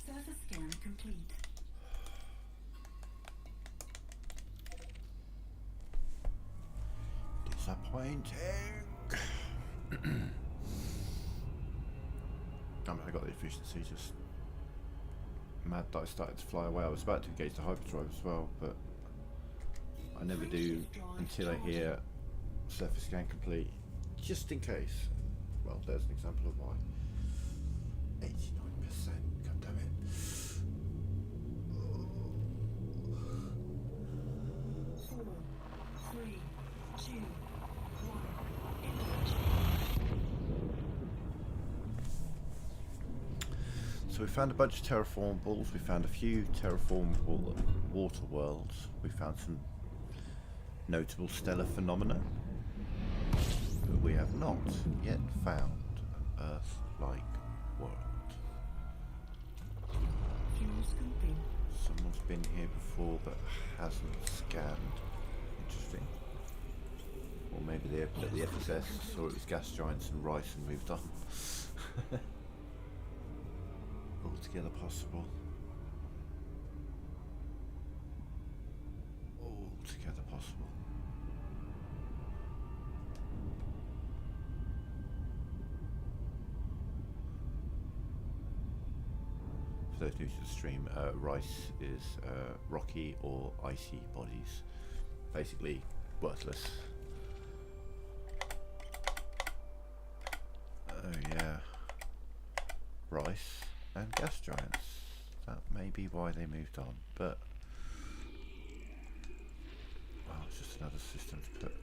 Surface scan complete. Disappointing. I got the efficiency just mad that I started to fly away. I was about to engage the hyperdrive as well, but I never do until I hear surface scan complete, just in case. Well, there's an example of why. 89%, god damn it. 4, 3, 2, 1. So we found a bunch of terraformables, we found a few terraformable water worlds, we found some notable stellar phenomena, but we have not yet found an Earth-like world. Fuel scooping. Someone's been here before but hasn't scanned. Interesting. Or maybe they opened up the FSS, saw it was gas giants and rice and moved on. Altogether possible. Altogether possible. For those new to the stream, rice is rocky or icy bodies. Basically worthless. Oh yeah. Rice and gas giants. That may be why they moved on, but well, it's just another system to put.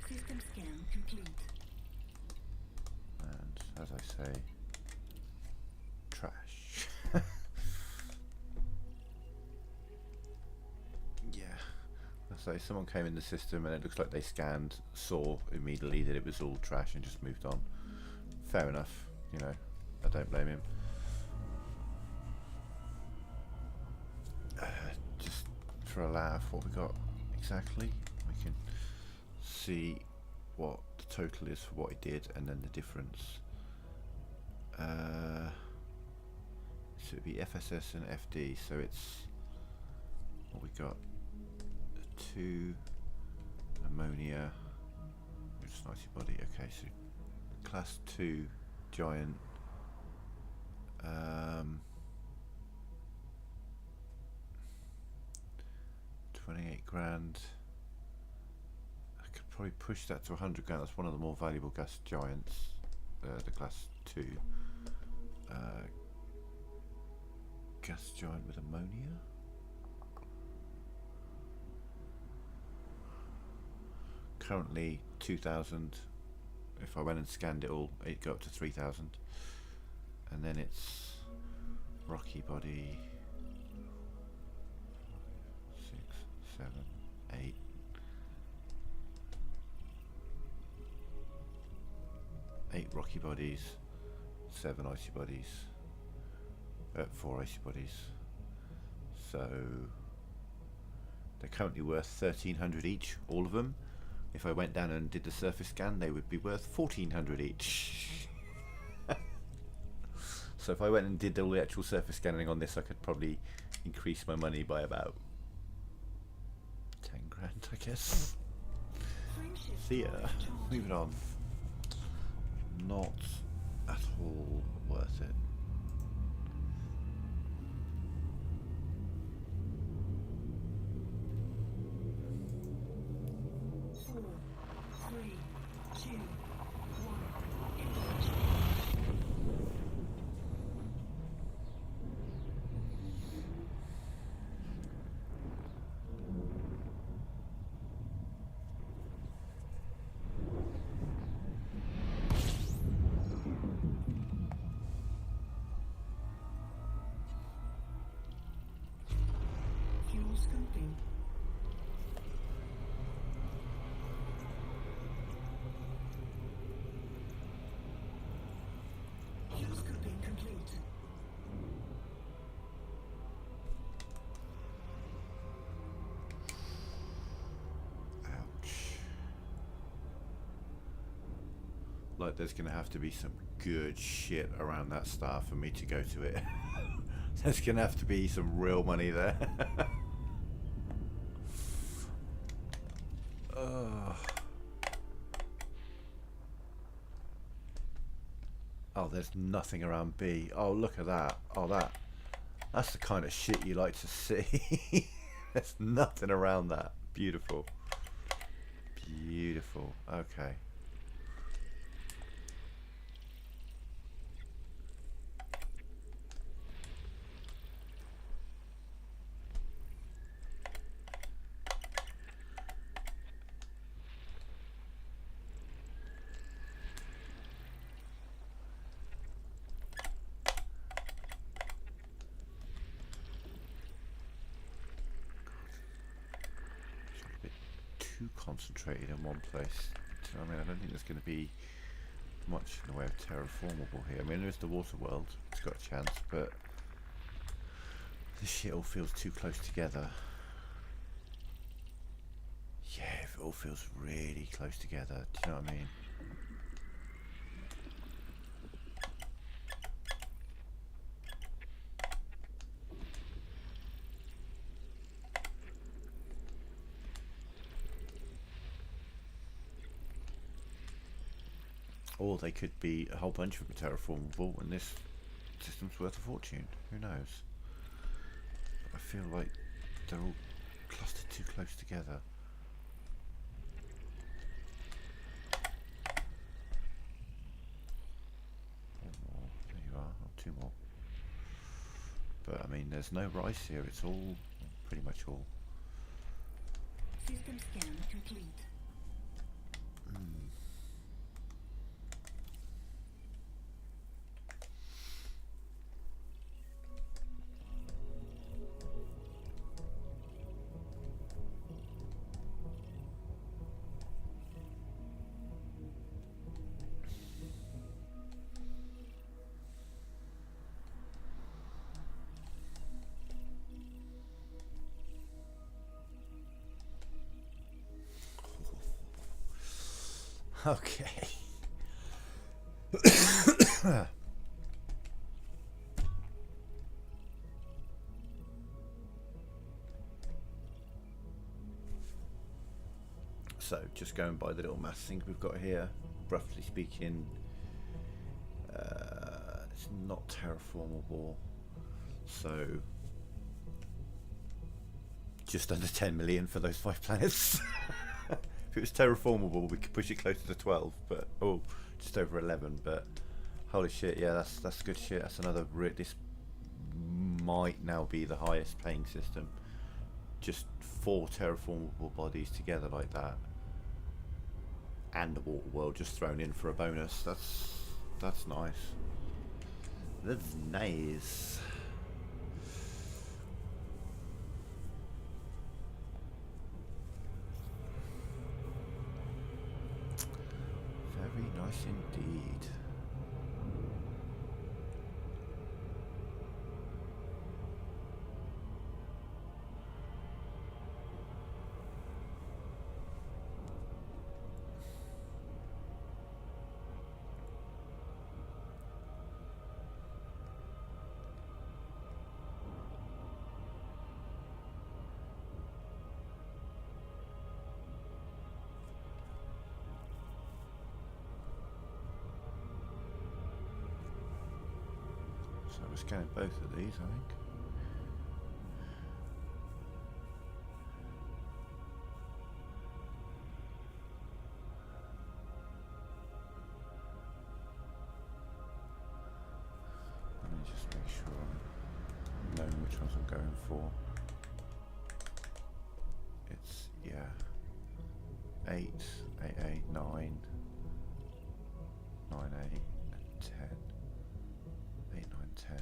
System scan complete. And as I say, trash. Yeah. I say someone came in the system and it looks like they scanned, saw immediately that it was all trash and just moved on. Fair enough, you know, I don't blame him. Just for a laugh, what we got exactly? We can see what the total is for what he did and then the difference. So it'd be FSS and FD, so it's what we got: 2 ammonia, just nice body. Okay, so class 2 giant, 28 grand. I could probably push that to 100 grand. That's one of the more valuable gas giants, the class 2. gas giant with ammonia. Currently 2,000. If I went and scanned it all, it'd go up to 3,000. And then it's rocky body 6, 7, 8. 8 rocky bodies, 7 icy bodies, 4 icy bodies. So they're currently worth 1,300 each, all of them. If I went down and did the surface scan, they would be worth 1,400 each. So if I went and did all the actual surface scanning on this, I could probably increase my money by about 10 grand, I guess. See ya. Moving on. Not at all worth it. Scoping. Fuel scoping complete. Ouch. Like there's gonna have to be some good shit around that star for me to go to it. There's gonna have to be some real money there. Oh, there's nothing around B. Oh, look at that. Oh, that's the kind of shit you like to see. There's nothing around that. Beautiful. Beautiful. Okay. Too concentrated in one place. I mean, I don't think there's going to be much in the way of terraformable here. I mean, there's the water world. It's got a chance, but this shit all feels too close together. Yeah, if it all feels really close together. Do you know what I mean? Or they could be a whole bunch of them terraformable and this system's worth a fortune. Who knows? I feel like they're all clustered too close together. One more. There you are. Oh, 2 more. But I mean, there's no rice here. It's all pretty much all. System scan complete. Okay. So, just going by the little maths thing we've got here, roughly speaking, it's not terraformable, so just under 10 million for those 5 planets. If it was terraformable, we could push it closer to 12, but just over 11. But Holy shit! Yeah, that's good shit. That's another. This might now be the highest paying system. Just 4 terraformable bodies together like that, and the water world just thrown in for a bonus. That's nice. That's nice. Very nice indeed. So we're scanning both of these, I think. Let me just make sure I'm knowing which ones I'm going for. It's, yeah, 8, 8, 8, 9, 9, 8, and 10. 8, 9, 10.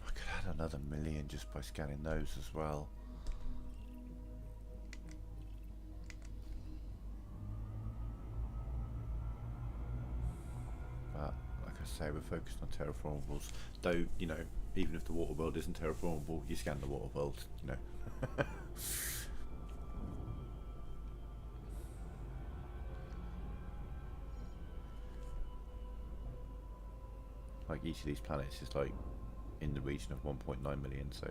I could add another million just by scanning those as well. But like I say, we're focused on terraformables. Though, you know, even if the water world isn't terraformable, you scan the water world, you know. Like each of these planets is like in the region of 1.9 million, so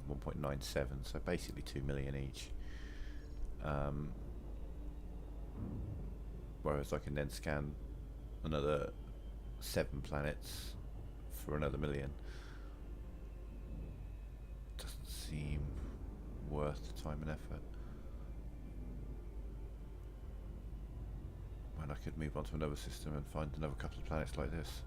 1.97, so basically 2 million each. Whereas I can then scan another 7 planets for another million. Doesn't seem worth the time and effort. When I could move on to another system and find another couple of planets like this.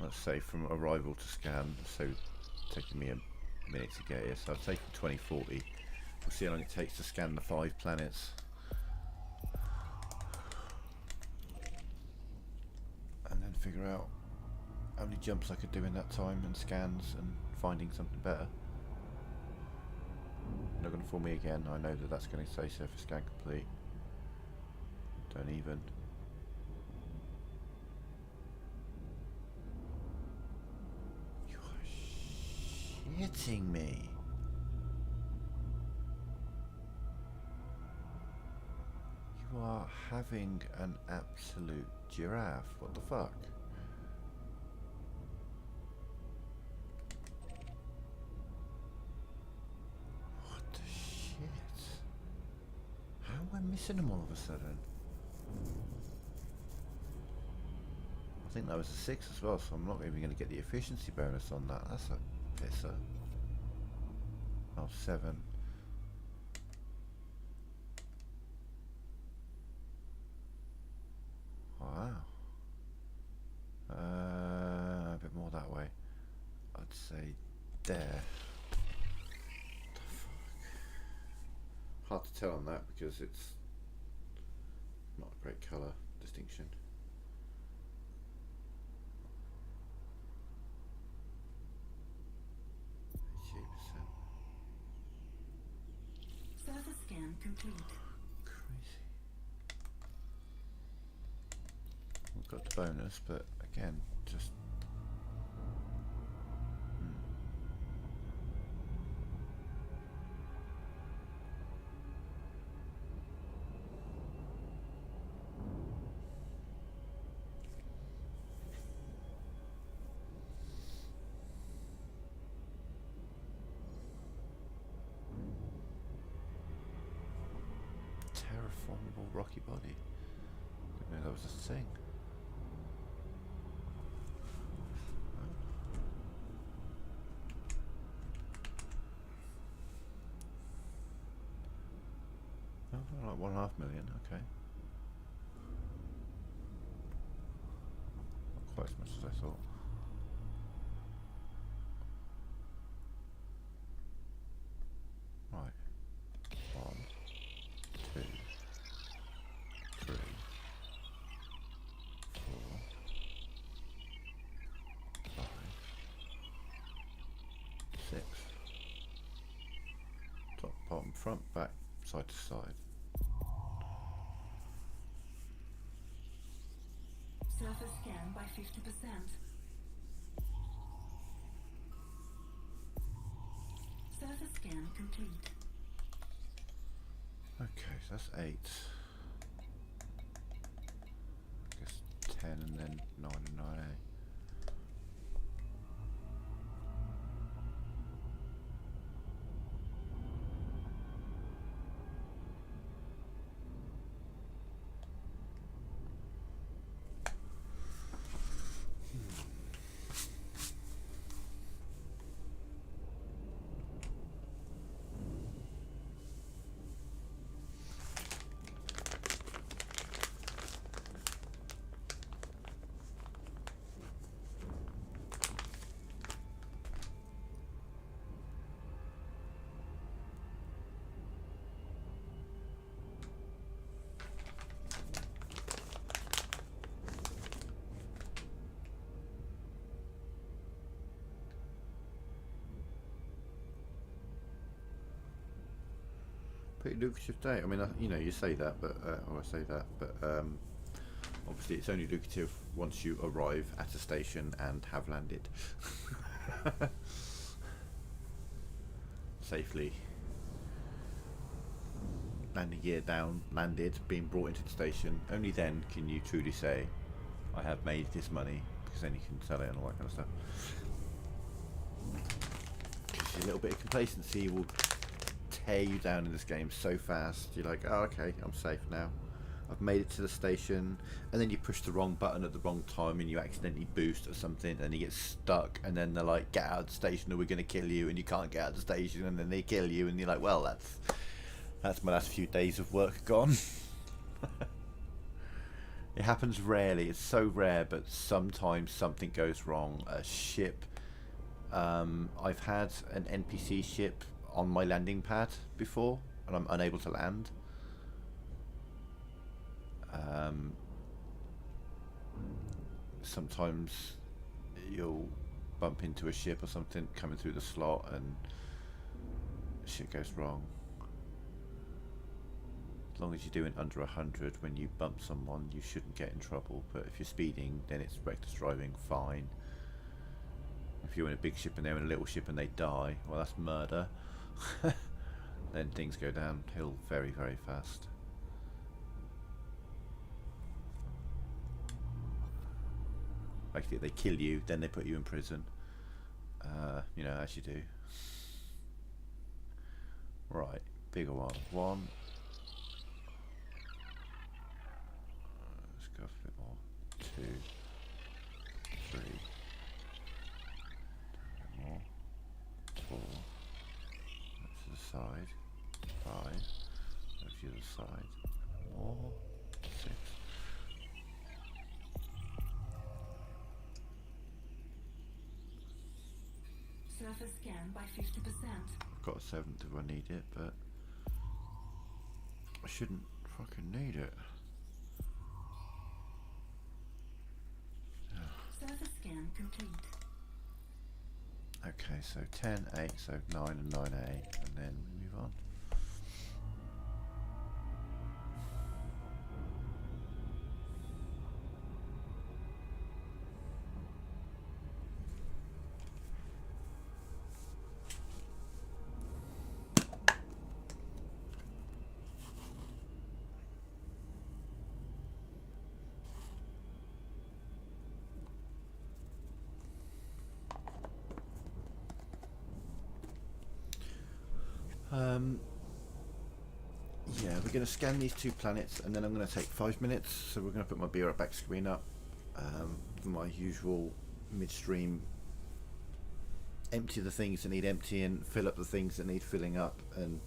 Let's say from arrival to scan, so taking me a minute to get here, so I've taken 2040. We'll see how long it takes to scan the 5 planets. And then figure out how many jumps I could do in that time and scans and finding something better. Not going to fool me again, I know that that's going to say surface scan complete. Don't even. Hitting me. You are having an absolute giraffe. What the fuck? What the shit? How am I missing them all of a sudden? I think that was a 6 as well, so I'm not even going to get the efficiency bonus on that. That's a pisser. Oh, 7. Wow. A bit more that way. I'd say there. What the fuck? Hard to tell on that because it's not a great colour distinction. Surface scan complete. Crazy. We've got the bonus, but again, just. Terraformable rocky body. Didn't know that was a thing. Oh, like 1.5 million, okay. Not quite as much as I thought. Right. 1, 2, 3, 4, 5, 6. Top, bottom, front, back, side to side. Surface scan by 50%. Surface scan complete. Okay, so that's 8. I guess 10 and then 9 and 9A. Pretty lucrative day. I mean, you know, you say that, but or I say that, but obviously it's only lucrative once you arrive at a station and have landed safely. Landing gear down, landed, being brought into the station. Only then can you truly say, "I have made this money," because then you can sell it and all that kind of stuff. Because a little bit of complacency will tear you down in this game so fast. You're like, oh, okay, I'm safe now. I've made it to the station, and then you push the wrong button at the wrong time and you accidentally boost or something, and you get stuck, and then they're like, get out of the station or we're going to kill you, and you can't get out of the station, and then they kill you, and you're like, well, that's my last few days of work gone. It happens rarely. It's so rare, but sometimes something goes wrong. A ship, I've had an NPC ship on my landing pad before, and I'm unable to land. Sometimes you'll bump into a ship or something coming through the slot and shit goes wrong. As long as you're doing under 100, when you bump someone you shouldn't get in trouble, but if you're speeding then it's reckless driving, fine. If you're in a big ship and they're in a little ship and they die, well, that's murder. Then things go downhill very, very fast. Basically, they kill you, then they put you in prison. You know, as you do. Right, bigger one. One. Let's go for a bit more. 2, 3. A bit more. 4. That's to the side. 5. That's to the other side. More. 6. Surface scan by 50%. I've got a 7th if I need it, but I shouldn't fucking need it. Surface scan complete. Okay, so 10, 8, so 9 and 9A, and then we move on. yeah, we're going to scan these 2 planets, and then I'm going to take 5 minutes. So we're going to put my beer back screen up, my usual midstream. Empty the things that need emptying, fill up the things that need filling up, and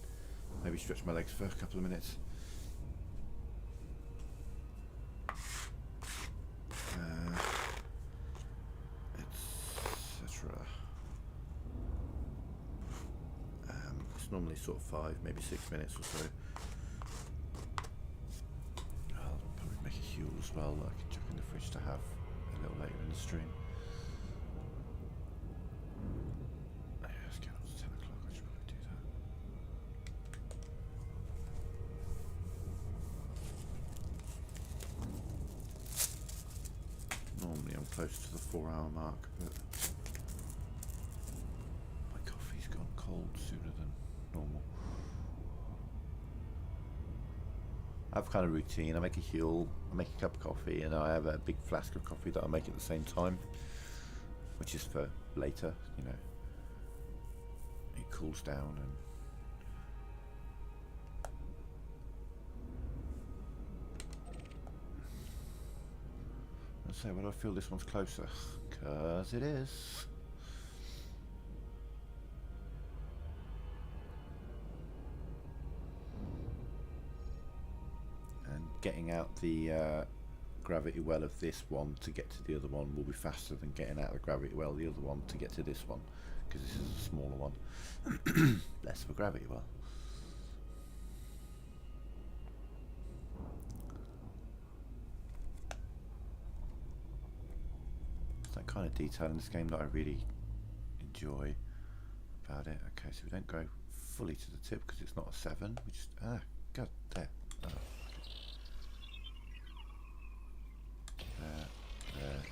maybe stretch my legs for a couple of minutes. Etc. It's normally sort of 5, maybe 6 minutes or so. I'll probably make a Huel as well that I can chuck in the fridge to have a little later in the stream. Yeah, let's get up to 10 o'clock, I should probably do that. Normally I'm close to the 4-hour mark, but my coffee's gone cold sooner than normal. I have kind of routine. I make a Huel, I make a cup of coffee, and I have a big flask of coffee that I make at the same time, which is for later, you know. It cools down and so where do I feel this one's closer? Because it is. And getting out the gravity well of this one to get to the other one will be faster than getting out the gravity well of the other one to get to this one, because this is a smaller one. Less of a gravity well. It's that kind of detail in this game that I really enjoy about it. Okay, so we don't go fully to the tip because it's not a 7. We just god there. Oh. There.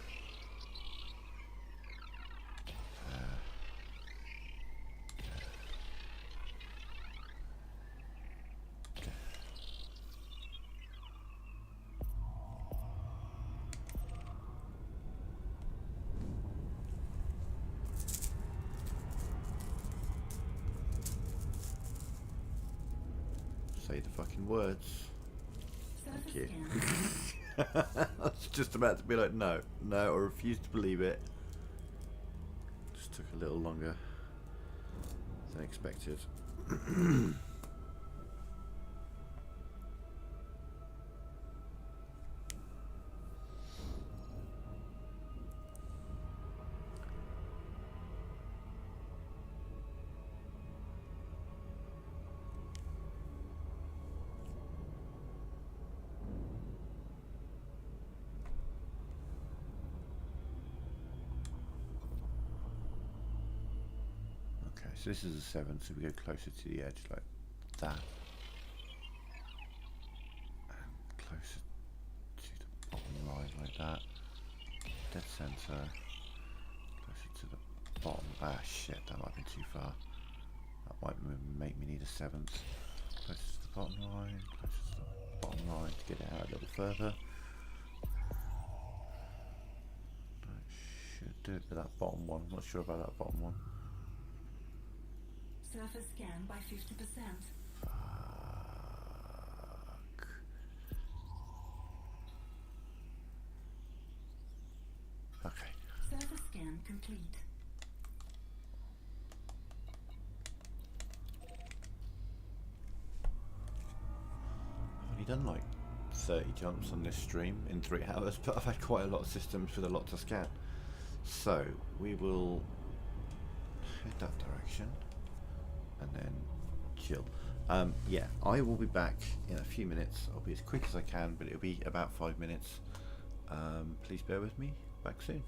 Say the fucking words. Thank you. I was just about to be like, no, I refuse to believe it. Just took a little longer than expected. So this is a 7, so we go closer to the edge like that. And closer to the bottom right like that. Dead centre. Closer to the bottom. Ah shit, that might be too far. That might make me need a 7th. Closer to the bottom right. Closer to the bottom right to get it out a little further. That should do it for that bottom one. I'm not sure about that bottom one. Surface scan by 50%. Fuck. Okay. Surface scan complete. I've only done like 30 jumps on this stream in 3 hours, but I've had quite a lot of systems with a lot to scan. So we will head that direction and then chill. Yeah, I will be back in a few minutes. I'll be as quick as I can, but it'll be about 5 minutes. Please bear with me. Back soon.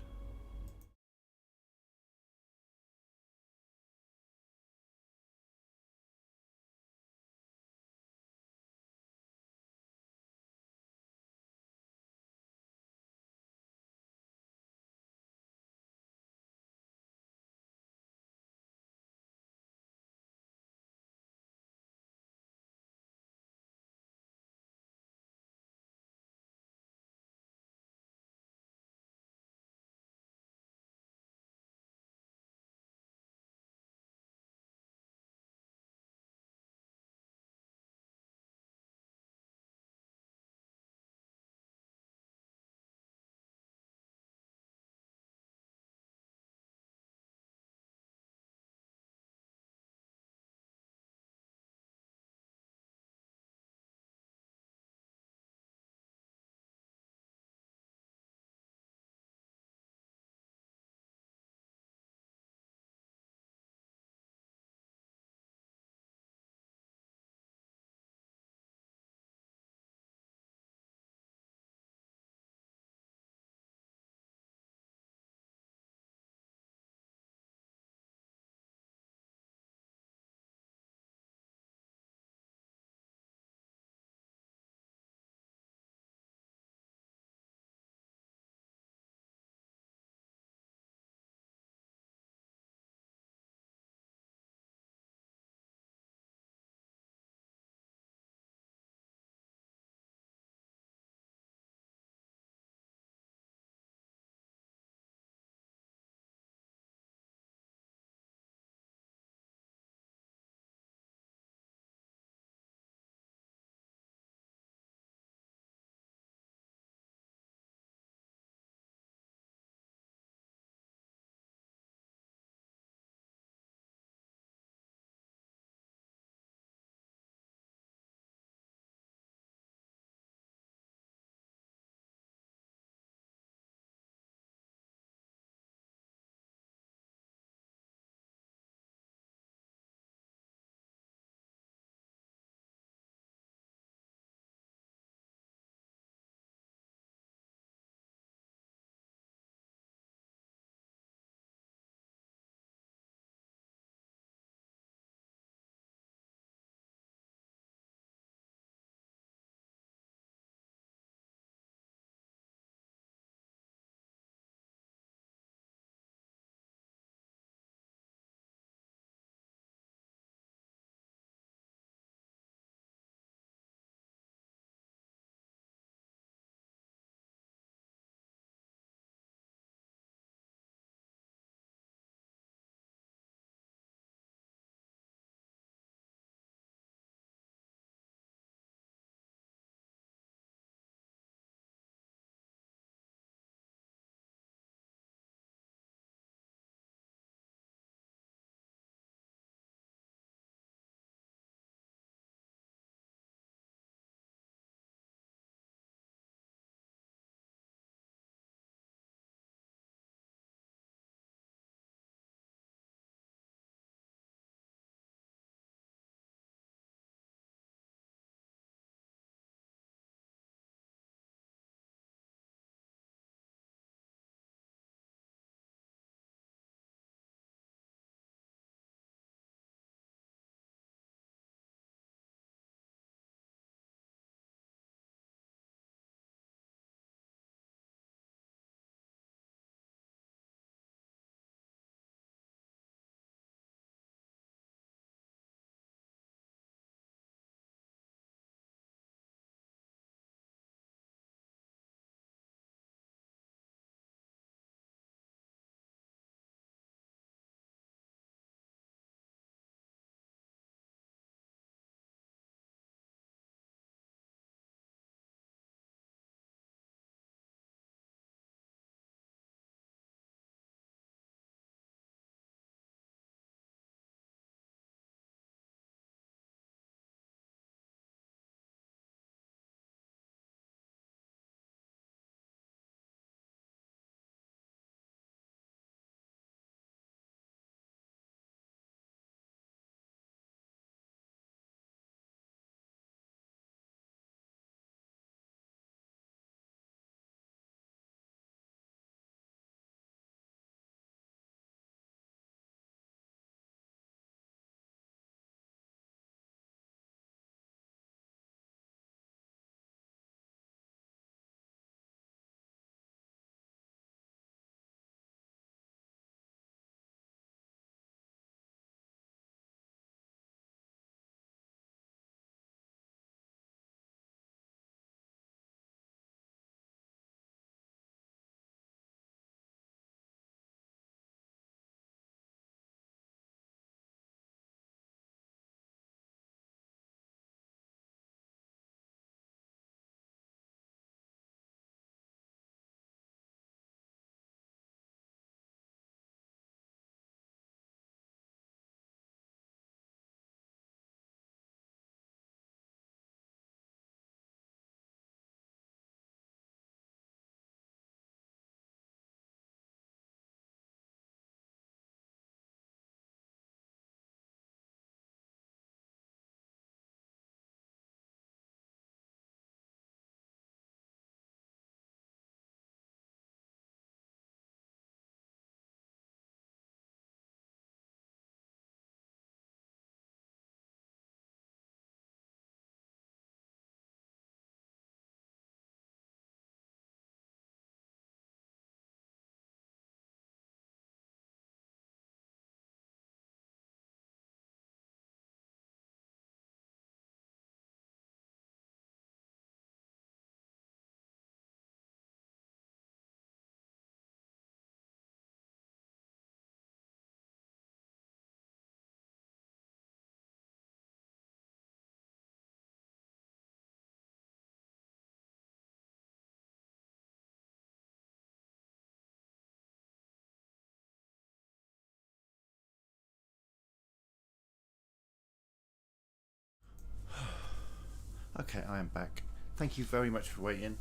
Okay, I am back. Thank you very much for waiting.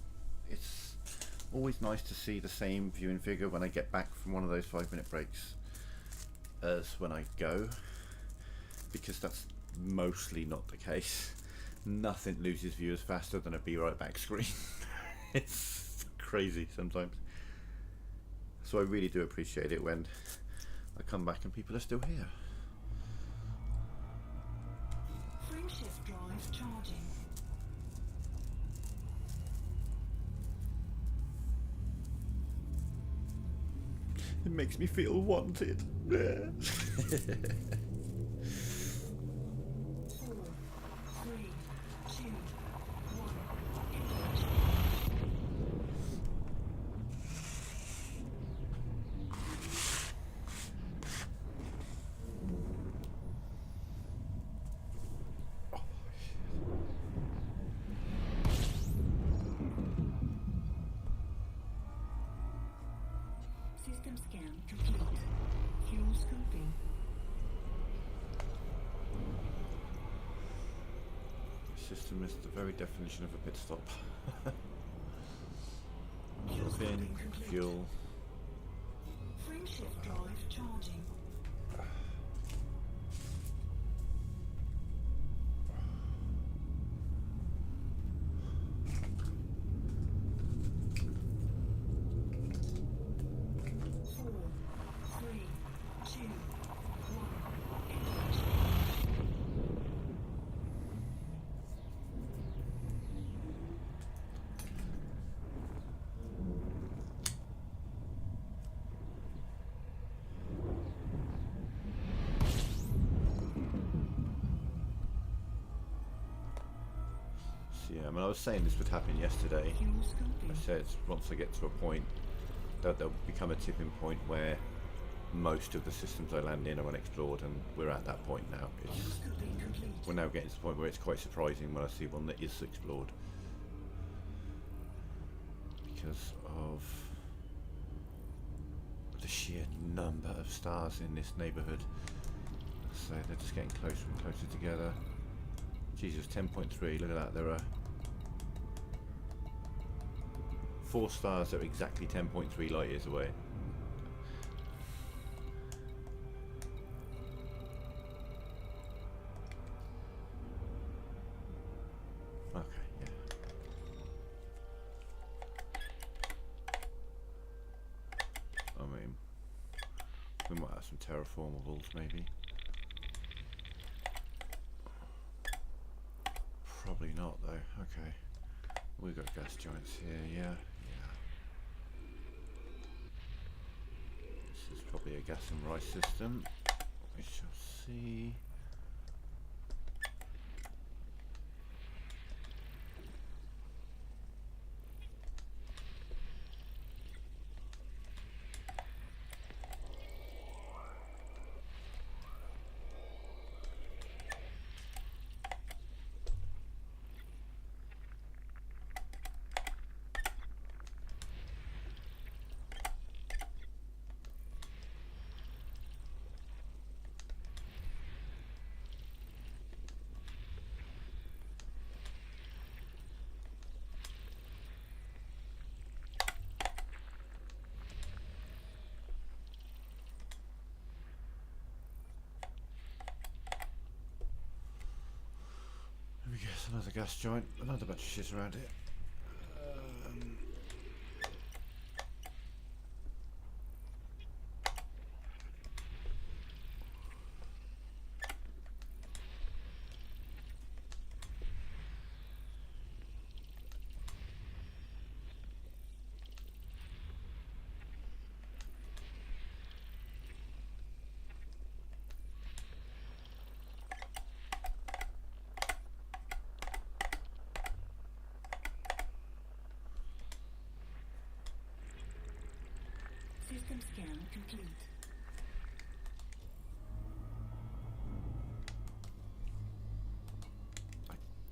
It's always nice to see the same viewing figure when I get back from one of those 5-minute breaks as when I go, because that's mostly not the case. Nothing loses viewers faster than a be right back screen. It's crazy sometimes. So I really do appreciate it when I come back and people are still here. Frameshift drive charging. It makes me feel wanted. 4, 3, 2, 1. System scan complete. Fuel scoping. The system is the very definition of a pit stop. Fuel Drop in, scoping complete. fuel. Frameshift drive charging. Four, three, two, one. Engage. So yeah, I mean, I was saying this would happen yesterday. Fuel scoping. I said once I get to a point that there'll become a tipping point where most of the systems I land in are unexplored, and we're at that point now. Fuel It's, scoping complete. we're now getting to the point where it's quite surprising when I see one that is explored, because of the sheer number of stars in this neighbourhood. So they're just getting closer and closer together. Jesus, 10.3, look at that, there are 4 stars that are exactly 10.3 light years away. Okay, yeah. I mean, we might have some terraformables maybe. Probably not though. Okay. We've got gas giants here, yeah. This is probably a gas and rice system. We shall see. Let me guess, another gas giant, another bunch of shit around here. System scan complete.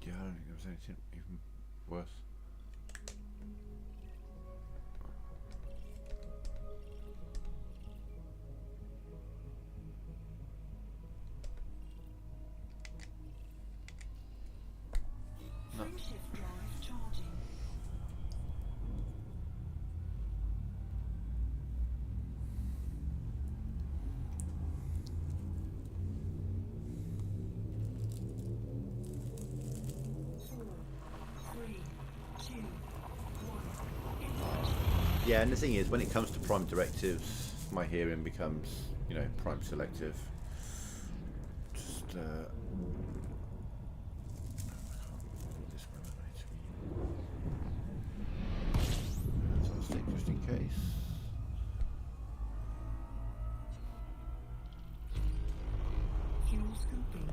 Yeah, I don't think there was anything even worse. Yeah, and the thing is, when it comes to prime directives, my hearing becomes, you know, prime selective. Just, I can't follow this one, so I'll stick just in case. Fuel scoping.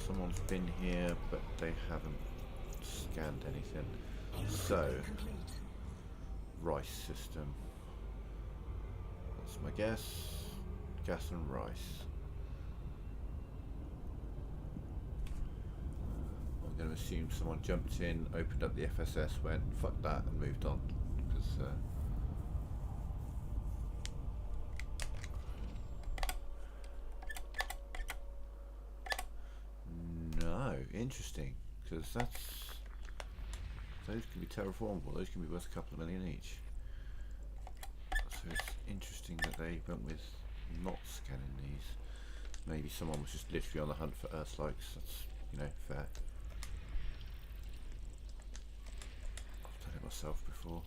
Someone's been here, but they haven't scanned anything. So, Complete. rice system. That's my guess. Gas and rice. I'm going to assume someone jumped in, opened up the FSS, went fuck that, and moved on. Because no, interesting. Because those can be terraformable. Those can be worth a couple of million each. So it's interesting that they went with not scanning these. Maybe someone was just literally on the hunt for Earthlikes. That's, you know, fair. I've done it myself before.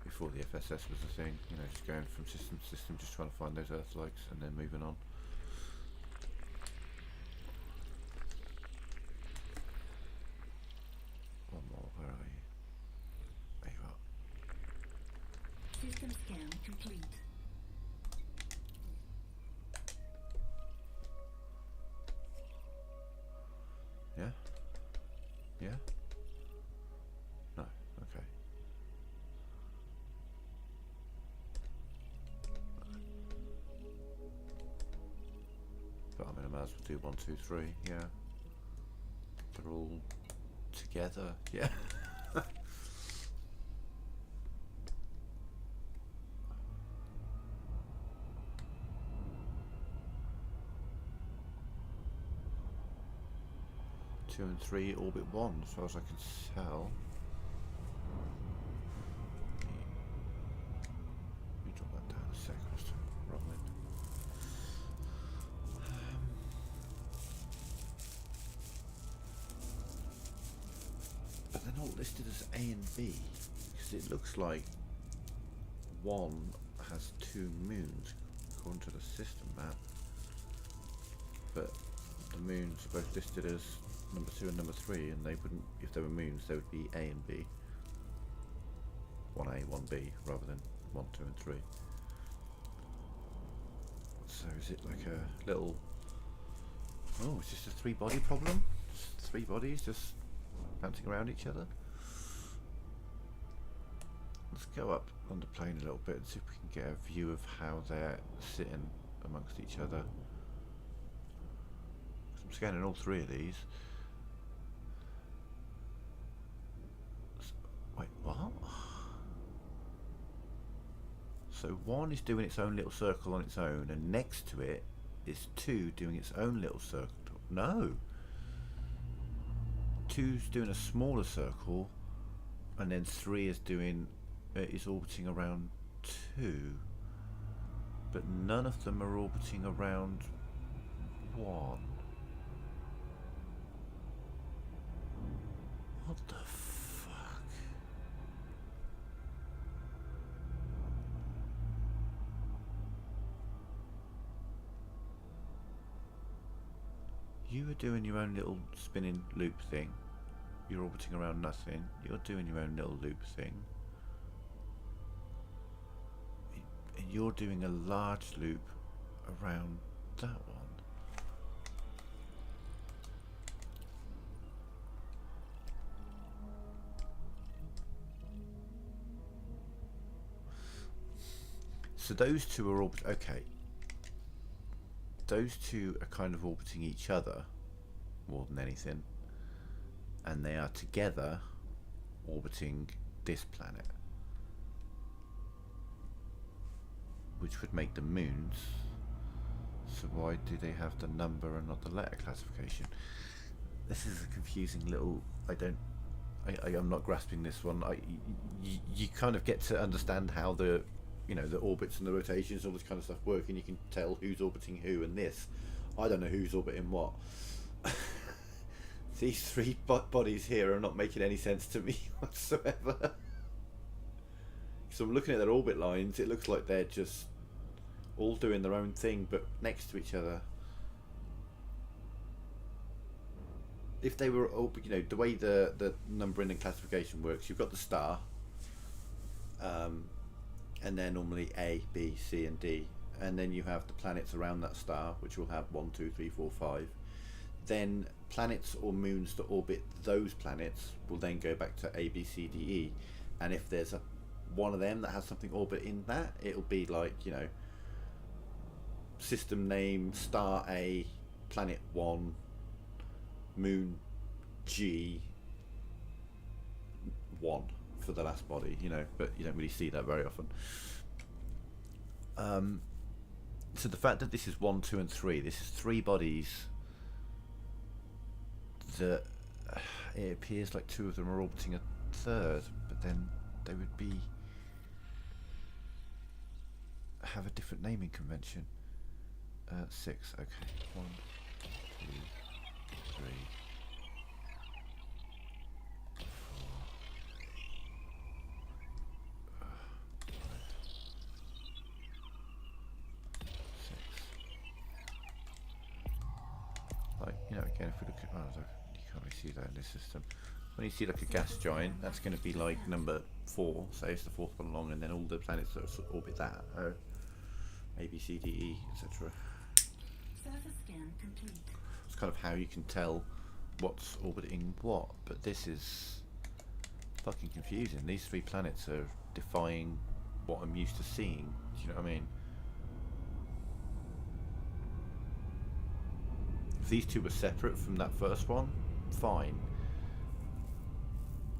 Before the FSS was a thing, you know, just going from system to system, just trying to find those Earthlikes and then moving on. One more, where are you? There you are. System scan complete. Yeah? Yeah? No, okay. But I mean, I might as well do 1, 2, 3, yeah. They're all together, yeah. Two and 3 orbit 1, as far as I can tell. Let me drop that down a sec, I'll just roll in. But they're not listed as A and B, because it looks like one has 2 moons, according to the system map. But the moons are both listed as number 2 and number 3, and they wouldn't, if they were moons, they would be A and B. 1A, 1B, rather than 1, 2 and 3. So is it like a little... Oh, is this a 3-body problem? Just 3 bodies just bouncing around each other? Let's go up on the plane a little bit and see if we can get a view of how they're sitting amongst each other. I'm scanning all 3 of these. Wait, what? So 1 is doing its own little circle on its own, and next to it is 2 doing its own little circle. No! 2's doing a smaller circle, and then 3 is doing is orbiting around 2, but none of them are orbiting around 1. What the fuck? You are doing your own little spinning loop thing. You're orbiting around nothing. You're doing your own little loop thing. And you're doing a large loop around that one. So those 2 are orbiting. Okay. Those 2 are kind of orbiting each other more than anything, and they are together orbiting this planet, which would make them moons. So why do they have the number and not the letter classification? This is a confusing little... I'm not grasping this one. You kind of get to understand how the, you know, the orbits and the rotations, all this kind of stuff work, and you can tell who's orbiting who. And this, I don't know who's orbiting what. These three bodies here are not making any sense to me whatsoever. So I'm looking at their orbit lines, it looks like they're just all doing their own thing but next to each other. If they were all, you know, the way the numbering and classification works, you've got the star, and then normally A, B, C and D, and then you have the planets around that star, which will have 1, 2, 3, 4, 5. Then planets or moons that orbit those planets will then go back to A, B, C, D, E, and if there's one of them that has something orbit in that, it'll be like, you know, system name star A, planet 1, moon G 1 for the last body, you know, but you don't really see that very often. So the fact that this is 1, 2 and 3, this is 3 bodies that it appears like 2 of them are orbiting a third, but then they would have a different naming convention. 6, okay. 1, 2, 3, 4, 5, 6. Like, you know, again, if we look at, you can't really see that in this system. When you see like a gas giant, that's going to be like number 4, so it's the 4th one along, and then all the planets that orbit that are A, B, C, D, E, etc. Surface scan complete. It's kind of how you can tell what's orbiting what, but this is fucking confusing. These 3 planets are defying what I'm used to seeing. Do you know what I mean? If these 2 were separate from that first one, fine.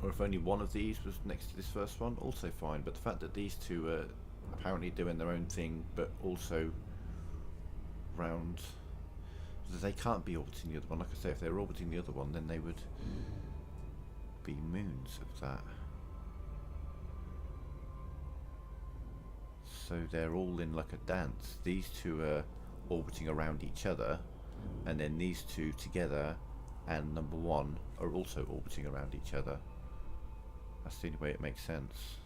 Or if only one of these was next to this first one, also fine. But the fact that these 2 are apparently doing their own thing, but also round, they can't be orbiting the other one. Like I say, if they were orbiting the other one, then they would be moons of that. So they're all in like a dance. These 2 are orbiting around each other, and then these 2 together and number 1 are also orbiting around each other. That's the only way it makes sense.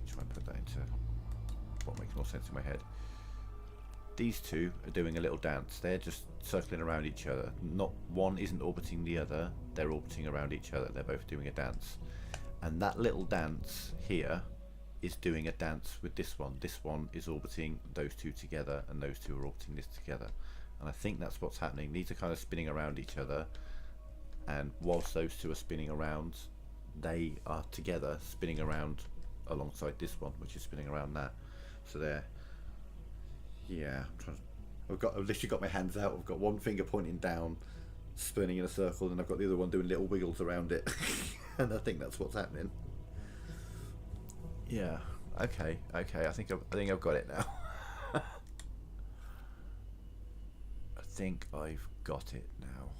Try and put that into what makes more sense in my head. These 2 are doing a little dance. They're just circling around each other. Not one isn't orbiting the other. They're orbiting around each other. They're both doing a dance. And that little dance here is doing a dance with this one. This one is orbiting those 2 together, and those 2 are orbiting this together. And I think that's what's happening. These are kind of spinning around each other, and whilst those 2 are spinning around, they are together spinning around alongside this one, which is spinning around that. So they're, yeah, I've literally got my hands out. I've got one finger pointing down, spinning in a circle, and I've got the other one doing little wiggles around it. And I think that's what's happening. Yeah. Okay. I think I've got it now. I think I've got it now.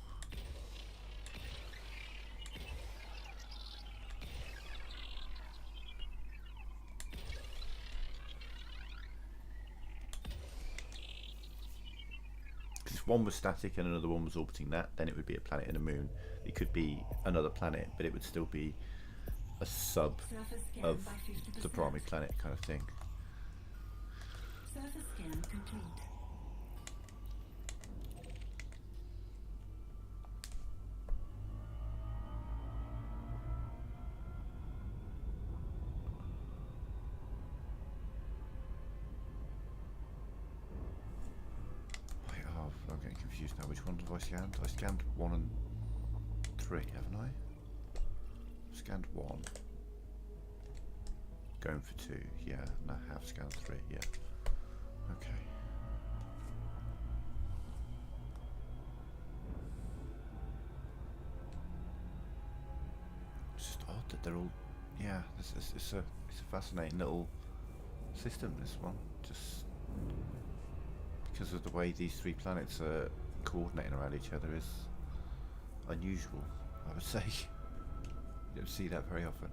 If one was static and another one was orbiting that, then it would be a planet and a moon. It could be another planet, but it would still be a sub of the primary planet kind of thing. Surface scan complete. Wait, oh, I'm getting confused now. Which one have I scanned? I scanned 1 and 3, haven't I? Scanned 1. Going for 2, yeah. And I have scanned 3, yeah. Okay. It's just odd that they're all, yeah. It's a fascinating little system. This one, just because of the way these 3 planets are coordinating around each other is unusual, I would say. You don't see that very often.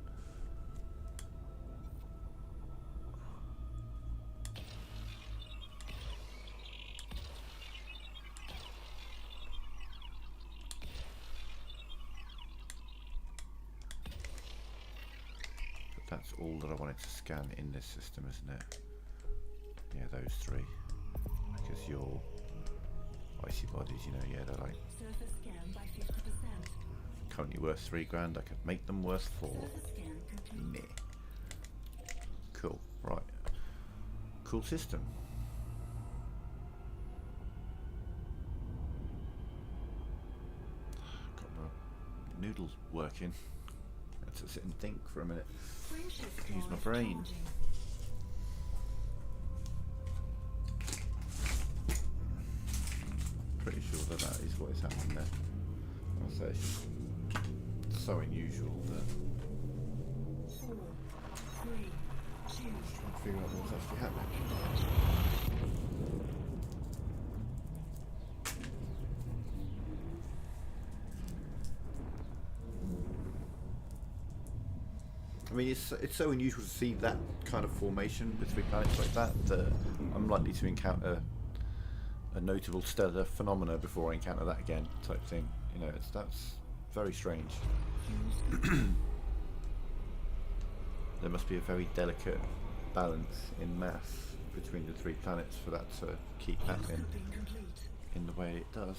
That's all that I wanted to scan in this system, isn't it? Yeah, those three. Because your icy bodies, you know, yeah, they're like Surface scan by 50%. currently worth 3 grand. I could make them worth 4. Surface scan complete. Meh. Cool, right. Cool system. Got my noodles working. Had to sit and think for a minute. Frameshift Use my drive brain. charging. Pretty sure that that is what is happening there. I'll say it's just so unusual that 4, 3, 2, trying to figure out what's actually happening. I mean, it's so unusual to see that kind of formation with 3 planets like that that I'm likely to encounter a notable stellar phenomena before I encounter that again, type thing. You know, that's very strange. fuel scooping. There must be a very delicate balance in mass between the 3 planets for that to keep Fuel happening scooping complete. in the way it does.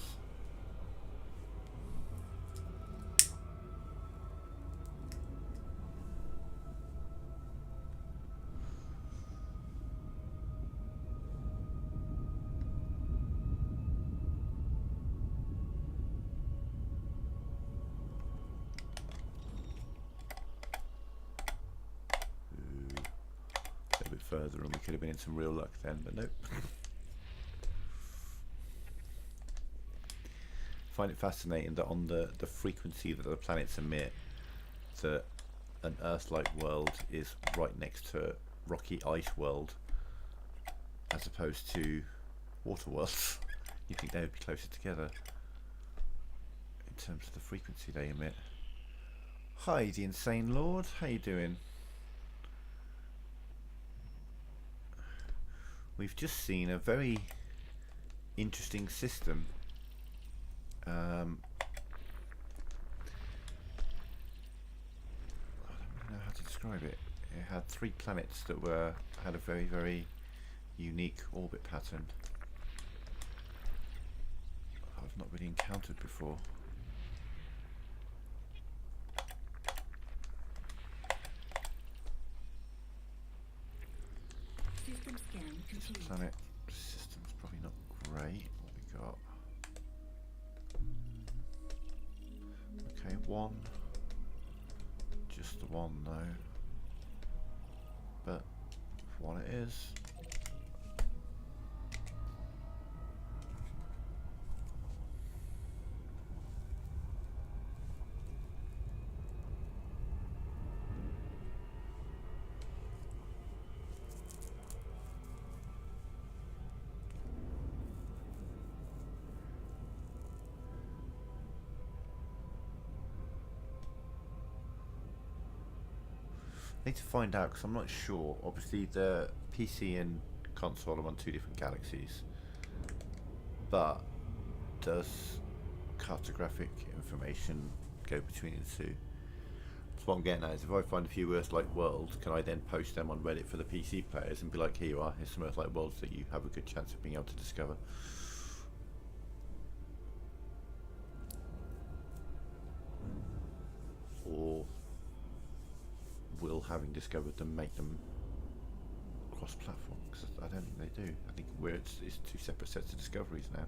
A bit further and we could have been in some real luck then, but nope. Find it fascinating that on the frequency that the planets emit, that an Earth-like world is right next to a rocky ice world as opposed to water worlds. You'd think they would be closer together in terms of the frequency they emit. Hi, the Insane Lord, how you doing? We've just seen a very interesting system. I don't really know how to describe it. It had 3 planets that had a very, very unique orbit pattern I've not really encountered before. System scan This complete. planet system's probably not great. What we got? Okay, 1. Just the 1 though. But what it is. I need to find out because I'm not sure. Obviously, the PC and console are on 2 different galaxies, but does cartographic information go between the 2? So what I'm getting at is, if I find a few Earth-like worlds, can I then post them on Reddit for the PC players and be like, here you are, here's some Earth-like worlds that you have a good chance of being able to discover? Or will having discovered them make them cross-platform? Because I don't think they do. I think it's 2 separate sets of discoveries now.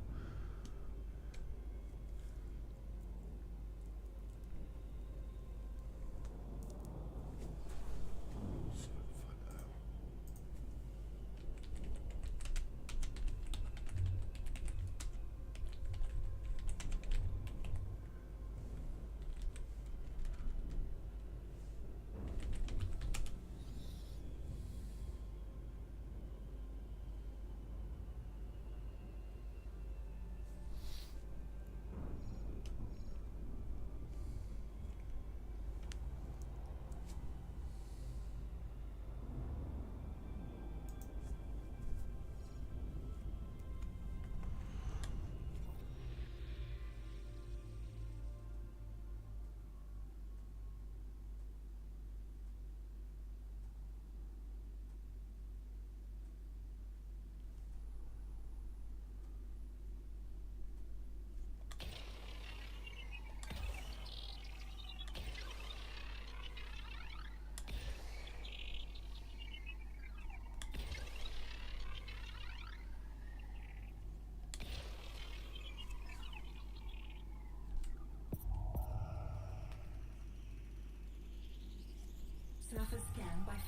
scan by 50%.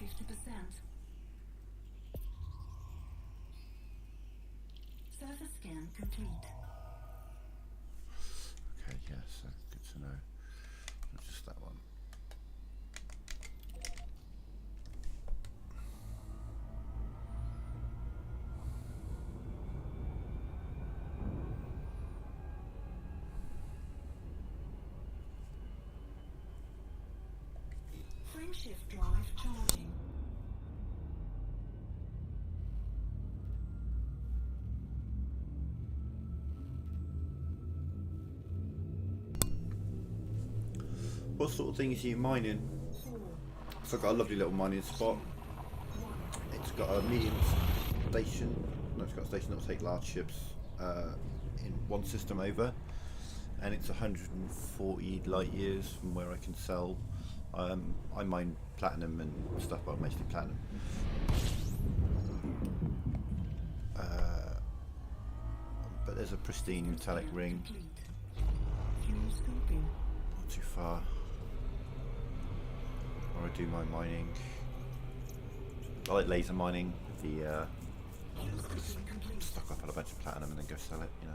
Surface scan complete. Okay, yeah, so good to know. Not just that one. Frame shift drive charging. What sort of things are you mining? 4, So I've got a lovely little mining spot. 1. It's got a medium station. No, it's got a station that will take large ships in one system over, and it's 140 light years from where I can sell. I mine platinum and stuff, but mostly platinum. But there's a pristine metallic ring, Complete. Fuel scoping. not too far, where I do my mining. I like laser mining. The Fuel scoping complete. stock up on a bunch of platinum and then go sell it, you know.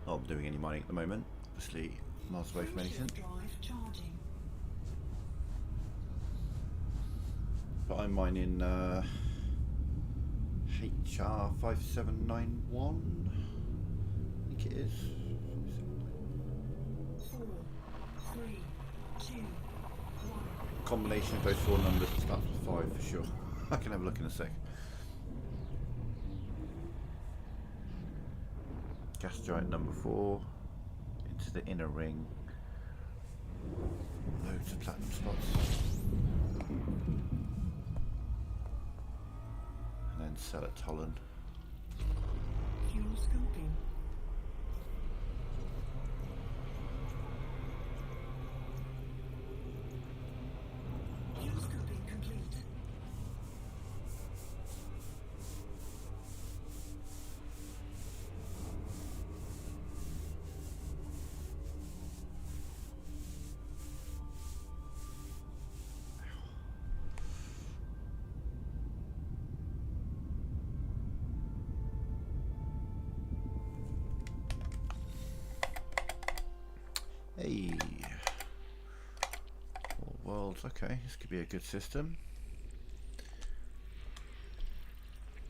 Not doing any mining at the moment, obviously miles away from Frame anything. shift drive charging. But I'm mining HR5791, I think it is. 4, 3, 2, 1. Combination of those four numbers starts with 5 for sure. I can have a look in a sec. Gas giant number 4 into the inner ring. Loads of platinum spots. And then sell at Tollen. Fuel scoping. Fuel scoping complete. Hey. All worlds, okay. This could be a good system.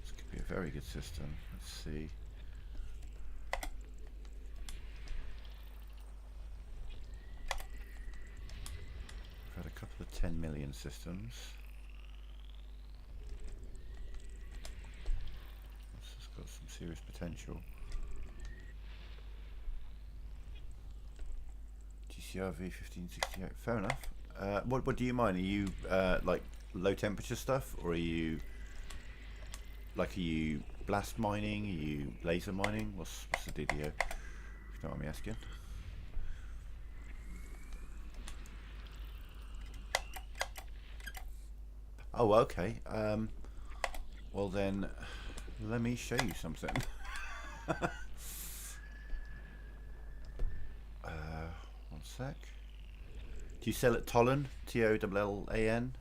This could be a very good system. Let's see. We've had a couple of 10 million systems. This has got some serious potential. GCRV 1568. Fair enough. What do you mine? Are you like low temperature stuff, or are you blast mining? Are you laser mining? What's the dealio? If you don't mind me asking. Oh, okay. Well then, let me show you something. One sec. Do you sell at Tollen? Tollan?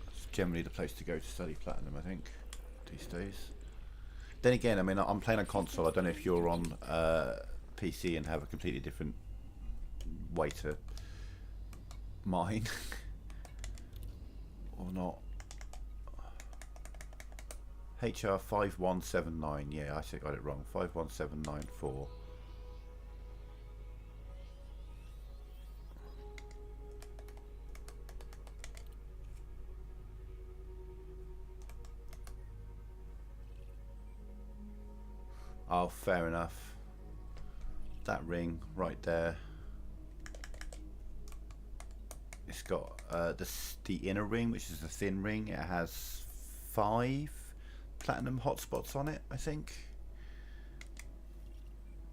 That's generally the place to go to study platinum, I think, these days. Then again, I mean, I'm playing on console. I don't know if you're on PC and have a completely different way to mine or not. HR 5179, yeah, I got it wrong. 51794. Oh, fair enough. That ring right there. It's got the inner ring, which is the thin ring. It has 5 platinum hotspots on it, I think.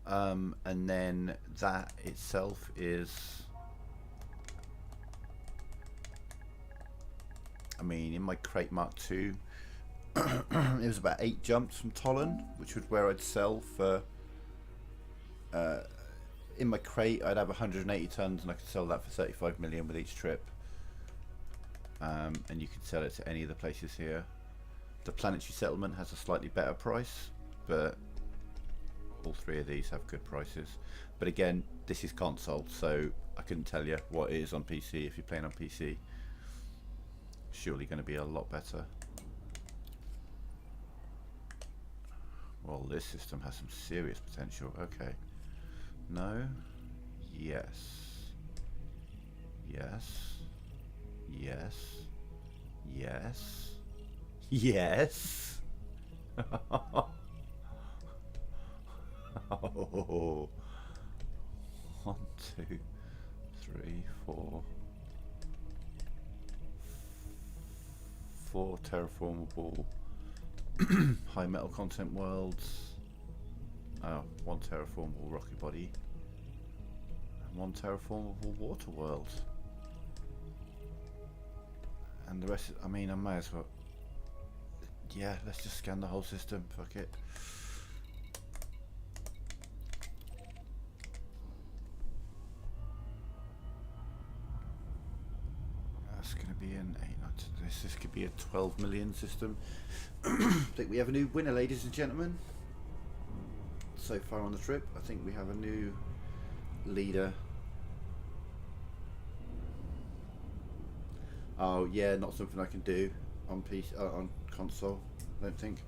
And then that itself is, I mean, in my crate Mark II, it was about 8 jumps from Tollen, which was where I'd sell for. In my crate, I'd have 180 tons, and I could sell that for 35 million with each trip. And you could sell it to any of the places here. The planetary settlement has a slightly better price, but all 3 of these have good prices. But again, this is console, so I couldn't tell you what it is on PC. If you're playing on PC, surely going to be a lot better. Well, this system has some serious potential. Okay. No. Yes. Yes. Yes. Yes. Yes. Oh. 1, 2, 3, 4. 4 terraformable high metal content worlds. 1 terraformable rocket body. And 1 terraformable water world. And the rest, I mean, I may as well. Yeah, let's just scan the whole system. Fuck it. That's going to be an 8. This could be a 12 million system. I think we have a new winner, ladies and gentlemen. So far on the trip, I think we have a new leader. Oh yeah, not something I can do on PC, on console, I don't think.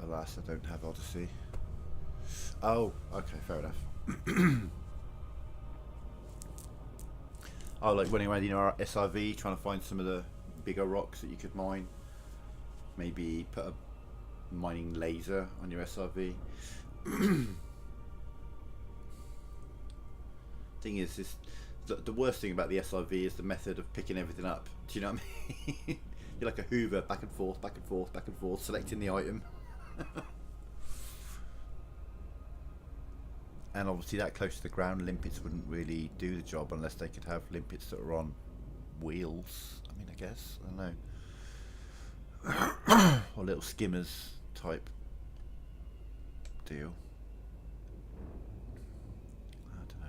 Alas, I don't have Odyssey. Oh, okay, fair enough. Oh, like running around, our SRV, trying to find some of the bigger rocks that you could mine. Maybe put a mining laser on your SRV. Thing is, the worst thing about the SRV is the method of picking everything up. Do you know what I mean? You're like a Hoover, back and forth, back and forth, back and forth, selecting the item. And obviously that close to the ground, limpets wouldn't really do the job unless they could have limpets that are on wheels. I mean, I guess, I don't know. Or little skimmers type deal. I don't know.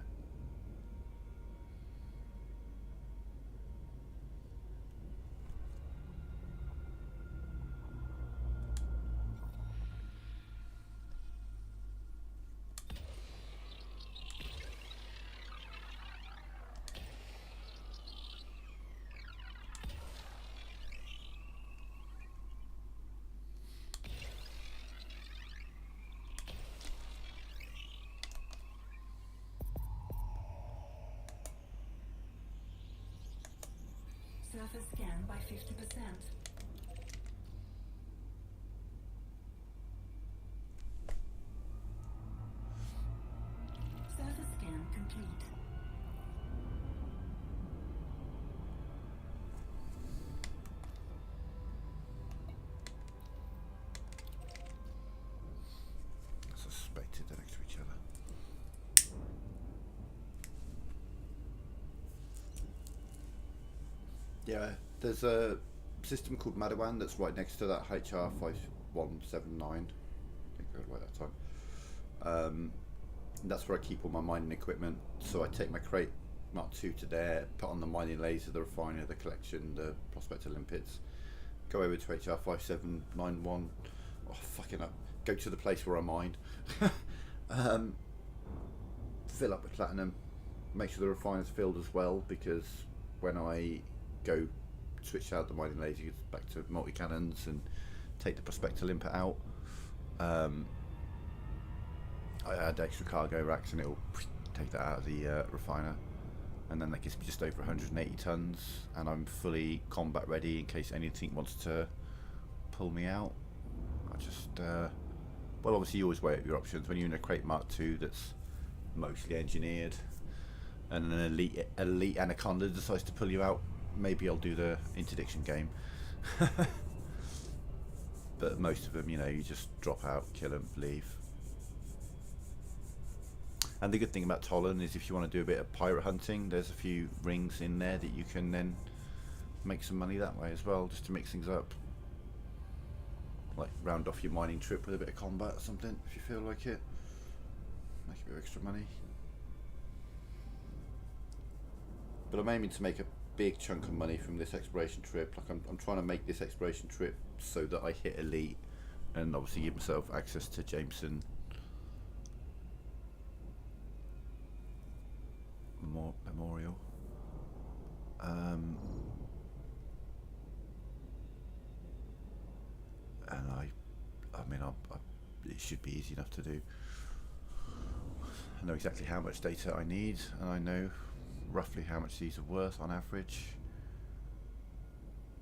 Surface scan by 50%. Surface scan complete. I suspected they're next to each other. Yeah, there's a system called Madawan that's right next to that HR 5179. I think I got it right that time. That's where I keep all my mining equipment. So I take my crate Mark II to there, put on the mining laser, the refiner, the collection, the prospector limpets, go over to HR 5791. Oh, fucking up. Go to the place where I mine. Fill up with platinum. Make sure the refiner's filled as well, because when I go switch out the mining laser back to multi cannons and take the prospector limpet out, I add extra cargo racks and it'll take that out of the refiner, and then that gives me just over 180 tons, and I'm fully combat ready in case anything wants to pull me out. I just well, obviously you always weigh up your options when you're in a crate Mark II that's mostly engineered and an elite anaconda decides to pull you out. Maybe I'll do the interdiction game. But most of them, you know, you just drop out, kill them, leave. And the good thing about Tollen is if you want to do a bit of pirate hunting, there's a few rings in there that you can then make some money that way as well, just to mix things up. Like round off your mining trip with a bit of combat or something, if you feel like it. Make a bit of extra money. But I'm aiming to make a big chunk of money from this exploration trip. Like I'm trying to make this exploration trip so that I hit elite, and obviously give myself access to Jameson Memorial. And I mean, it should be easy enough to do. I know exactly how much data I need, and I know roughly how much these are worth on average.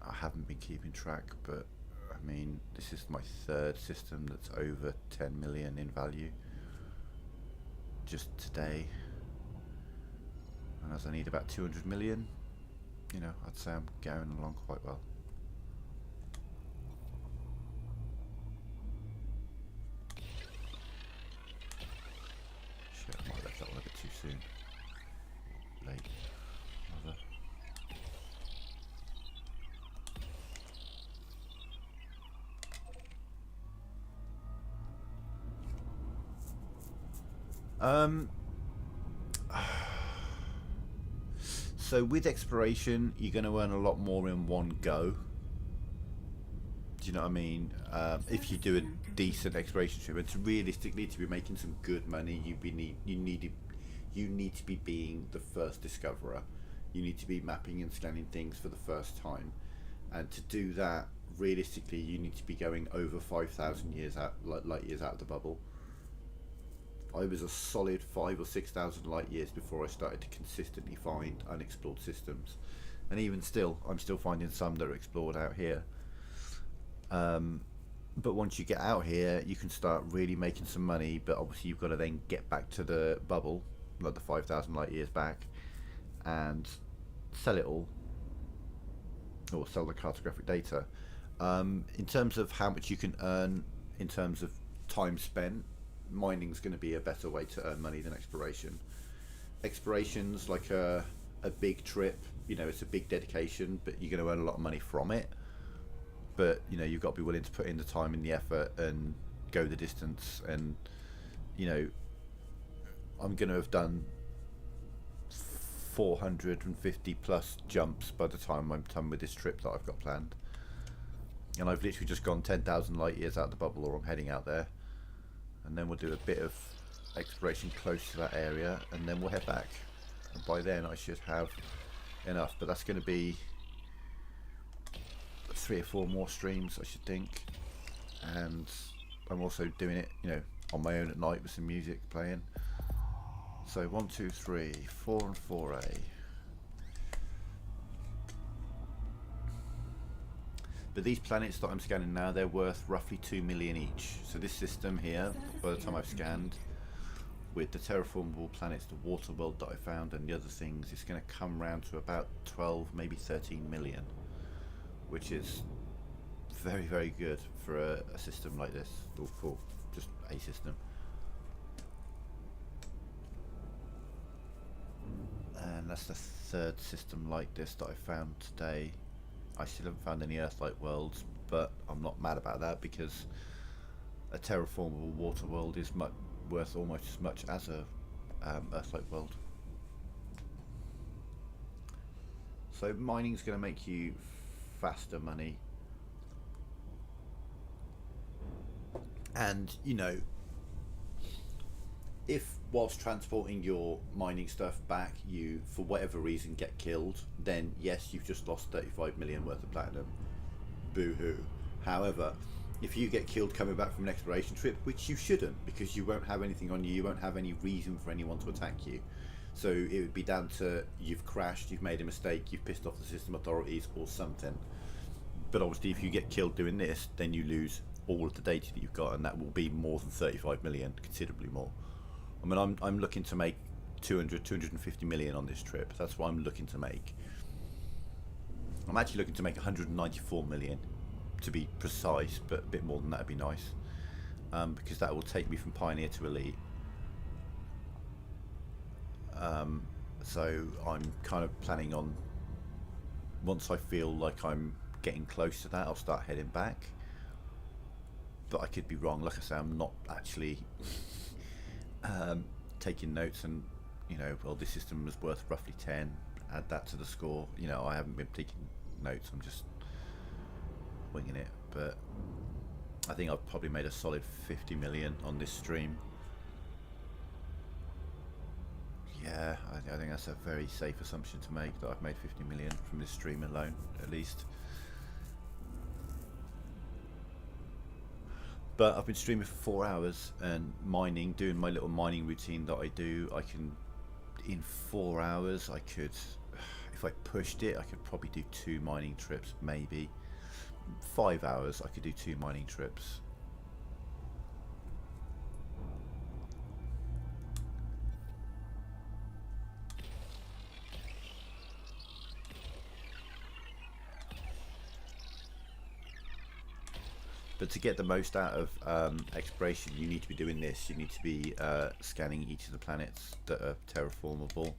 I haven't been keeping track, but I mean, this is my third system that's over 10 million in value just today. And as I need about 200 million, you know, I'd say I'm going along quite well. Shit, I might have left that one a bit too soon. Late. Mother. So with exploration, you're going to earn a lot more in one go. Do you know what I mean? If you do a decent exploration trip, and realistically to be making some good money, you need to be being the first discoverer. You need to be mapping and scanning things for the first time, and to do that, realistically, you need to be going over 5,000 years out, light years out of the bubble. I was a solid 5,000 or 6,000 light years before I started to consistently find unexplored systems, and even still, I'm still finding some that are explored out here. But once you get out here, you can start really making some money. But obviously, you've got to then get back to the bubble, like the 5,000 light years back, and sell it all, or sell the cartographic data. In terms of how much you can earn in terms of time spent, mining's going to be a better way to earn money than exploration. Exploration's like a big trip, you know, it's a big dedication, but you're going to earn a lot of money from it. But you know, you've got to be willing to put in the time and the effort and go the distance. And you know, I'm going to have done 450 plus jumps by the time I'm done with this trip that I've got planned. And I've literally just gone 10,000 light years out the bubble, or I'm heading out there. And then we'll do a bit of exploration close to that area, and then we'll head back. And by then I should have enough, but that's going to be 3 or 4 more streams, I should think. And I'm also doing it, you know, on my own at night with some music playing. So 1, 2, 3, 4 and 4A. But these planets that I'm scanning now, they're worth roughly 2 million each. So this system here, by the time I've scanned, with the terraformable planets, the water world that I found and the other things, it's going to come round to about 12, maybe 13 million. Which is very, very good for a system like this, or for just a system. And that's the third system like this that I found today. I still haven't found any Earthlight worlds, but I'm not mad about that, because a terraformable water world is worth almost as much as a Earthlight world. So mining's going to make you faster money, and you know, if whilst transporting your mining stuff back, you for whatever reason get killed, then yes, you've just lost 35 million worth of platinum. Boo-hoo. However, if you get killed coming back from an exploration trip, which you shouldn't, because you won't have anything on you, you won't have any reason for anyone to attack you, so it would be down to you've crashed, you've made a mistake, you've pissed off the system authorities or something. But obviously if you get killed doing this, then you lose all of the data that you've got, and that will be more than 35 million, considerably more. I mean, I'm looking to make 250 million on this trip. That's what I'm looking to make. I'm actually looking to make 194 million, to be precise, but a bit more than that would be nice, because that will take me from Pioneer to Elite. And 194 million, to be precise, but a bit more than that would be nice, because that will take me from Pioneer to Elite. 194 million, to be precise, but a bit more than that would be nice, because that will take me from Pioneer to Elite. 194 million, to be precise, but a bit more than that would be nice, because that will take me from Pioneer to Elite. So I'm kind of planning on, once I feel like I'm getting close to that, I'll start heading back. But I could be wrong. Like I say, I'm not actually taking notes and, well, this system was worth roughly 10, add that to the score. I haven't been taking notes, I'm just winging it. But I think I've probably made a solid 50 million on this stream. Yeah, I think that's a very safe assumption to make, that I've made 50 million from this stream alone, at least. But I've been streaming for 4 hours and mining, doing my little mining routine that I do. I can, in 4 hours, I could, if I pushed it, I could probably do 2 mining trips, maybe. 5 hours, I could do 2 mining trips. But to get the most out of exploration, you need to be doing this. You need to be scanning each of the planets that are terraformable.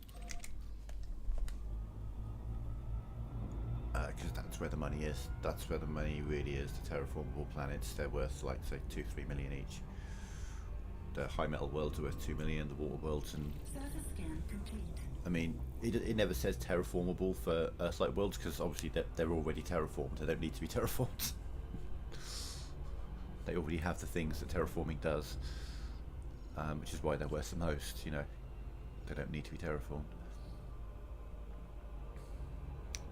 Because that's where the money is. That's where the money really is. The terraformable planets, they're worth like, say, 2-3 million each. The high metal worlds are worth 2 million, the water worlds, and Surface scan complete. I mean, it never says terraformable for Earth-like worlds, because obviously they're already terraformed. They don't need to be terraformed. They already have the things that terraforming does, which is why they're worth the most. They don't need to be terraformed.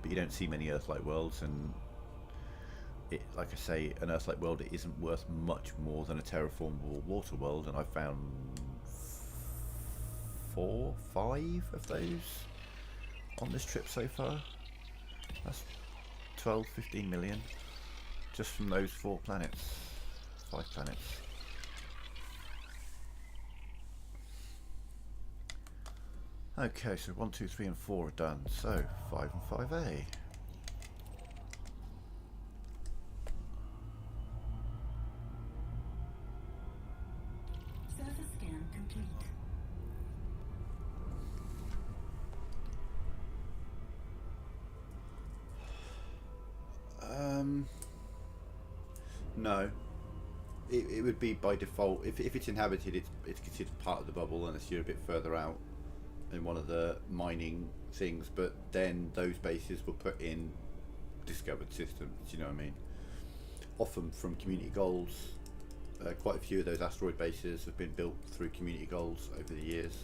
But you don't see many Earth-like worlds, and like I say, an Earth-like world, it isn't worth much more than a terraformable water world, and I've found 4, 5 of those on this trip so far. That's 12, 15 million just from those 4 planets. 5 planets. Okay, so 1, 2, 3 and 4 are done. So 5 and 5A. Surface scan complete. No. It would be by default, if it's inhabited, it's considered part of the bubble unless you're a bit further out in one of the mining things, but then those bases were put in discovered systems, you know what I mean? Often from community goals. Quite a few of those asteroid bases have been built through community goals over the years.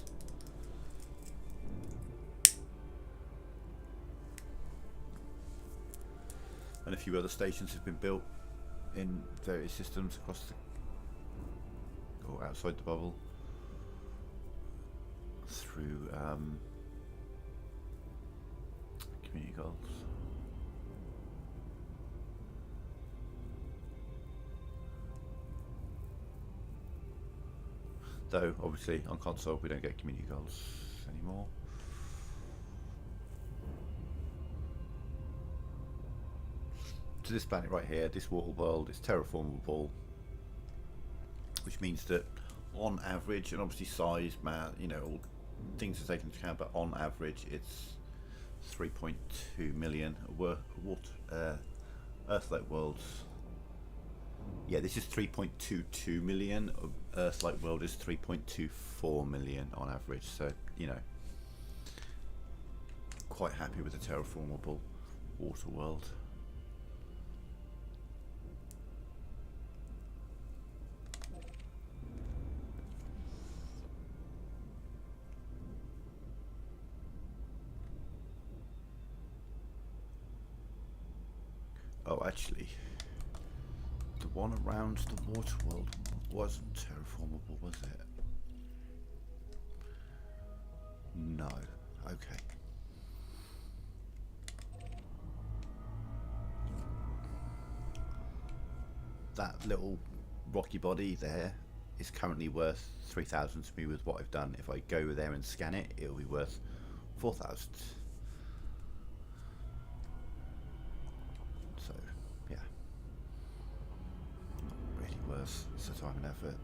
And a few other stations have been built in various systems across the, or outside the bubble, through community goals. Though obviously on console we don't get community goals anymore. So this planet right here, this water world, is terraformable, which means that on average, and obviously size, all things are taken into account, but on average it's 3.2 million Earth-like worlds. Yeah, this is 3.22 million. Earth-like world is 3.24 million on average. So, quite happy with the terraformable water world. Oh, actually, the one around the water world wasn't terraformable, was it? No. Okay. That little rocky body there is currently worth 3,000 to me with what I've done. If I go there and scan it, it'll be worth 4,000. So, yeah. Not really worth the time and effort.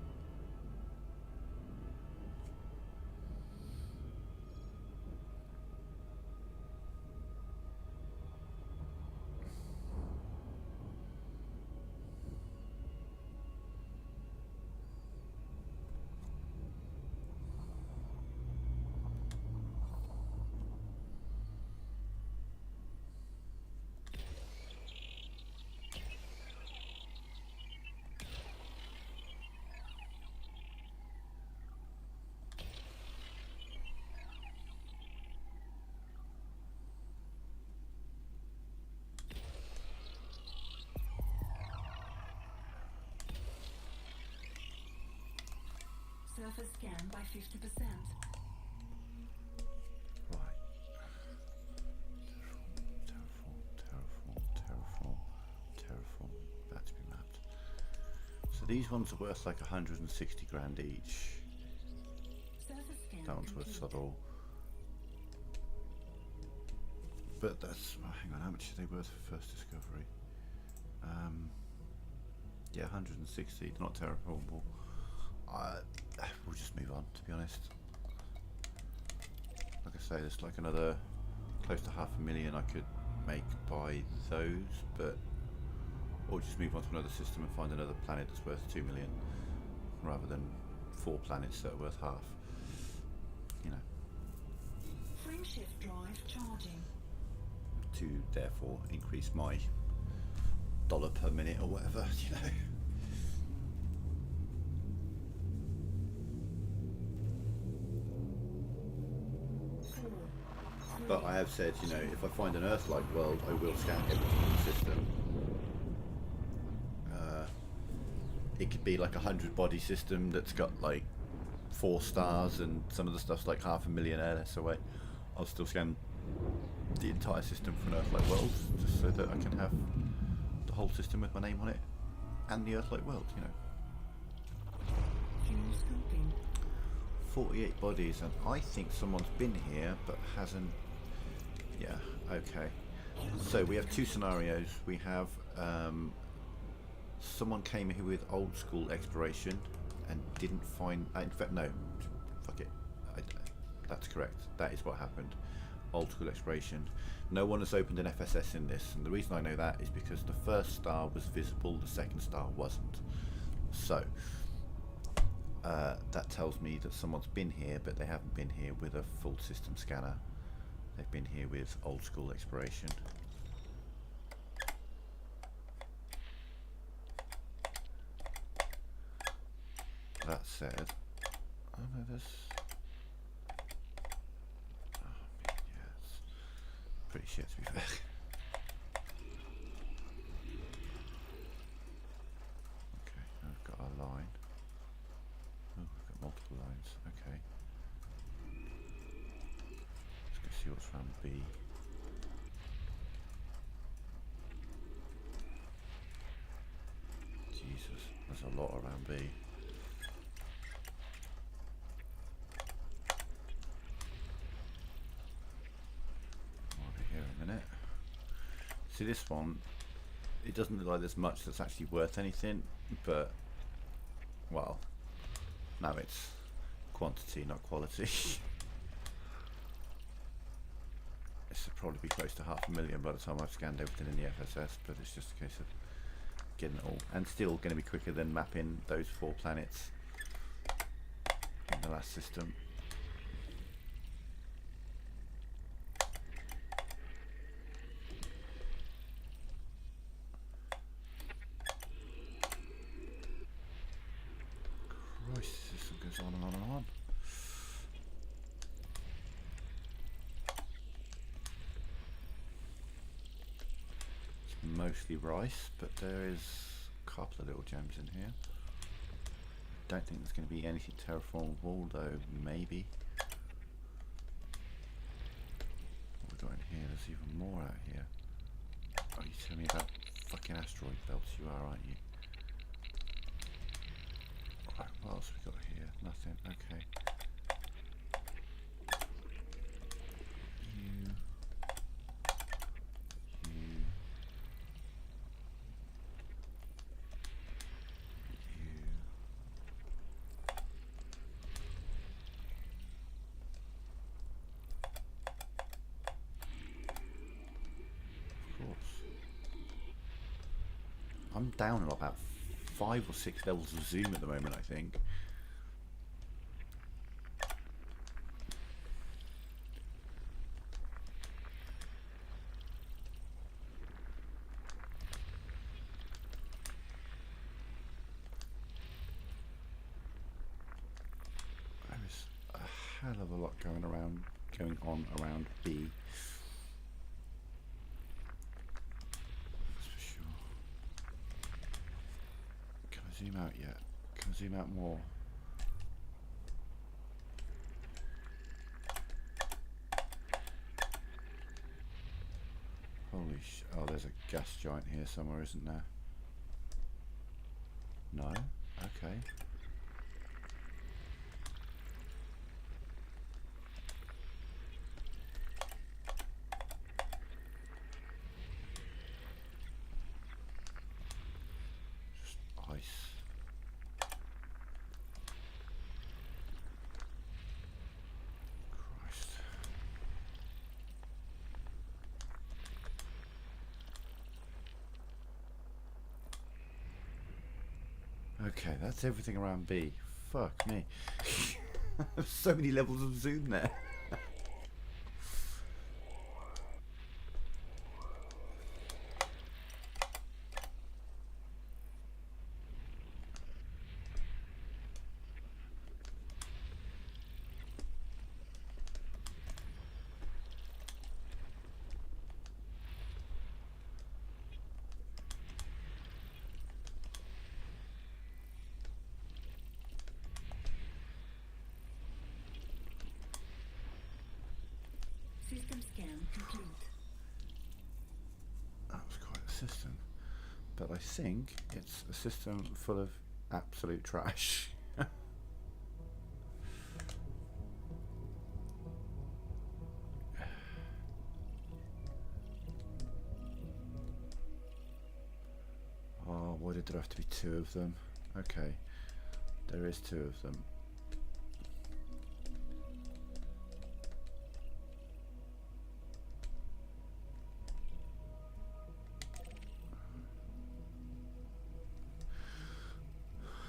Surface scan by 50%. Right. Terraform. That to be mapped. So these ones are worth like 160 grand each. Surface scan That one's worth complete. sod all. But that's, well, hang on, how much are they worth for first discovery? Yeah, 160, they're not terraformable. We'll just move on, to be honest. Like I say, there's like another close to 500,000 I could make by those, but or just move on to another system and find another planet that's worth 2 million rather than 4 planets that are worth half. You know, Frameshift drive charging. to therefore increase my dollar per minute or whatever, you know. But I have said, you know, if I find an Earth-like world, I will scan everything in the system. It could be like a 100-body system that's got like 4 stars, and some of the stuff's like 500,000 airless away. I'll still scan the entire system for an Earth-like world, just so that I can have the whole system with my name on it, and the Earth-like world, you know. Fuel scoping. 48 bodies, and I think someone's been here but hasn't. Yeah, okay. So we have 2 scenarios. We have someone came here with old school exploration and didn't find. In fact, no, fuck it. That's correct. That is what happened. Old school exploration. No one has opened an FSS in this, and the reason I know that is because the first star was visible, the second star wasn't. So that tells me that someone's been here, but they haven't been here with a full system scanner. They've been here with old school exploration. That said, oh no, there's. Oh, yeah, it's pretty shit to be fair. Okay, now we've got our line. Oh, we've got multiple lines. Okay. Let's go see what's around B. Jesus, there's a lot around B. Here in a minute. See this one, it doesn't look like there's much that's actually worth anything, but well, now it's quantity, not quality. This would probably be close to 500,000 by the time I've scanned everything in the FSS, but it's just a case of getting it all, and still going to be quicker than mapping those 4 planets in the last system. Christ, this system goes on and on and on. It's mostly rice, but there is a couple of little gems in here. Don't think there's going to be anything terraformable, though maybe. What we got in here? There's even more out here. Oh, you telling me about fucking asteroid belts? You are, aren't you? Right, what else we got here? Nothing. Okay. You. Of course. I'm down on about 5 or 6 levels of zoom at the moment, I think. There's a hell of a lot going on around B. That's for sure. Can I zoom out yet? Can I zoom out more? Oh, there's a gas giant here somewhere, isn't there? No? Okay. Just ice. Christ. Okay, that's everything around B. Fuck me. So many levels of zoom there. System scan complete. That was quite a system. But I think it's a system full of absolute trash. Oh, why did there have to be two of them? Okay, there is two of them.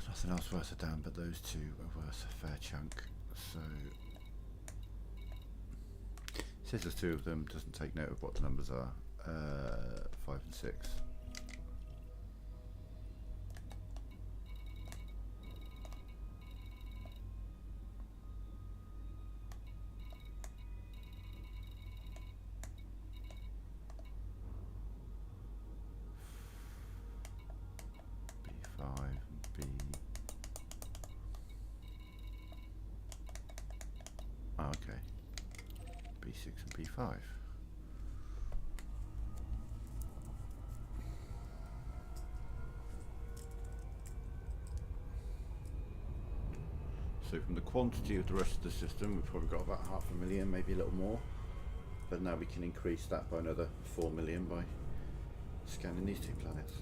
Nothing else worth a damn, but those two are worth a fair chunk. So, says there's two of them, doesn't take note of what the numbers are. 5 and 6. B5 and B. Oh, okay. B6 and B5. So from the quantity of the rest of the system, we've probably got about 500,000, maybe a little more. But now we can increase that by another 4 million by scanning these two planets.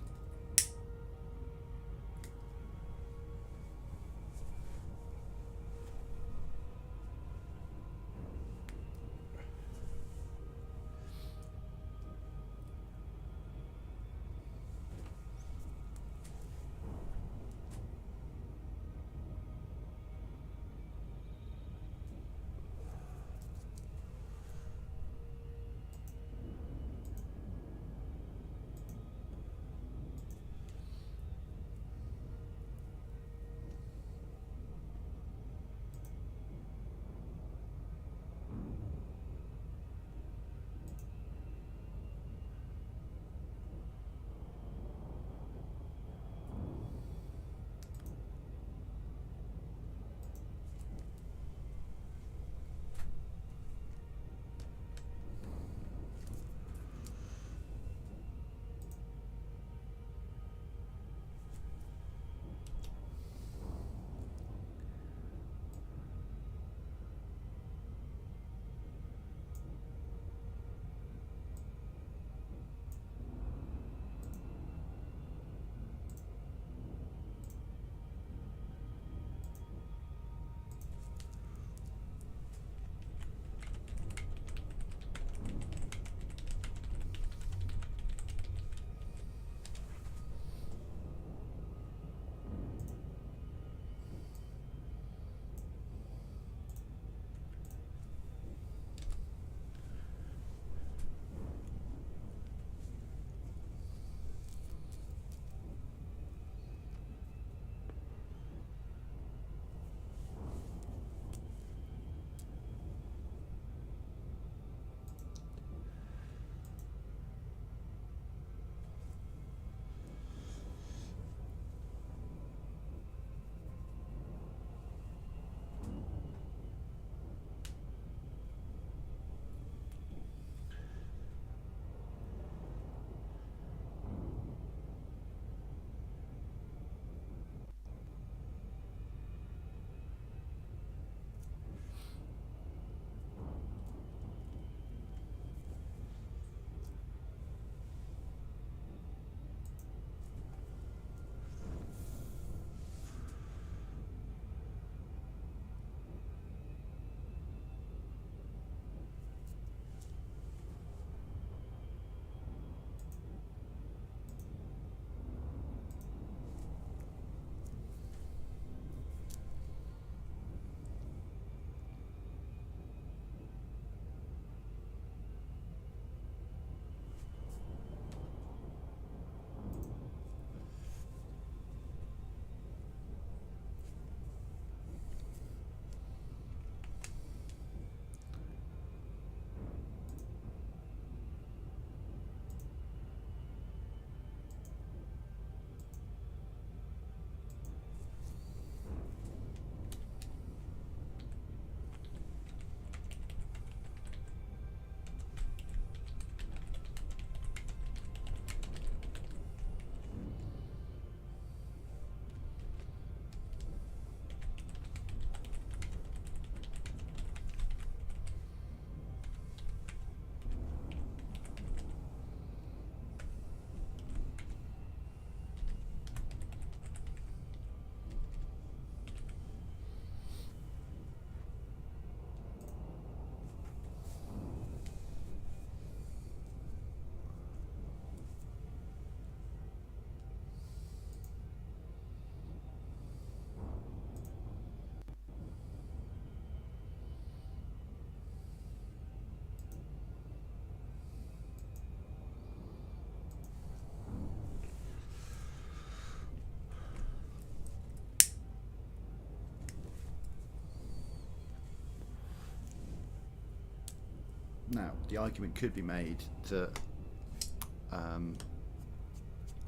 Now, the argument could be made that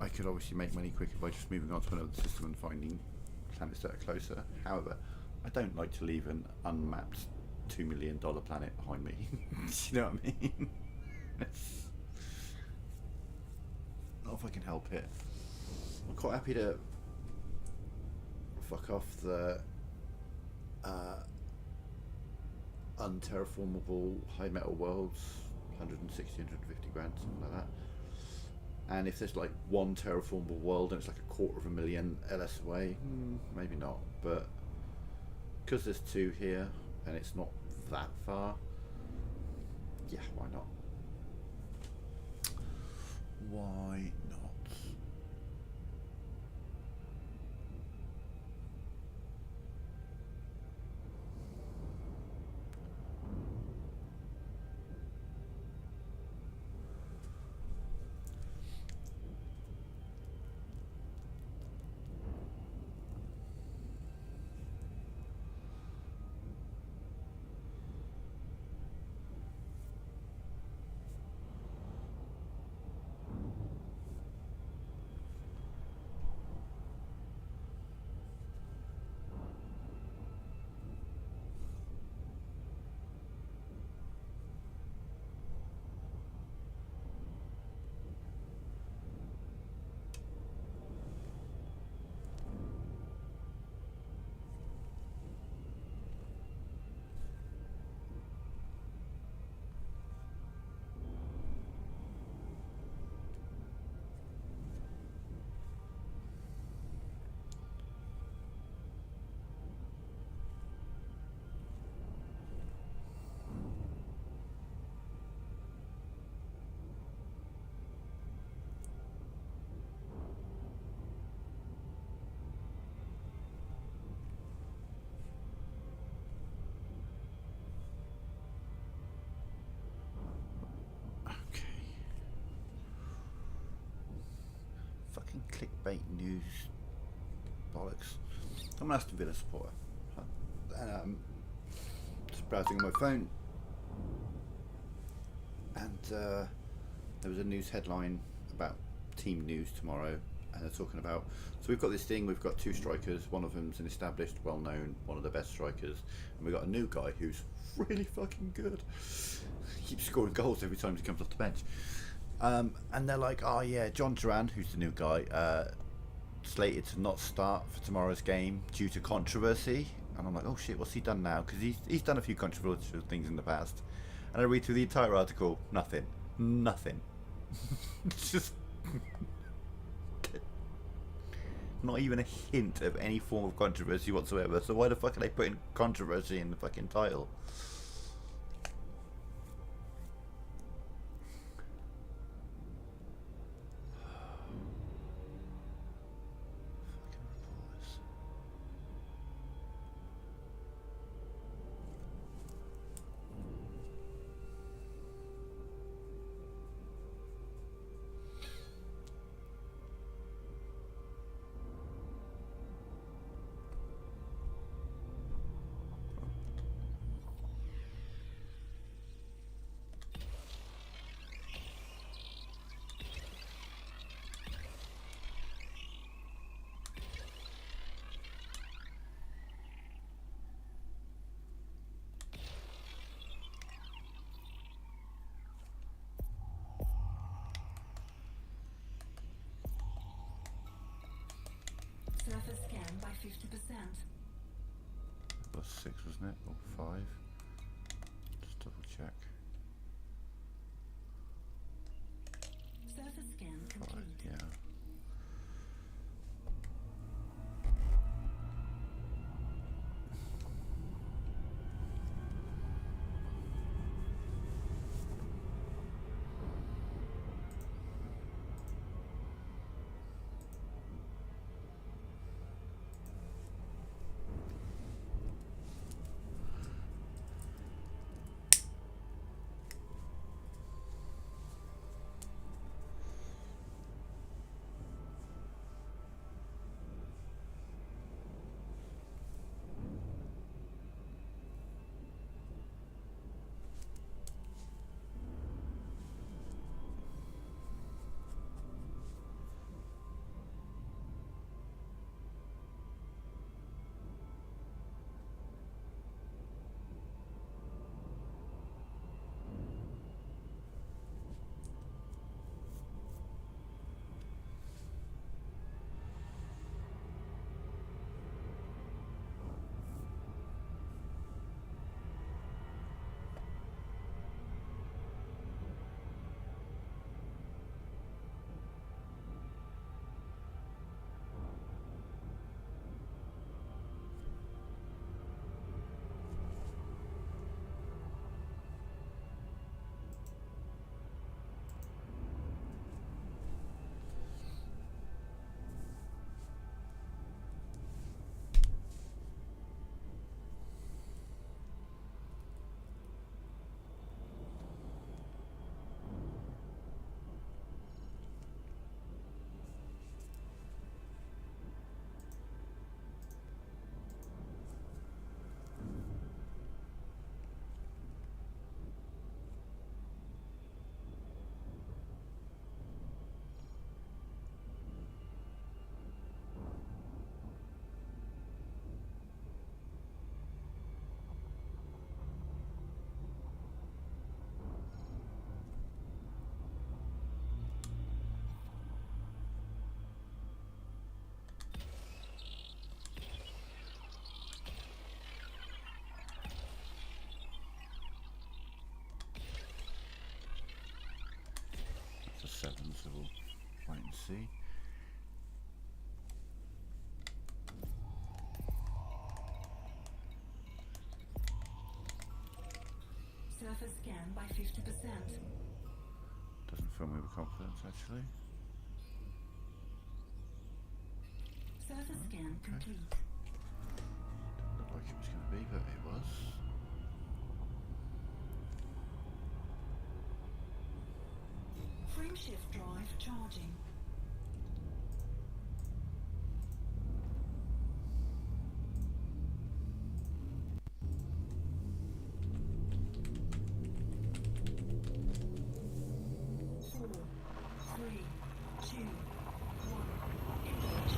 I could obviously make money quicker by just moving on to another system and finding planets that are closer. However, I don't like to leave an unmapped $2 million planet behind me. You know what I mean? Not if I can help it. I'm quite happy to fuck off the unterraformable high metal worlds, 160, 150 grand, something like that. And if there's like one terraformable world and it's like $250,000 LS away, maybe not. But because there's two here and it's not that far, yeah, why not? Why not? Fucking clickbait news bollocks. I'm an Aston Villa supporter, and just browsing on my phone, and there was a news headline about team news tomorrow, and they're talking about, so we've got this thing, we've got two strikers, one of them's an established, well-known, one of the best strikers, and we've got a new guy who's really fucking good. He keeps scoring goals every time he comes off the bench. And they're like, oh yeah, John Duran, who's the new guy, slated to not start for tomorrow's game due to controversy. And I'm like, oh shit, what's he done now? Because he's done a few controversial things in the past. And I read through the entire article, nothing. It's just not even a hint of any form of controversy whatsoever. So why the fuck are they putting controversy in the fucking title? Surface scan by 50%. It was 6, wasn't it? Or 5? Just double check. Surface scan 5, complete. yeah. 7, so we'll wait and see. Surface scan by 50%. Doesn't fill me with confidence, actually. Surface scan complete. Looked like it was going to be, but it was. Frameshift drive charging. Four, three, two, one. Engage.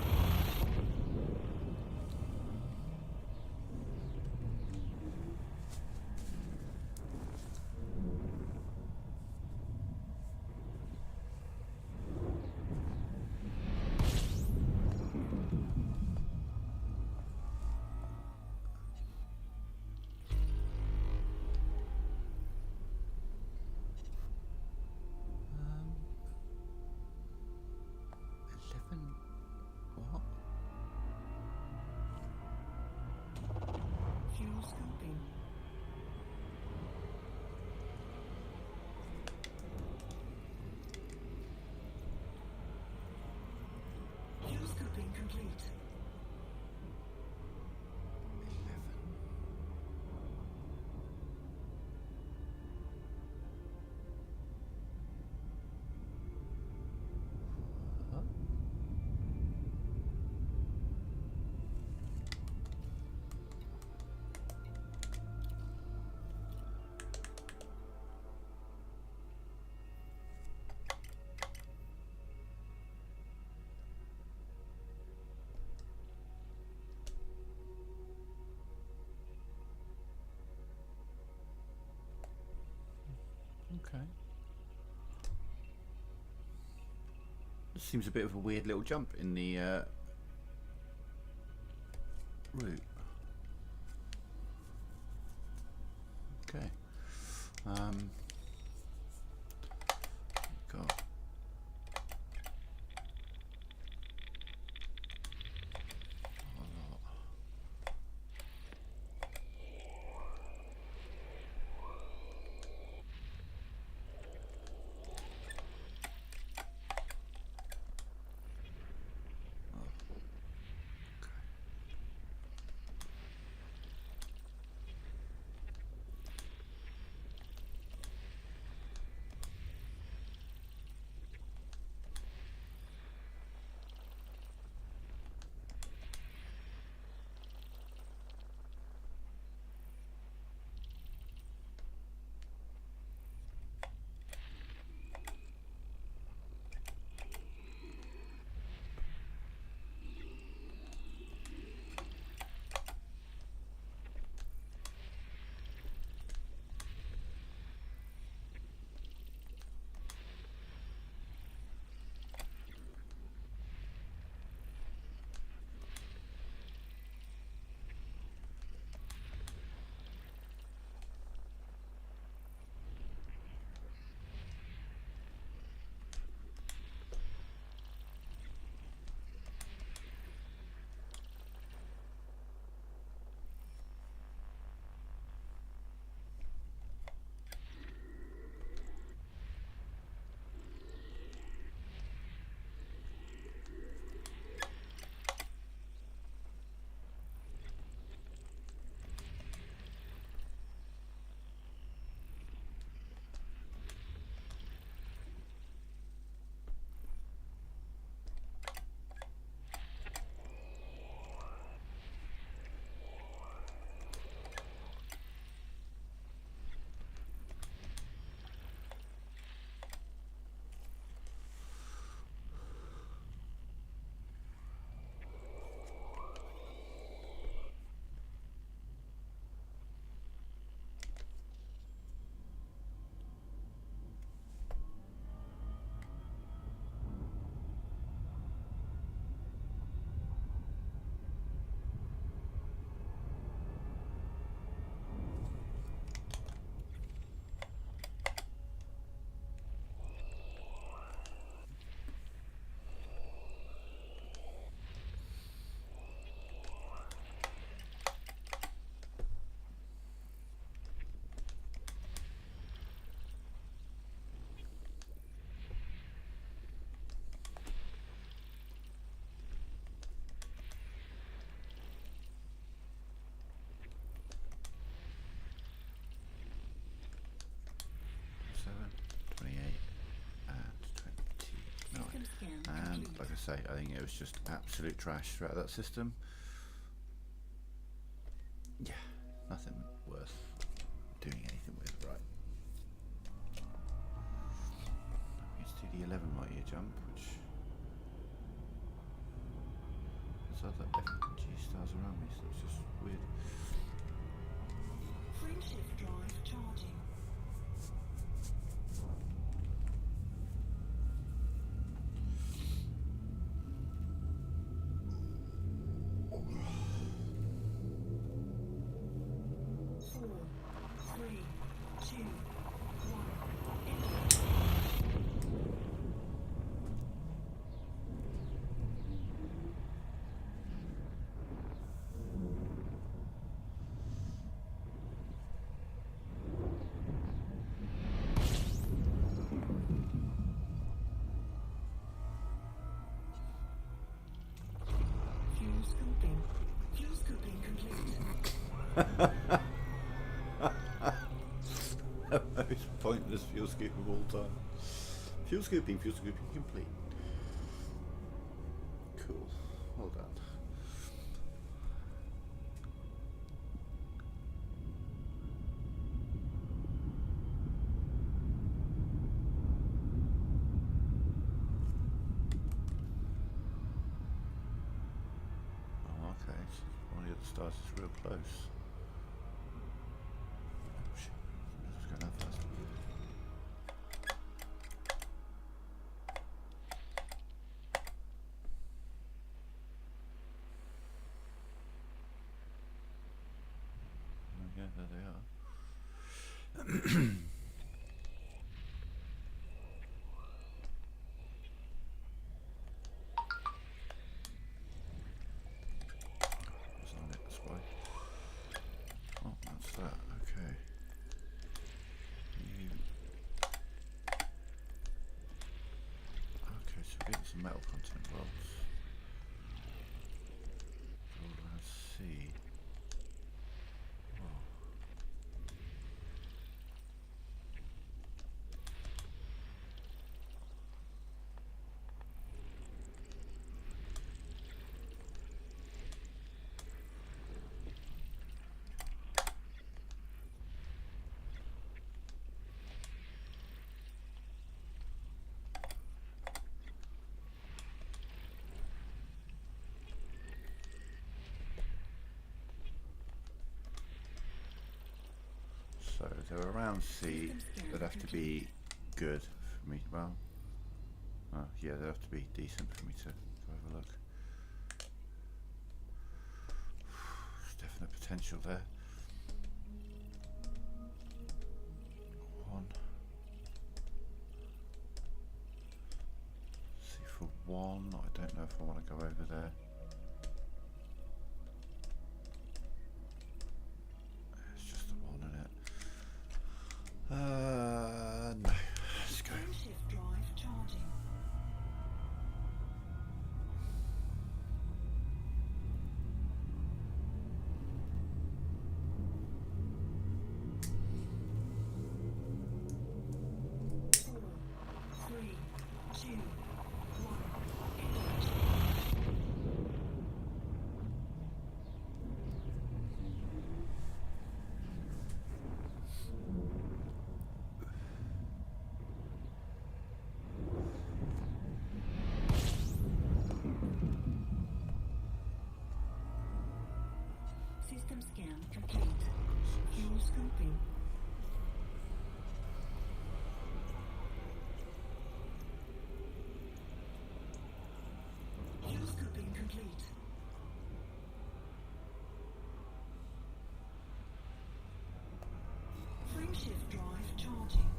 What? Fuel scoping. Fuel scoping complete. 11. Huh? Okay. This seems a bit of a weird little jump in the route. Okay. Got a lot. say, I think it was just absolute trash throughout that system. Yeah, nothing worth doing anything with, right? Let's do the 11 light year jump, which there's other FG stars around me, so it's just weird. Frameshift drive charging. Fuel scooping complete. The most pointless fuel scoop of all time. Fuel scooping complete. Cool. Well done. Oh, okay. So one of the other stars is real close. Oh, shit. Let's go now first. Yeah, there they are. What's on it this way? Oh, that's that. Okay. You. Okay, so we're getting some metal content rolls. Roll around C. Whoa. So they're around C. They'd have to be good for me. Well, yeah, they'd have to be decent for me to go have a look. There's definite potential there. One. See for one. I don't know if I want to go over there. It's just the one in it. No. Let's go. Frameshift drive charging. Four, three, two, one. Engage. System scan complete. Fuel scooping. Fuel scooping complete. Frameshift drive charging.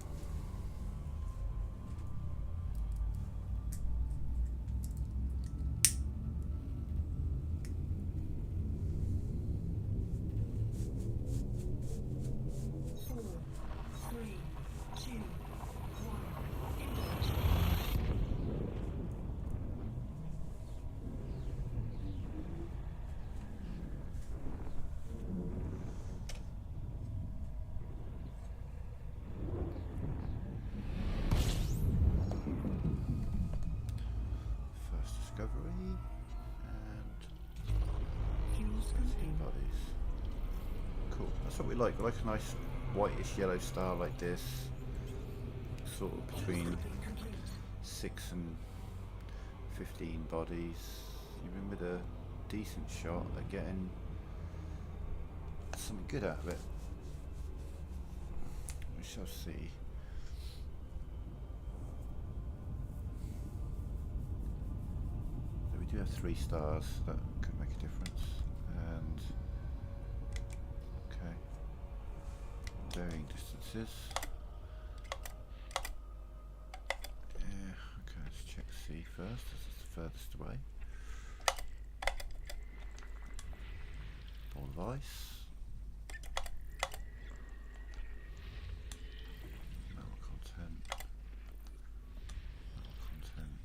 what we like. We like a nice whitish yellow star like this, sort of between 6 and 15 bodies. Even with a decent shot at getting something good out of it. We shall see. So we do have 3 stars, that could make a difference. And okay, varying distances. Yeah, okay, let's check C first, this is the furthest away. Ball of ice. Metal content. Metal content.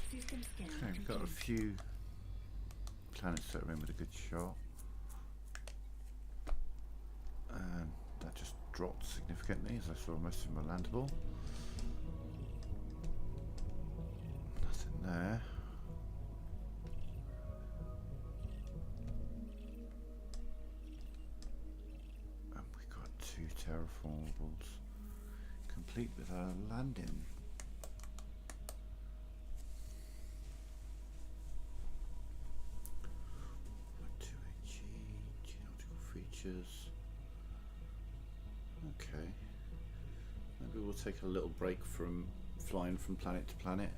System scan. Okay, we've got a few planets that are in with a good shot. And that just dropped significantly as I saw most of them were landable. Nothing there. And we got 2 terraformables, complete with our landing. 2 geological features. Okay. Maybe we'll take a little break from flying from planet to planet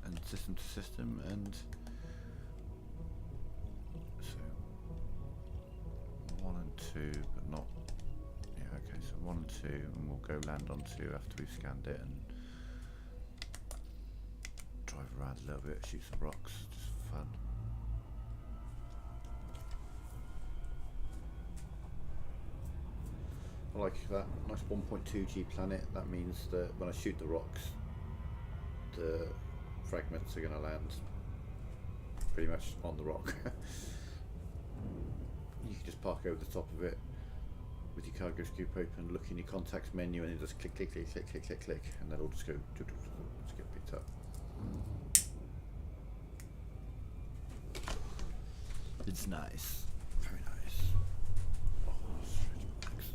and system to system, and so 1 and 2, but not, yeah, okay, so 1 and 2, and we'll go land on 2 after we've scanned it and drive around a little bit, shoot some rocks, just for fun. I like that nice 1.2G planet. That means that when I shoot the rocks, the fragments are going to land pretty much on the rock. You can just park over the top of it with your cargo scoop open, look in your contacts menu, and then just click, click, click, click, click, click, click, and they'll all just go, just get picked up. It's nice, very nice. Oh, stretch marks.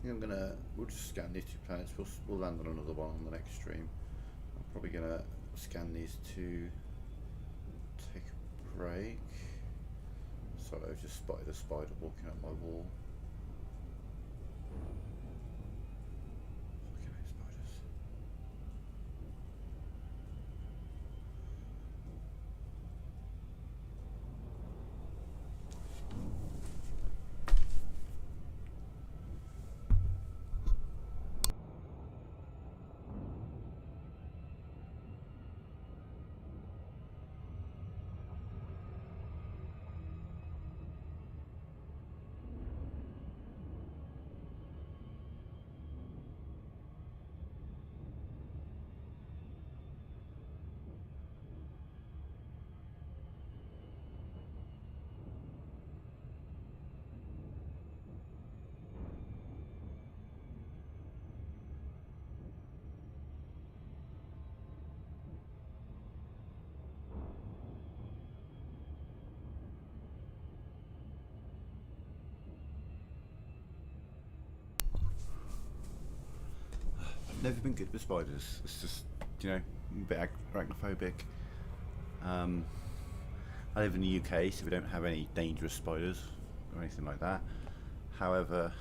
think we'll just scan these two planets. We'll land on another one on the next stream. I'm probably gonna scan these two, take a break. Sorry, I've just spotted a spider walking up my wall. Fucking hate spiders. Never been good with spiders. It's just, you know, a bit arachnophobic. I live in the UK, so we don't have any dangerous spiders or anything like that. However,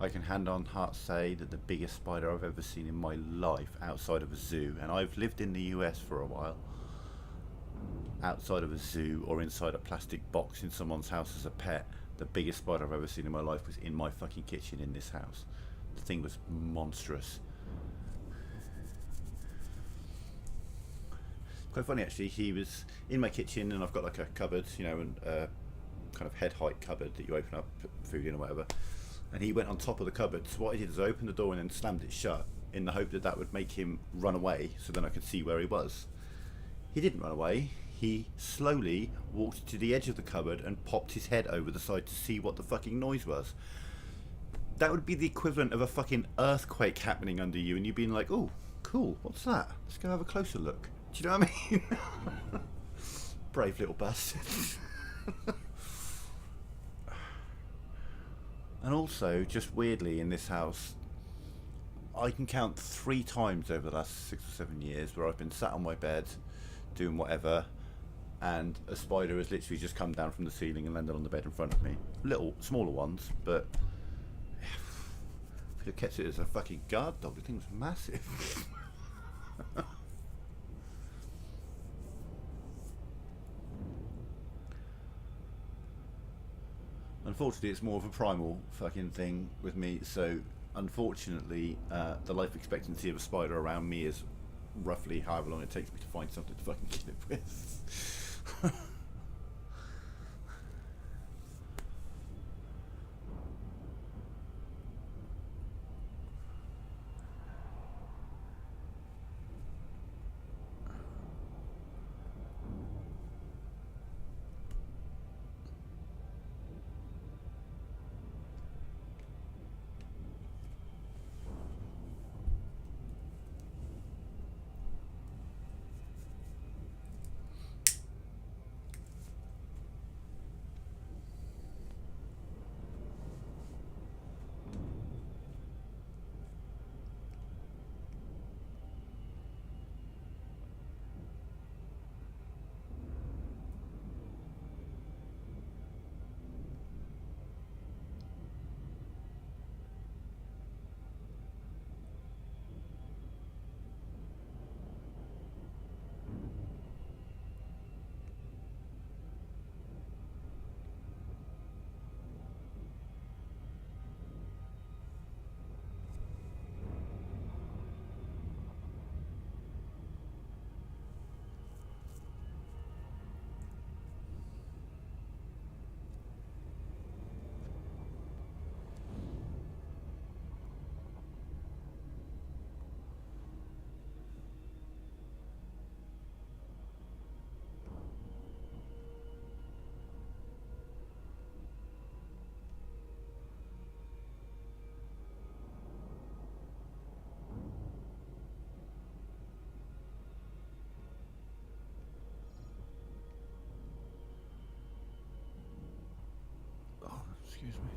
I can hand on heart say that the biggest spider I've ever seen in my life outside of a zoo, and I've lived in the US for a while, outside of a zoo or inside a plastic box in someone's house as a pet, the biggest spider I've ever seen in my life was in my fucking kitchen in this house. The thing was monstrous. Quite funny actually, he was in my kitchen and I've got like a cupboard, you know, and kind of head height cupboard that you open up, put food in or whatever, and he went on top of the cupboard. So what I did is I opened the door and then slammed it shut in the hope that that would make him run away so then I could see where he was. He didn't run away. He slowly walked to the edge of the cupboard and popped his head over the side to see what the fucking noise was. That would be the equivalent of a fucking earthquake happening under you and you being like, oh, cool, what's that? Let's go have a closer look. Do you know what I mean? Brave little bastard. And also, just weirdly in this house, I can count 3 times over the last 6 or 7 years where I've been sat on my bed doing whatever and a spider has literally just come down from the ceiling and landed on the bed in front of me. Little, smaller ones, but I could have kept it as a fucking guard dog. The thing was massive. Unfortunately, it's more of a primal fucking thing with me, so unfortunately, the life expectancy of a spider around me is roughly however long it takes me to find something to fucking kill it with. Excuse me.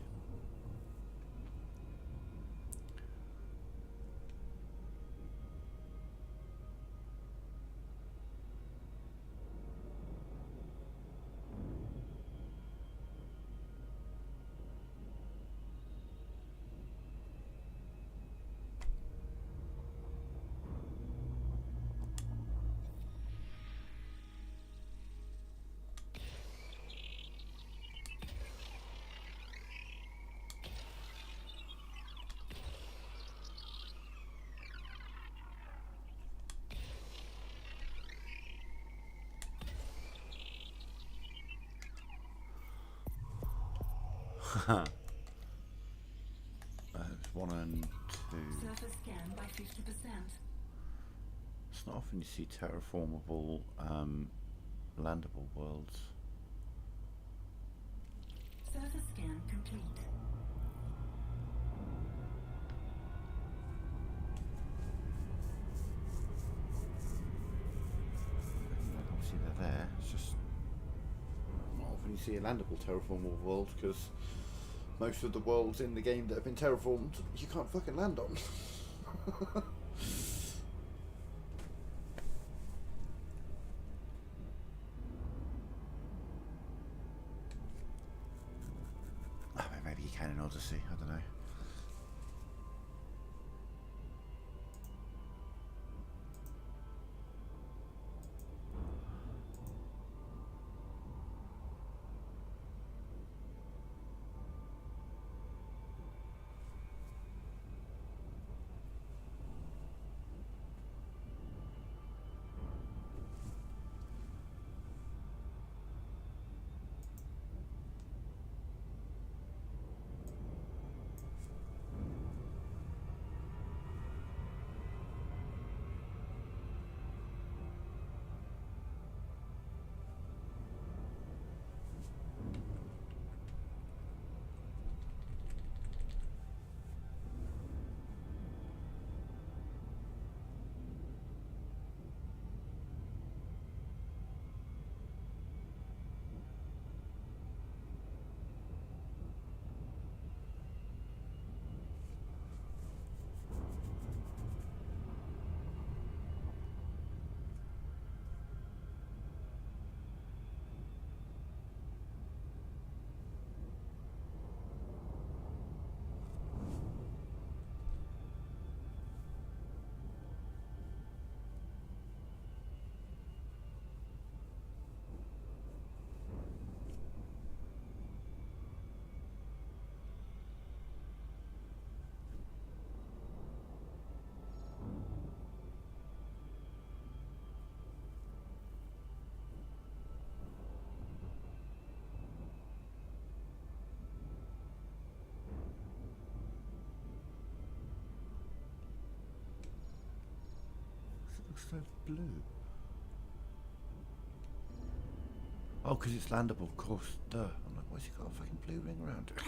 There's 1 and 2. Surface scan by 50%. It's not often you see terraformable landable worlds. Surface scan complete. Obviously they're there. It's just not often you see a landable terraformable world, because most of the worlds in the game that have been terraformed you can't fucking land on. Maybe you can in Odyssey, I don't know. Looks so blue. Oh, because it's landable, of course. Duh. I'm like, why's he got a fucking blue ring around it?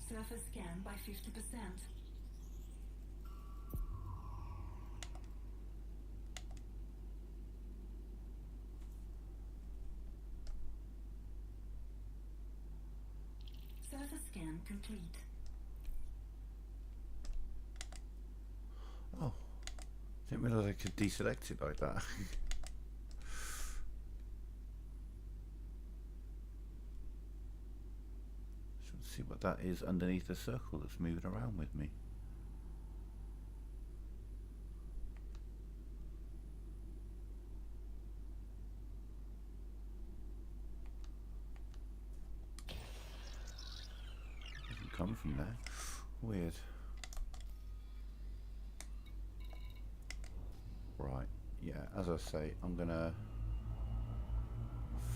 Surface scan by 50%. Surface scan complete. Oh. Didn't realise I could deselect it like that. See what that is underneath the circle that's moving around with me. Doesn't come from there. Weird. Right, yeah, as I say, I'm gonna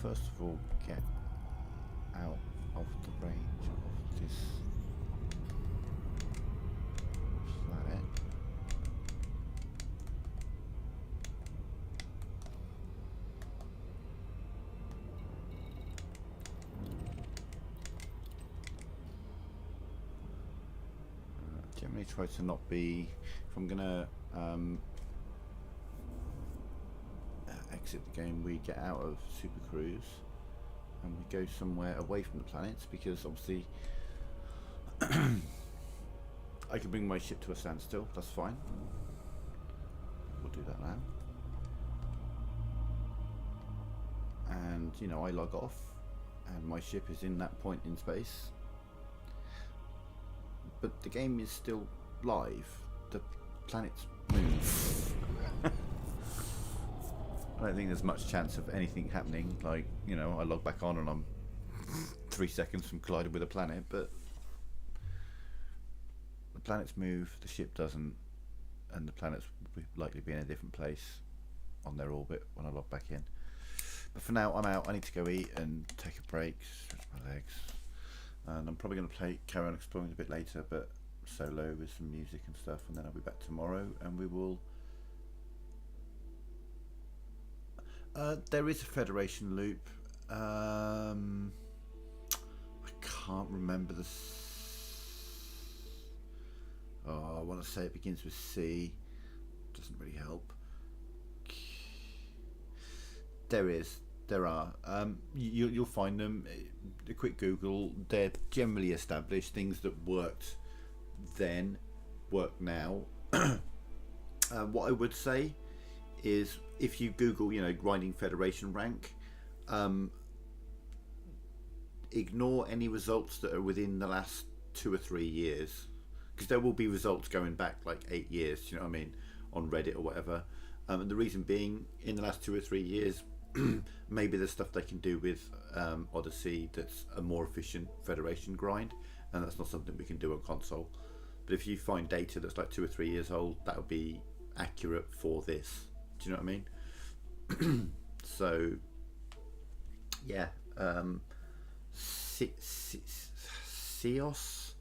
first of all get out of the range of this planet. Generally try to not be, if I'm gonna exit the game, we get out of Super Cruise and we go somewhere away from the planets, because obviously I can bring my ship to a standstill, that's fine. We'll do that now. and you know I log off, and my ship is in that point in space, but the game is still live. The planets move. I don't think there's much chance of anything happening. Like, you know, I log back on and I'm 3 seconds from colliding with a planet, but the planets move, the ship doesn't, and the planets will likely be in a different place on their orbit when I log back in. But for now, I'm out. I need to go eat and take a break, stretch my legs, and I'm probably going to carry on exploring a bit later, but solo with some music and stuff, and then I'll be back tomorrow, and we will. There is a Federation loop. I can't remember the. I want to say it begins with C. Doesn't really help. There are. You'll find them. A quick Google. They're generally established. Things that worked then work now. What I would say is, if you Google, you know, grinding Federation rank, ignore any results that are within the last 2 or 3 years, because there will be results going back like 8 years. You know what I mean, on Reddit or whatever. And the reason being, in the last 2 or 3 years, maybe there's stuff they can do with Odyssey that's a more efficient Federation grind, and that's not something we can do on console. But if you find data that's like 2 or 3 years old, that would be accurate for this. Do you know what I mean? So, yeah. Ceos?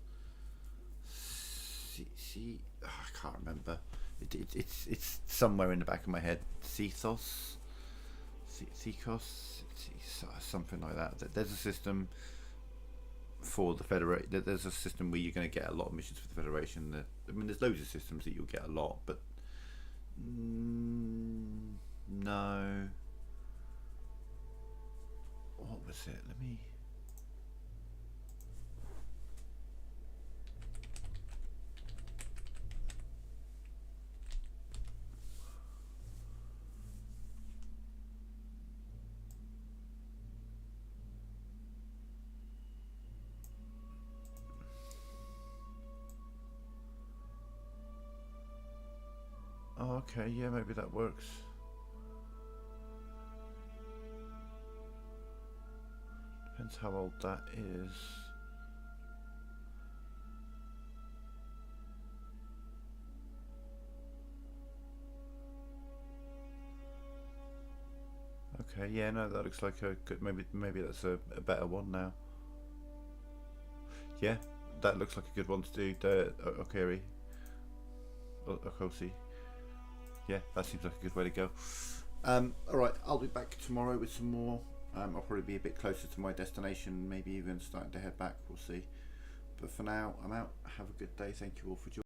I can't remember. It's somewhere in the back of my head. Cethos? Thecos? Something like that. There's a system for the Federation. There's a system where you're going to get a lot of missions for the Federation. I mean, there's loads of systems that you'll get a lot, but no. What was it? Let me. Oh, okay, yeah, maybe that works. Depends how old that is. Okay, yeah, no, that looks like a good. Maybe that's a better one now. Yeah, that looks like a good one to do. The Okiri, Okosi. Yeah, that seems like a good way to go. Alright, I'll be back tomorrow with some more. I'll probably be a bit closer to my destination, maybe even starting to head back, we'll see. But for now, I'm out. Have a good day. Thank you all for joining.